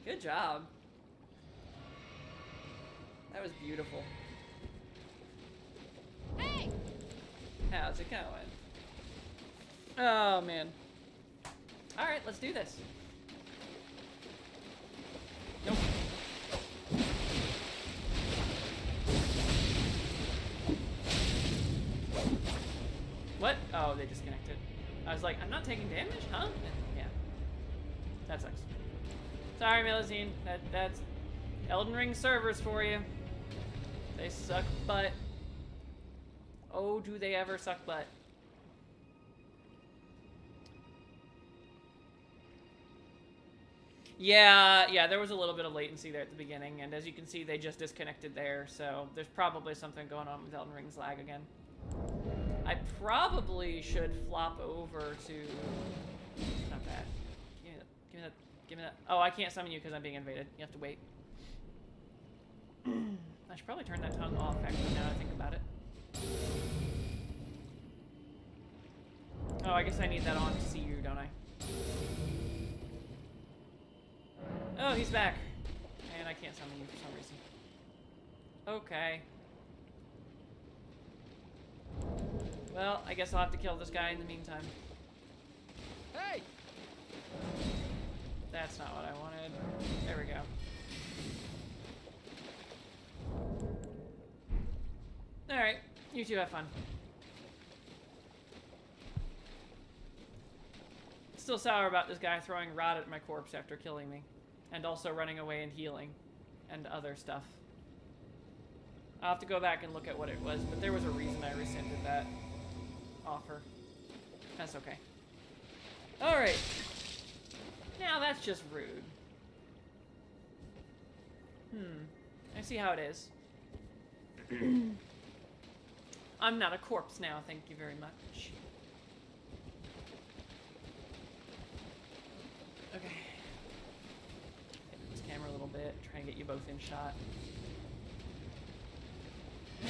[SPEAKER 1] Good job. That was beautiful.
[SPEAKER 2] Hey!
[SPEAKER 1] How's it going? Oh man. Alright, let's do this. Nope. What? Oh, they disconnected. I was like, I'm not taking damage, huh? Yeah. That sucks. Sorry, Melusine. That's Elden Ring servers for you. They suck butt. Oh, do they ever suck butt. Yeah, there was a little bit of latency there at the beginning, and as you can see, they just disconnected there, so there's probably something going on with Elden Ring's lag again. I probably should flop over to... Not bad. Give me that. Oh, I can't summon you because I'm being invaded. You have to wait. I should probably turn that tongue off, actually, now that I think about it. Oh, I guess I need that on to see you, don't I? Oh, he's back. And I can't summon you for some reason. Okay. Well, I guess I'll have to kill this guy in the meantime.
[SPEAKER 2] Hey!
[SPEAKER 1] That's not what I wanted. There we go. Alright, you two have fun. Still sour about this guy throwing rot at my corpse after killing me. And also running away and healing. And other stuff. I'll have to go back and look at what it was, but there was a reason I rescinded that offer. That's okay. Alright. Now that's just rude. I see how it is. I'm not a corpse now, thank you very much. Okay. Hit this camera a little bit, try and get you both in shot.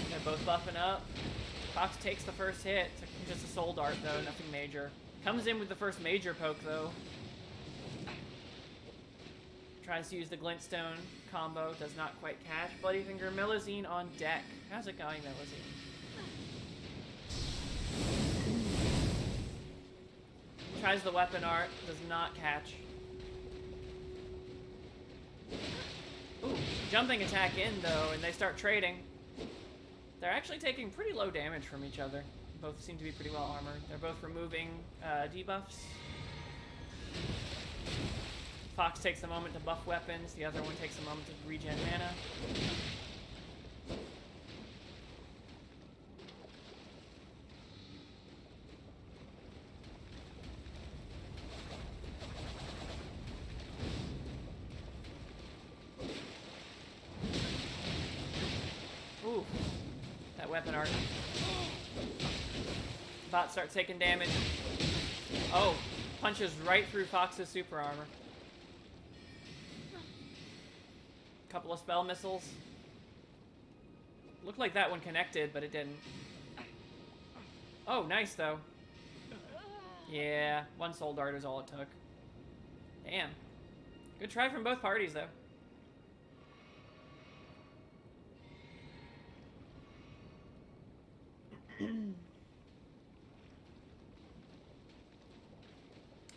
[SPEAKER 1] They're both buffing up. Fox takes the first hit. It's just a soul dart, though, nothing major. Comes in with the first major poke, though. Tries to use the glintstone combo, does not quite catch. Bloody Finger, Melusine on deck. How's it going, Melusine? Tries the weapon art, does not catch. Ooh, jumping attack in, though, and they start trading. They're actually taking pretty low damage from each other. Both seem to be pretty well armored. They're both removing debuffs. Fox takes a moment to buff weapons. The other one takes a moment to regen mana. Ooh, that weapon art. Bot starts taking damage. Oh, punches right through Fox's super armor. Couple of spell missiles. Looked like that one connected, but it didn't. Oh, nice though. Yeah, one soul dart is all it took. Damn. Good try from both parties though.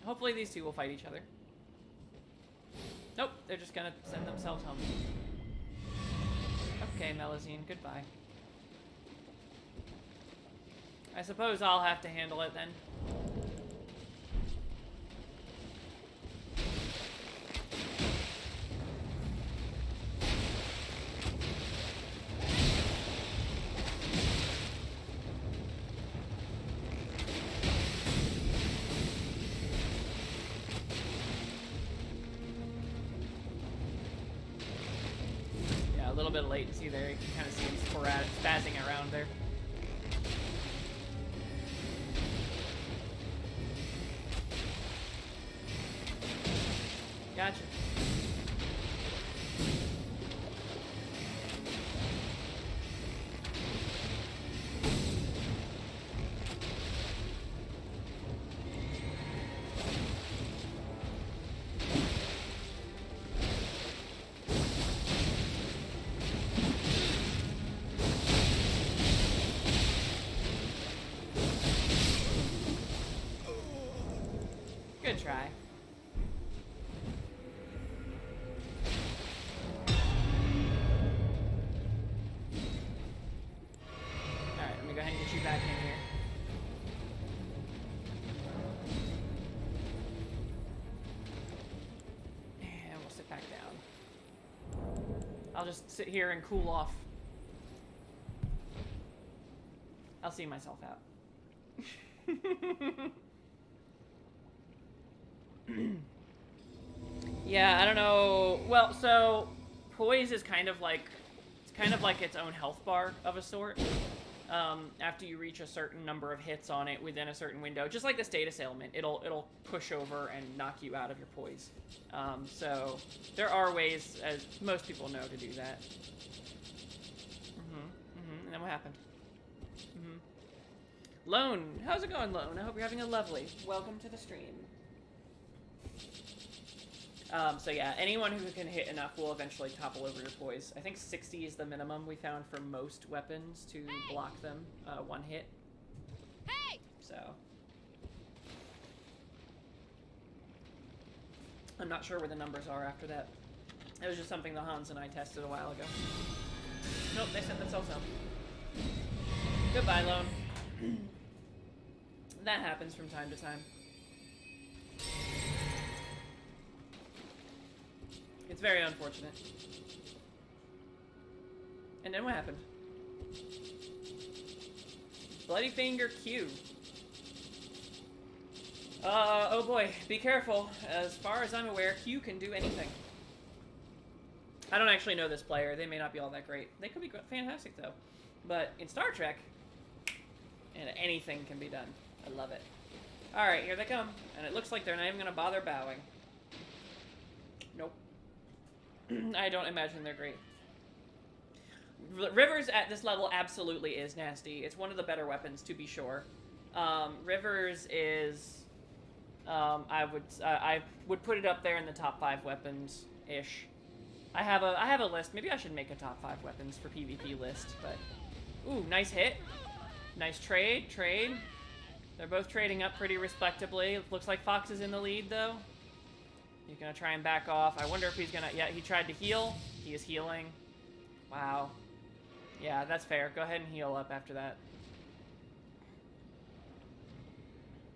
[SPEAKER 1] Hopefully these two will fight each other. Nope, they're just gonna send themselves home. Okay, Melusine, goodbye. I suppose I'll have to handle it then. Yeah, a little bit of latency there. You can kind of see him spazzing around there. Gotcha. Good try. Alright, let me go ahead and get you back in here. And we'll sit back down. I'll just sit here and cool off. I'll see myself out. Yeah, I don't know. Well, so poise is kind of like its own health bar of a sort. After you reach a certain number of hits on it within a certain window, just like the status ailment, it'll push over and knock you out of your poise. So there are ways, as most people know, to do that. And then what happened? Lone, how's it going, Lone? I hope you're having a lovely. Welcome to the stream. So yeah, anyone who can hit enough will eventually topple over your poise. I think 60 is the minimum we found for most weapons to block them, one hit.
[SPEAKER 2] Hey!
[SPEAKER 1] So. I'm not sure where the numbers are after that. It was just something the Hans and I tested a while ago. Nope, they sent themselves home. Goodbye, Lone. That happens from time to time. It's very unfortunate. And then what happened? Bloody Finger Q. Oh boy, be careful. As far as I'm aware, Q can do anything. I don't actually know this player. They may not be all that great. They could be fantastic though. But in Star Trek, and anything can be done. I love it. Alright, here they come. And it looks like they're not even gonna bother bowing. Nope. I don't imagine they're great. Rivers at this level absolutely is nasty. It's one of the better weapons, to be sure. Rivers is... I would put it up there in the top 5 weapons-ish. I have a list. Maybe I should make a top 5 weapons for PvP list, but... Ooh, nice hit. Nice trade. They're both trading up pretty respectably. It looks like Fox is in the lead, though. He's gonna try and back off. I wonder if he's gonna... Yeah, he tried to heal. He is healing. Wow. Yeah, that's fair. Go ahead and heal up after that.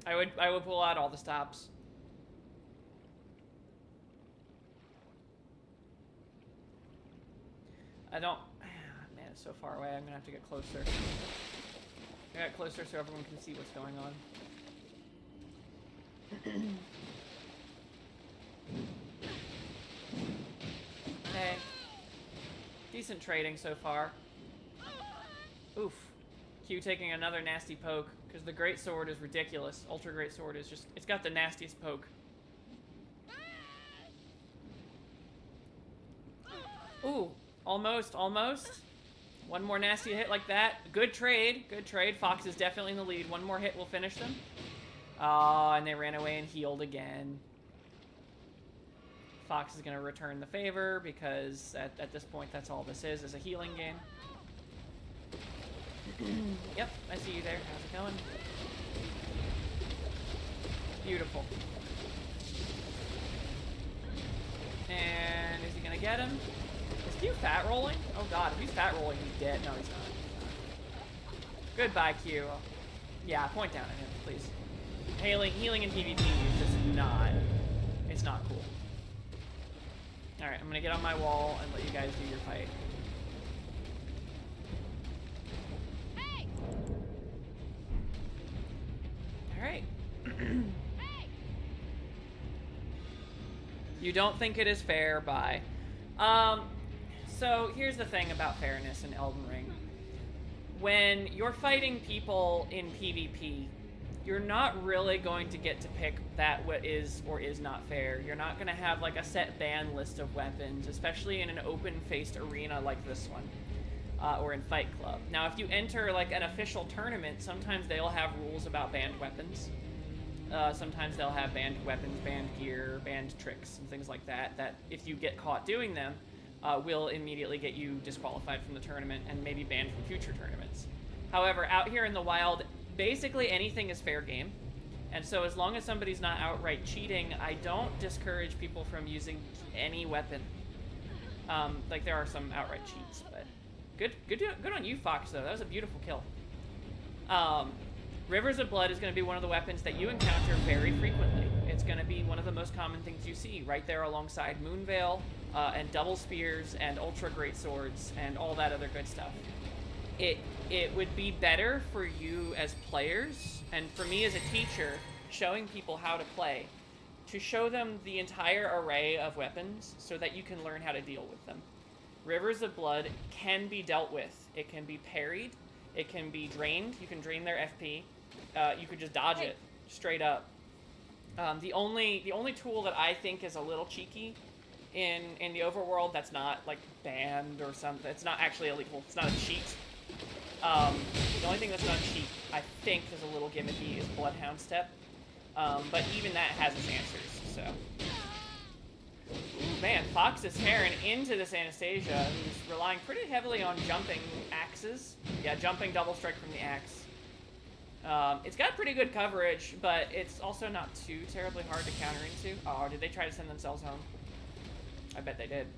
[SPEAKER 1] I would pull out all the stops. I don't... Man, it's so far away. I'm gonna have to get closer. I got closer so everyone can see what's going on. Hey. Decent trading so far. Oof. Q taking another nasty poke, because the Great Sword is ridiculous. Ultra Great Sword is just, it's got the nastiest poke. Ooh, almost, almost. One more nasty hit like that. Good trade, good trade. Fox is definitely in the lead. One more hit will finish them. Oh, and they ran away and healed again. Fox is going to return the favor because at this point that's all this is a healing game. Yep, I see you there. How's it going? Beautiful. And is he going to get him? Is Q fat rolling? Oh god, if he's fat rolling, he's dead. No, he's not. Goodbye, Q. Yeah, point down at him, please. Healing in PvP is just not... It's not cool. Alright, I'm gonna get on my wall and let you guys do your fight.
[SPEAKER 2] Hey!
[SPEAKER 1] Alright.
[SPEAKER 2] Hey!
[SPEAKER 1] You don't think it is fair, bye. So here's the thing about fairness in Elden Ring. When you're fighting people in PvP, you're not really going to get to pick that what is or is not fair. You're not going to have like a set ban list of weapons, especially in an open-faced arena like this one, or in Fight Club. Now, if you enter like an official tournament, sometimes they'll have rules about banned weapons. Sometimes they'll have banned weapons, banned gear, banned tricks, and things like that, that if you get caught doing them, will immediately get you disqualified from the tournament and maybe banned from future tournaments. However, out here in the wild, basically anything is fair game. And so as long as somebody's not outright cheating, I don't discourage people from using any weapon. Like there are some outright cheats, but good on you, Fox, though. That was a beautiful kill. Rivers of Blood is going to be one of the weapons that you encounter very frequently. It's going to be one of the most common things you see, right there alongside Moonveil, and Double Spears, and Ultra Great Swords, and all that other good stuff. It would be better for you as players, and for me as a teacher, showing people how to play, to show them the entire array of weapons so that you can learn how to deal with them. Rivers of Blood can be dealt with. It can be parried. It can be drained. You can drain their FP. You could just dodge it straight up. The only tool that I think is a little cheeky in the overworld that's not like banned or something. It's not actually illegal. It's not a cheat. The only thing that's not a cheat, I think, is a little gimmicky is Bloodhound Step. But even that has its answers. So, ooh, man, Fox is tearing into this Anastasia, who's relying pretty heavily on jumping axes. Yeah, jumping double strike from the axe. It's got pretty good coverage, but it's also not too terribly hard to counter into. Oh, did they try to send themselves home? I bet they did.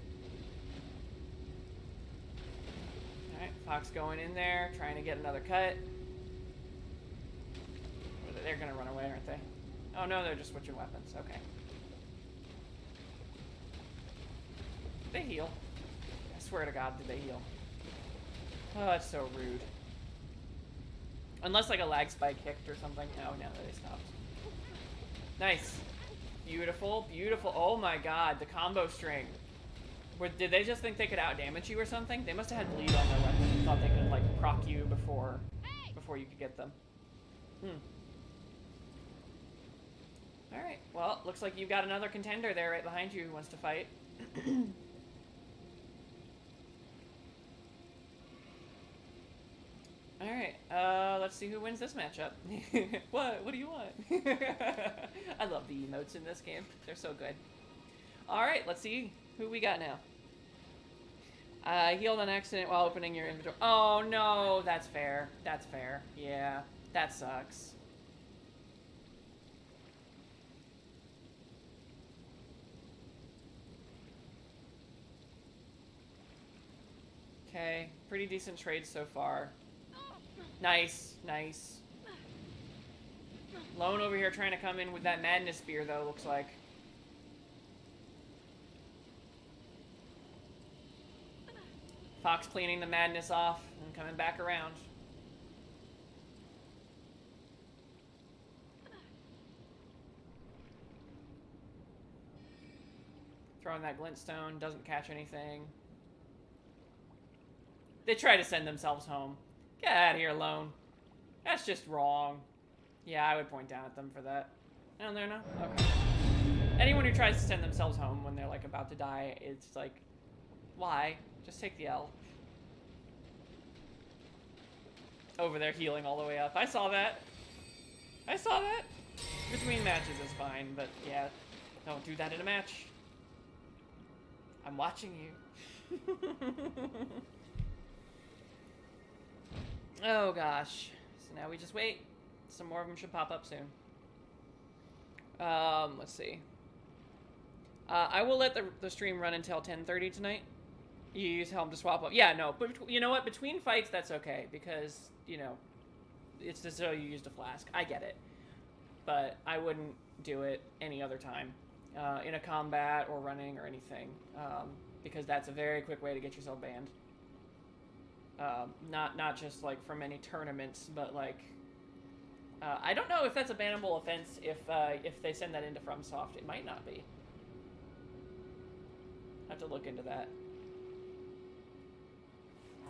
[SPEAKER 1] Alright, Fox going in there, trying to get another cut. They're gonna run away, aren't they? Oh no, they're just switching weapons. Okay. Did they heal? I swear to God, did they heal? Oh, that's so rude. Unless like a lag spike kicked or something. Oh, no, they stopped. Nice. Beautiful, beautiful. Oh my god, the combo string. Did they just think they could outdamage you or something? They must have had bleed on their weapon and thought they could like proc you before you could get them. Alright, well, looks like you've got another contender there right behind you who wants to fight. Alright, let's see who wins this matchup. What? What do you want? I love the emotes in this game. They're so good. Alright, let's see who we got now. Healed on accident while opening your inventory. Oh, no, that's fair. That's fair. Yeah, that sucks. Okay, pretty decent trade so far. Nice, nice. Lone over here trying to come in with that madness spear, though, looks like. Fox cleaning the madness off and coming back around. Throwing that glintstone, doesn't catch anything. They try to send themselves home. Get out of here alone. That's just wrong. Yeah, I would point down at them for that. No, they're not? Okay. Anyone who tries to send themselves home when they're, like, about to die, it's like, why? Just take the L. Over there healing all the way up. I saw that. I saw that. Between matches is fine, but yeah, don't do that in a match. I'm watching you. Oh gosh. So now we just wait. Some more of them should pop up soon. Let's see. I will let the stream run until 10:30 tonight. You use Helm to swap up. Yeah, no, but you know what? Between fights, that's okay, because, you know, it's just so you used a flask. I get it. But I wouldn't do it any other time. In a combat or running or anything. Because that's a very quick way to get yourself banned. Not just, like, from any tournaments, but, like... I don't know if that's a bannable offense if they send that into FromSoft. It might not be. I have to look into that.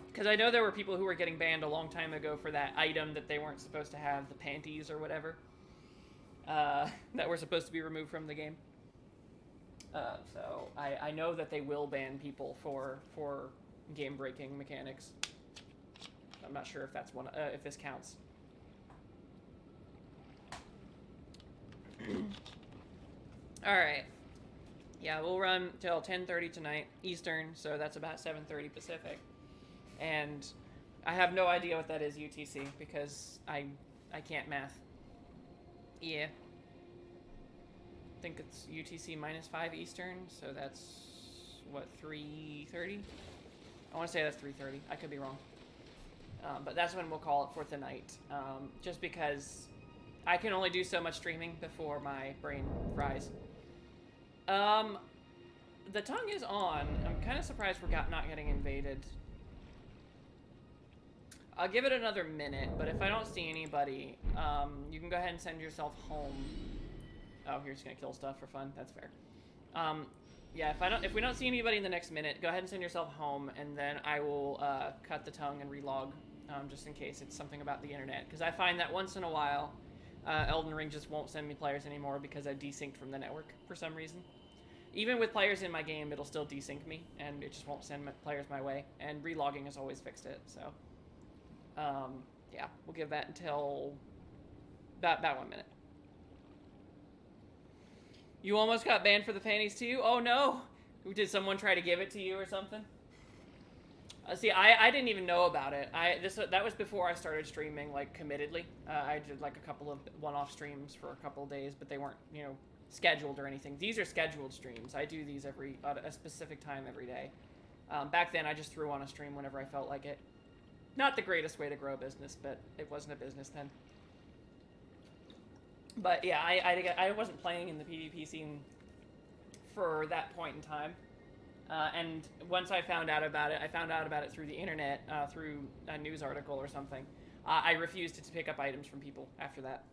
[SPEAKER 1] Because I know there were people who were getting banned a long time ago for that item that they weren't supposed to have, the panties or whatever. That were supposed to be removed from the game. So I know that they will ban people for game-breaking mechanics. I'm not sure if that's one if this counts. All right. Yeah, we'll run till 10:30 tonight Eastern, so that's about 7:30 Pacific. And I have no idea what that is UTC because I can't math. Yeah. I think it's UTC -5 Eastern, so that's what, 3:30? I want to say that's 3:30. I could be wrong. But that's when we'll call it for the night. Just because I can only do so much streaming before my brain fries. The tongue is on. I'm kind of surprised we're not getting invaded. I'll give it another minute, but if I don't see anybody, you can go ahead and send yourself home. Oh, you're just gonna kill stuff for fun. That's fair. Yeah, if we don't see anybody in the next minute, go ahead and send yourself home, and then I will cut the tongue and relog, just in case it's something about the internet. Because I find that once in a while, Elden Ring just won't send me players anymore because I've desynced from the network for some reason. Even with players in my game, it'll still desync me, and it just won't send players my way. And relogging has always fixed it, so... yeah, we'll give that until about 1 minute. You almost got banned for the panties too? Oh no! Did someone try to give it to you or something? See, I didn't even know about it. That was before I started streaming, like, committedly. I did, like, a couple of one-off streams for a couple of days, but they weren't, you know, scheduled or anything. These are scheduled streams. I do these at a specific time every day. Back then, I just threw on a stream whenever I felt like it. Not the greatest way to grow a business, but it wasn't a business then. But yeah, I wasn't playing in the PvP scene for that point in time. And once I found out about it through the internet, through a news article or something. I refused to pick up items from people after that.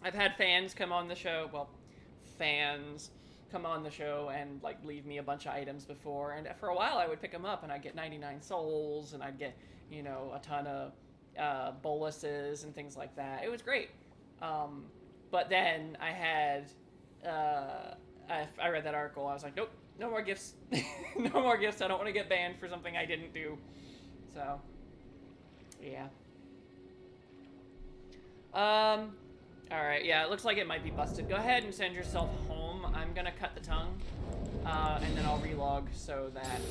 [SPEAKER 1] I've had fans come on the show, well, fans come on the show and, like, leave me a bunch of items before, and for a while I would pick them up and I'd get 99 souls, and I'd get, you know, a ton of boluses and things like that. It was great. But then I had, I read that article, I was like, nope, no more gifts. No more gifts, I don't want to get banned for something I didn't do. So, yeah. Alright, yeah, it looks like it might be busted. Go ahead and send yourself home. I'm gonna cut the tongue, and then I'll relog so that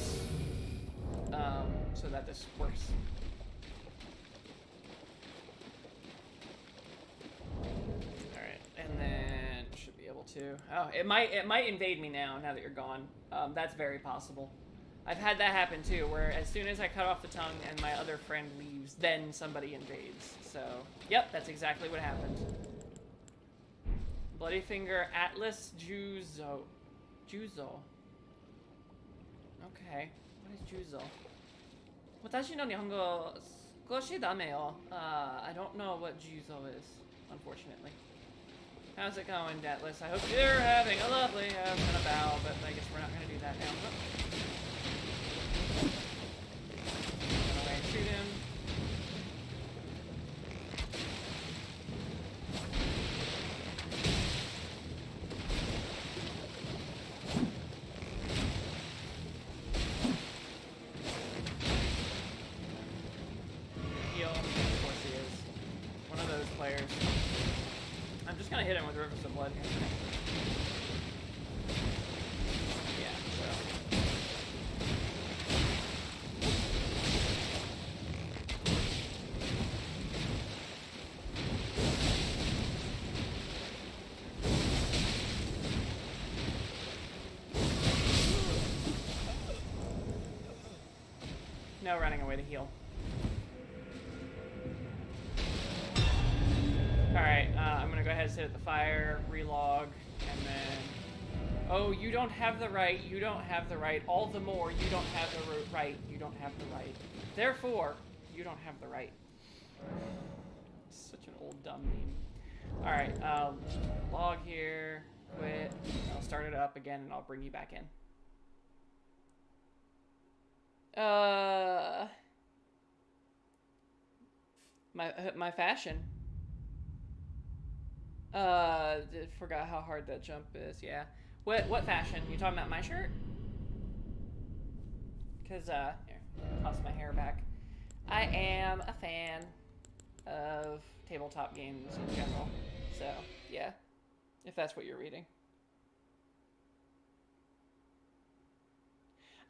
[SPEAKER 1] this works. Alright, and then should be able to... Oh, it might invade me now that you're gone. That's very possible. I've had that happen too, where as soon as I cut off the tongue and my other friend leaves, then somebody invades. So, yep, that's exactly what happened. Bloody Finger Atlas Juzo. Juzo. Okay. What is Juzo? Watashi no Nihongo skoshi dame yo. I don't know what Juzo is, unfortunately. How's it going, Atlas? I hope you're having a lovely out and about, but I guess we're not going to do that now. Run away and shoot him. gonna hit him with Rivers of Blood here. Yeah, so. No running away to heal. Alright, I'm gonna go ahead and sit at the fire, relog, and then... Oh, you don't have the right, you don't have the right. All the more, you don't have the right, you don't have the right. Therefore, you don't have the right. Such an old dumb meme. Alright, log here, quit, I'll start it up again and I'll bring you back in. My fashion. Forgot how hard that jump is. Yeah. What fashion? You talking about my shirt? Cause here, toss my hair back. I am a fan of tabletop games in general. So yeah, if that's what you're reading.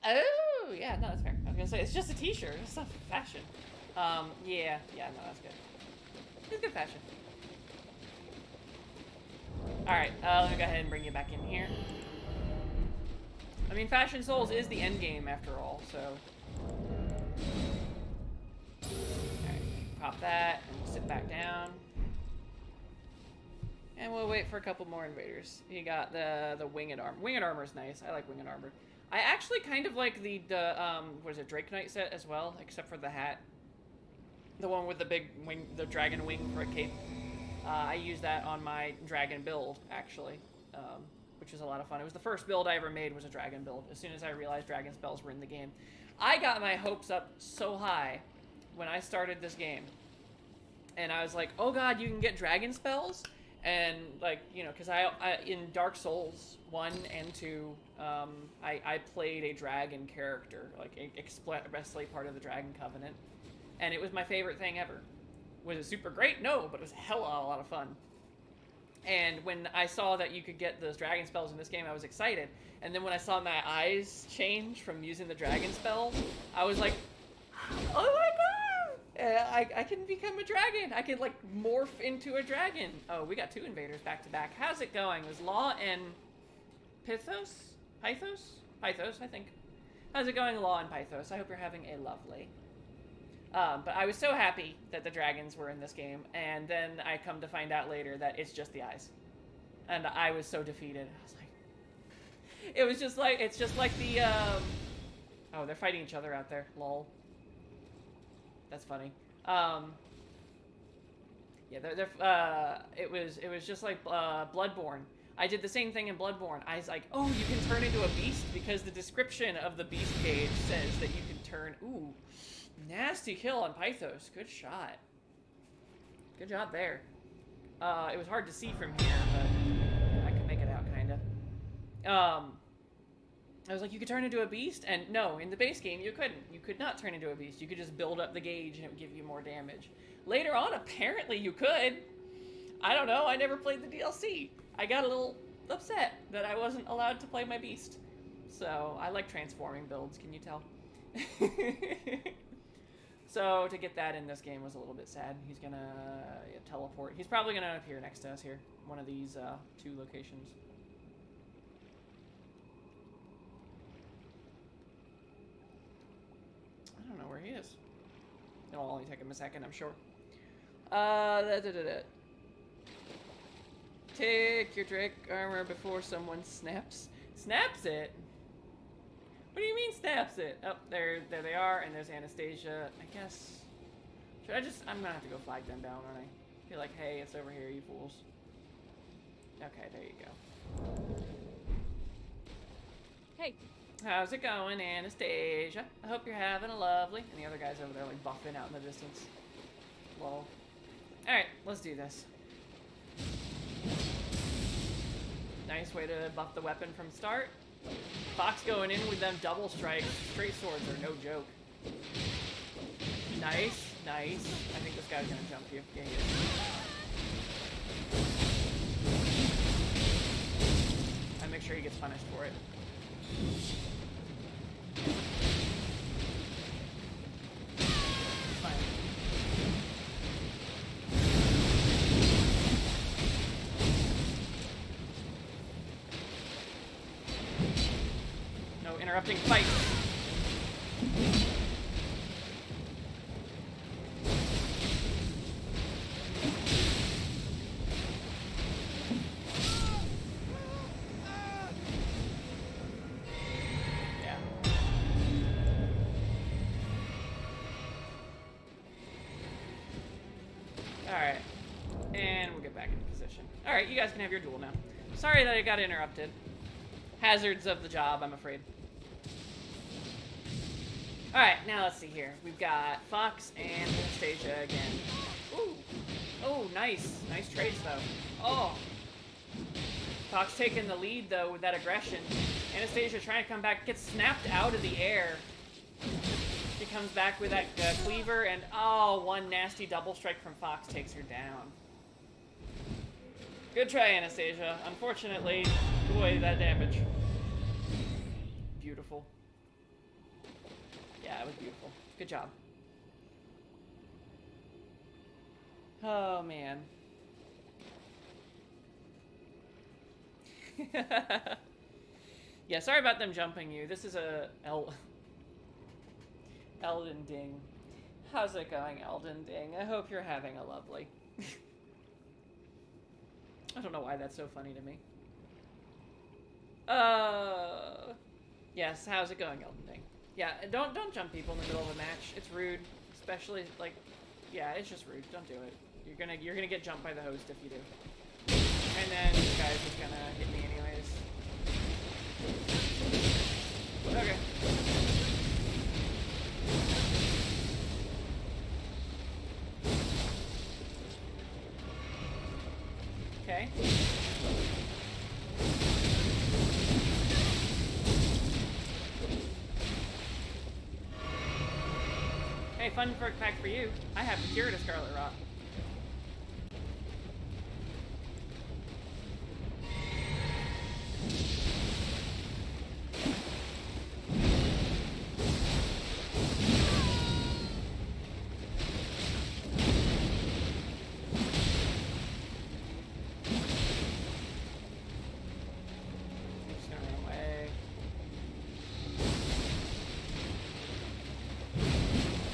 [SPEAKER 1] Oh, yeah, no, that's fair. I was gonna say, it's just a t-shirt. It's not fashion. Yeah, no, that's good. It's good fashion. Alright, let me go ahead and bring you back in here. I mean, Fashion Souls is the end game after all, so... Alright, pop that, and we'll sit back down. And we'll wait for a couple more invaders. You got the winged armor. Winged armor's nice. I like winged armor. I actually kind of like the what is it, Drake Knight set as well, except for the hat. The one with the big wing, the dragon wing for a cape. I used that on my dragon build, actually, which was a lot of fun. It was the first build I ever made was a dragon build, as soon as I realized dragon spells were in the game. I got my hopes up so high when I started this game. And I was like, oh god, you can get dragon spells? And, like, you know, because I in Dark Souls 1 and 2, I played a dragon character, like, expressly part of the Dragon Covenant. And it was my favorite thing ever. Was it super great? No, but it was a hell of a lot of fun. And when I saw that you could get those dragon spells in this game, I was excited. And then when I saw my eyes change from using the dragon spells, I was like, oh my god! I can become a dragon. I can, like, morph into a dragon. Oh, we got two invaders back to back. How's it going? It was Law and Pythos? Pythos, I think. How's it going, Law and Pythos? I hope you're having a lovely. But I was so happy that the dragons were in this game, and then I come to find out later that it's just the eyes. And I was so defeated. I was like... It was just like... It's just like the, Oh, they're fighting each other out there. Lol. That's funny. Yeah, it was just like Bloodborne. I did the same thing in Bloodborne. I was like, oh, you can turn into a beast because the description of the beast page says that you can turn. Ooh, nasty kill on Pythos. Good shot. Good job there. It was hard to see from here, but I could make it out kind of. I was like, you could turn into a beast? And no, in the base game, you couldn't. You could not turn into a beast. You could just build up the gauge and it would give you more damage. Later on, apparently you could. I don't know. I never played the DLC. I got a little upset that I wasn't allowed to play my beast. So, I like transforming builds, can you tell? So, to get that in this game was a little bit sad. He's gonna teleport. He's probably gonna appear next to us here. One of these two locations. I don't know where he is. It'll only take him a second, I'm sure. Take your Drake armor before someone snaps. Snaps it? What do you mean snaps it? Oh, there they are, and there's Anastasia. I guess... Should I just... I'm gonna have to go flag them down, aren't I? Be like, hey, it's over here, you fools. Okay, there you go.
[SPEAKER 2] Hey.
[SPEAKER 1] How's it going, Anastasia? I hope you're having a lovely... And the other guy's over there, like, buffing out in the distance. Lol. Alright, let's do this. Nice way to buff the weapon from start. Fox going in with them double strikes. Straight swords are no joke. Nice, nice. I think this guy's gonna jump you. Yeah, he is. make sure he gets punished for it. It's fine. No interrupting fight. Yeah. Alright. And we'll get back into position. Alright, you guys can have your duel now. Sorry that I got interrupted. Hazards of the job, I'm afraid. Alright, now let's see here. We've got Fox and Anastasia again. Ooh. Oh, nice. Nice trades, though. Oh. Fox taking the lead, though, with that aggression. Anastasia trying to come back, gets snapped out of the air. She comes back with that cleaver, and oh, one nasty double strike from Fox takes her down. Good try, Anastasia. Unfortunately, boy, that damage. Beautiful. Yeah, it was beautiful. Good job. Oh, man. Yeah, sorry about them jumping you. This is a Elden Ding. How's it going, Elden Ding? I hope you're having a lovely. I don't know why that's so funny to me. Yes, how's it going, Elden Ring? Yeah, don't jump people in the middle of a match. It's rude, especially like, yeah, it's just rude. Don't do it. You're gonna get jumped by the host if you do. And then this guy's just gonna hit me anyways. Okay. Okay. Hey, fun fact for you. I have the cure to Scarlet Rot.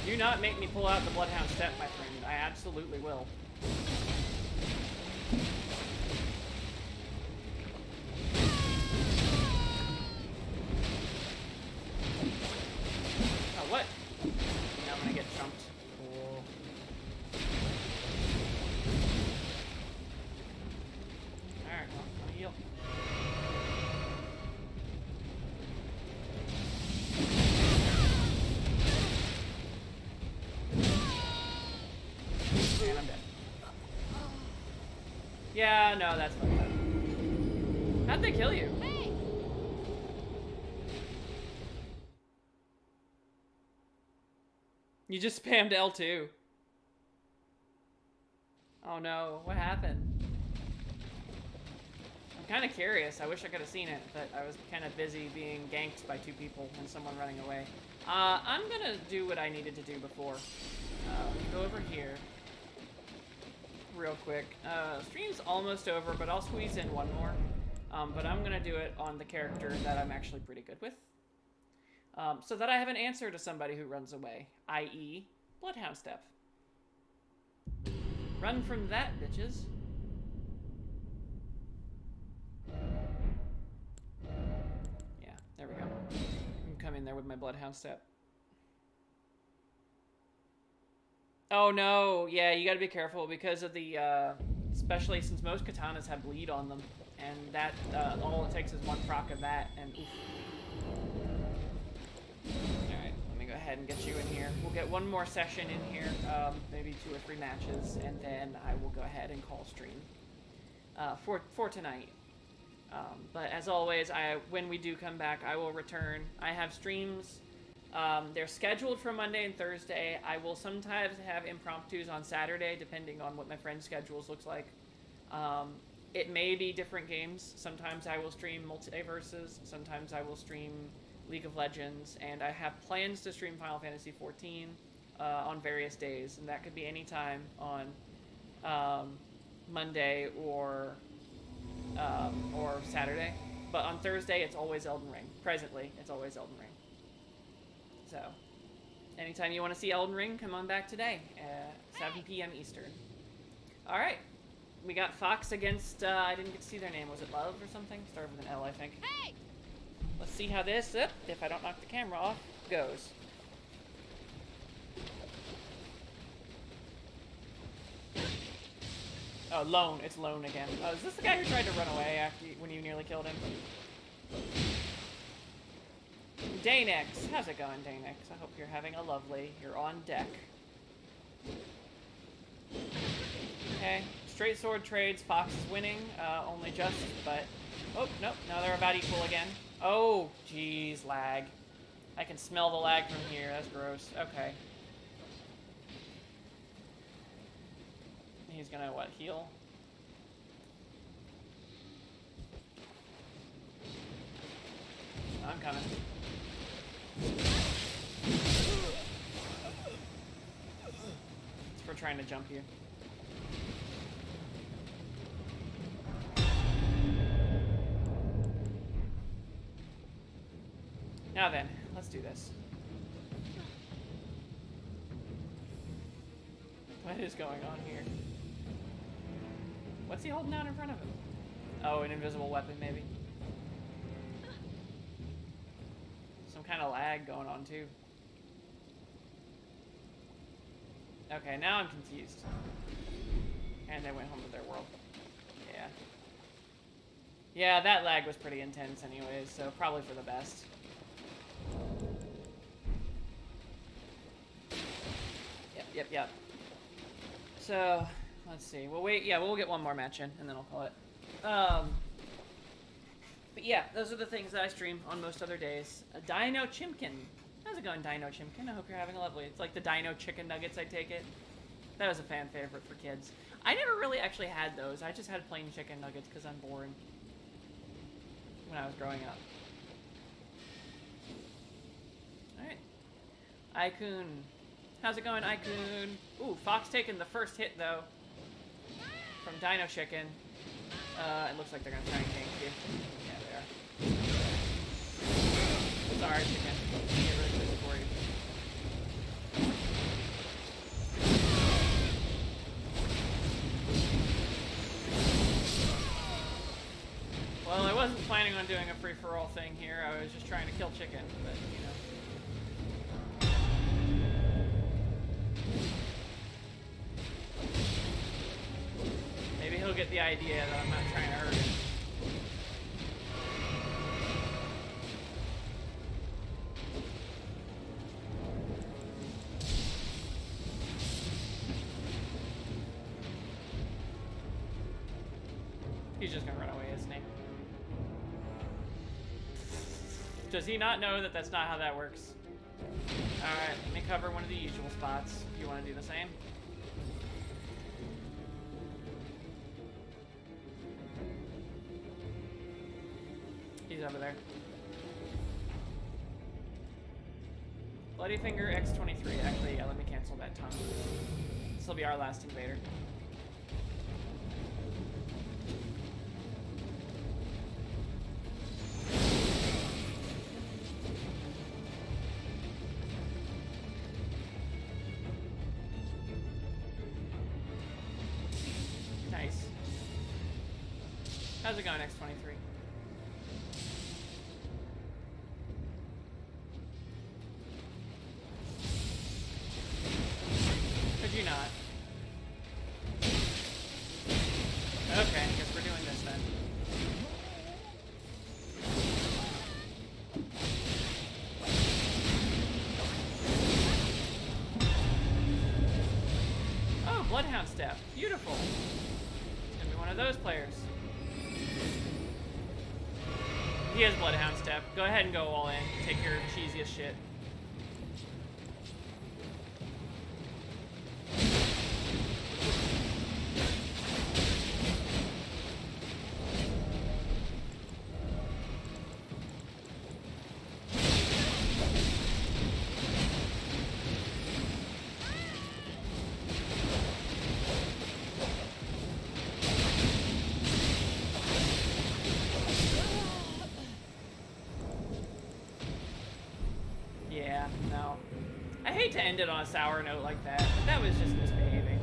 [SPEAKER 1] Do not make me pull out the Bloodhound Step, my friend. I absolutely will. Oh, what? Now I'm gonna get jumped. Cool. Alright, well, I'll heal. And I'm dead. Yeah, no, that's fucked up. How'd they kill you?
[SPEAKER 2] Hey!
[SPEAKER 1] You just spammed L2. Oh no, what happened? I'm kind of curious. I wish I could have seen it, but I was kind of busy being ganked by two people and someone running away. I'm gonna do what I needed to do before. Go over here. Real quick. Stream's almost over, but I'll squeeze in one more. But I'm gonna do it on the character that I'm actually pretty good with. So that I have an answer to somebody who runs away, i.e. Bloodhound Step. Run from that, bitches. Yeah, there we go. I'm coming there with my Bloodhound Step. Oh no, yeah, you gotta be careful because of the, especially since most katanas have bleed on them. And that, all it takes is one proc of that, and oof. Alright, let me go ahead and get you in here. We'll get one more session in here, maybe 2 or 3 matches, and then I will go ahead and call stream, for tonight. But as always, when we do come back, I will return. I have streams. They're scheduled for Monday and Thursday. I will sometimes have impromptus on Saturday, depending on what my friends' schedules looks like. it may be different games. Sometimes I will stream multiverses. Sometimes I will stream League of Legends, and I have plans to stream Final Fantasy 14 on various days, and that could be any time on Monday or Saturday. But on Thursday, it's always Elden Ring. Presently, it's always Elden Ring. So, anytime you want to see Elden Ring, come on back today at 7 p.m. Eastern. All right. We got Fox against, I didn't get to see their name. Was it Love or something? Started with an L, I think.
[SPEAKER 2] Hey!
[SPEAKER 1] Let's see how this, if I don't knock the camera off, goes. Oh, Lone. It's Lone again. Oh, is this the guy who tried to run away after when you nearly killed him? Danex. How's it going, Danex? I hope you're having a lovely. You're on deck. Okay. Straight sword trades. Fox is winning. Only just, but... Oh, nope. Now they're about equal again. Oh, jeez. Lag. I can smell the lag from here. That's gross. Okay. He's gonna, what, heal? I'm coming. It's for trying to jump you. Now then, let's do this. What is going on here? What's he holding out in front of him? Oh, an invisible weapon, maybe. Some kind of lag going on, too. Okay, now I'm confused. And they went home to their world. Yeah. Yeah, that lag was pretty intense anyways, so probably for the best. Yep. So, let's see. We'll wait. Yeah, we'll get one more match in, and then I'll call it. But yeah, those are the things that I stream on most other days. Dino Chimkin. How's it going, Dino Chimkin? I hope you're having a lovely... It's like the Dino Chicken Nuggets, I take it. That was a fan favorite for kids. I never really actually had those. I just had plain chicken nuggets because I'm boring when I was growing up. Alright. Icon. How's it going, Icon? Ooh, Fox taking the first hit, though. From Dino Chicken. It looks like they're gonna try and gank you. Yeah, they are. Sorry, Chicken. Get really quick for you. Well, I wasn't planning on doing a free-for-all thing here. I was just trying to kill Chicken, but, you know. Maybe he'll get the idea that I'm not trying to hurt him. He's just gonna run away, isn't he? Does he not know that that's not how that works? Alright, let me cover one of the usual spots if you want to do the same. He's over there. Bloody Finger X23. Actually, yeah, let me cancel that tongue. This will be our last invader. Nice. How's it going, X23? Could you not? Okay, I guess we're doing this then. Oh, Bloodhound Step. Beautiful. It's gonna be one of those players. He has Bloodhound Step. Go ahead and go all in. Take your cheesiest shit. end it on a sour note like that. That was just misbehaving.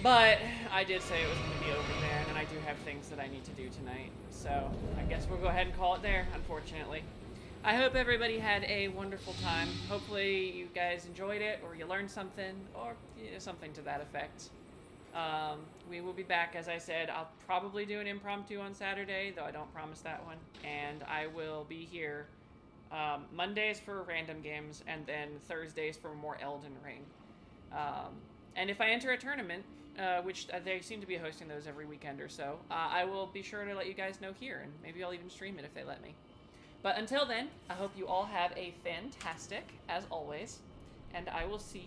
[SPEAKER 1] But I did say it was going to be over there, and then I do have things that I need to do tonight. So I guess we'll go ahead and call it there, unfortunately. I hope everybody had a wonderful time. Hopefully you guys enjoyed it, or you learned something, or something to that effect. We will be back, as I said. I'll probably do an impromptu on Saturday, though I don't promise that one. And I will be here Mondays for random games, and then Thursdays for more Elden Ring. And if I enter a tournament, which they seem to be hosting those every weekend or so, I will be sure to let you guys know here, and maybe I'll even stream it if they let me. But until then, I hope you all have a fantastic, as always, and I will see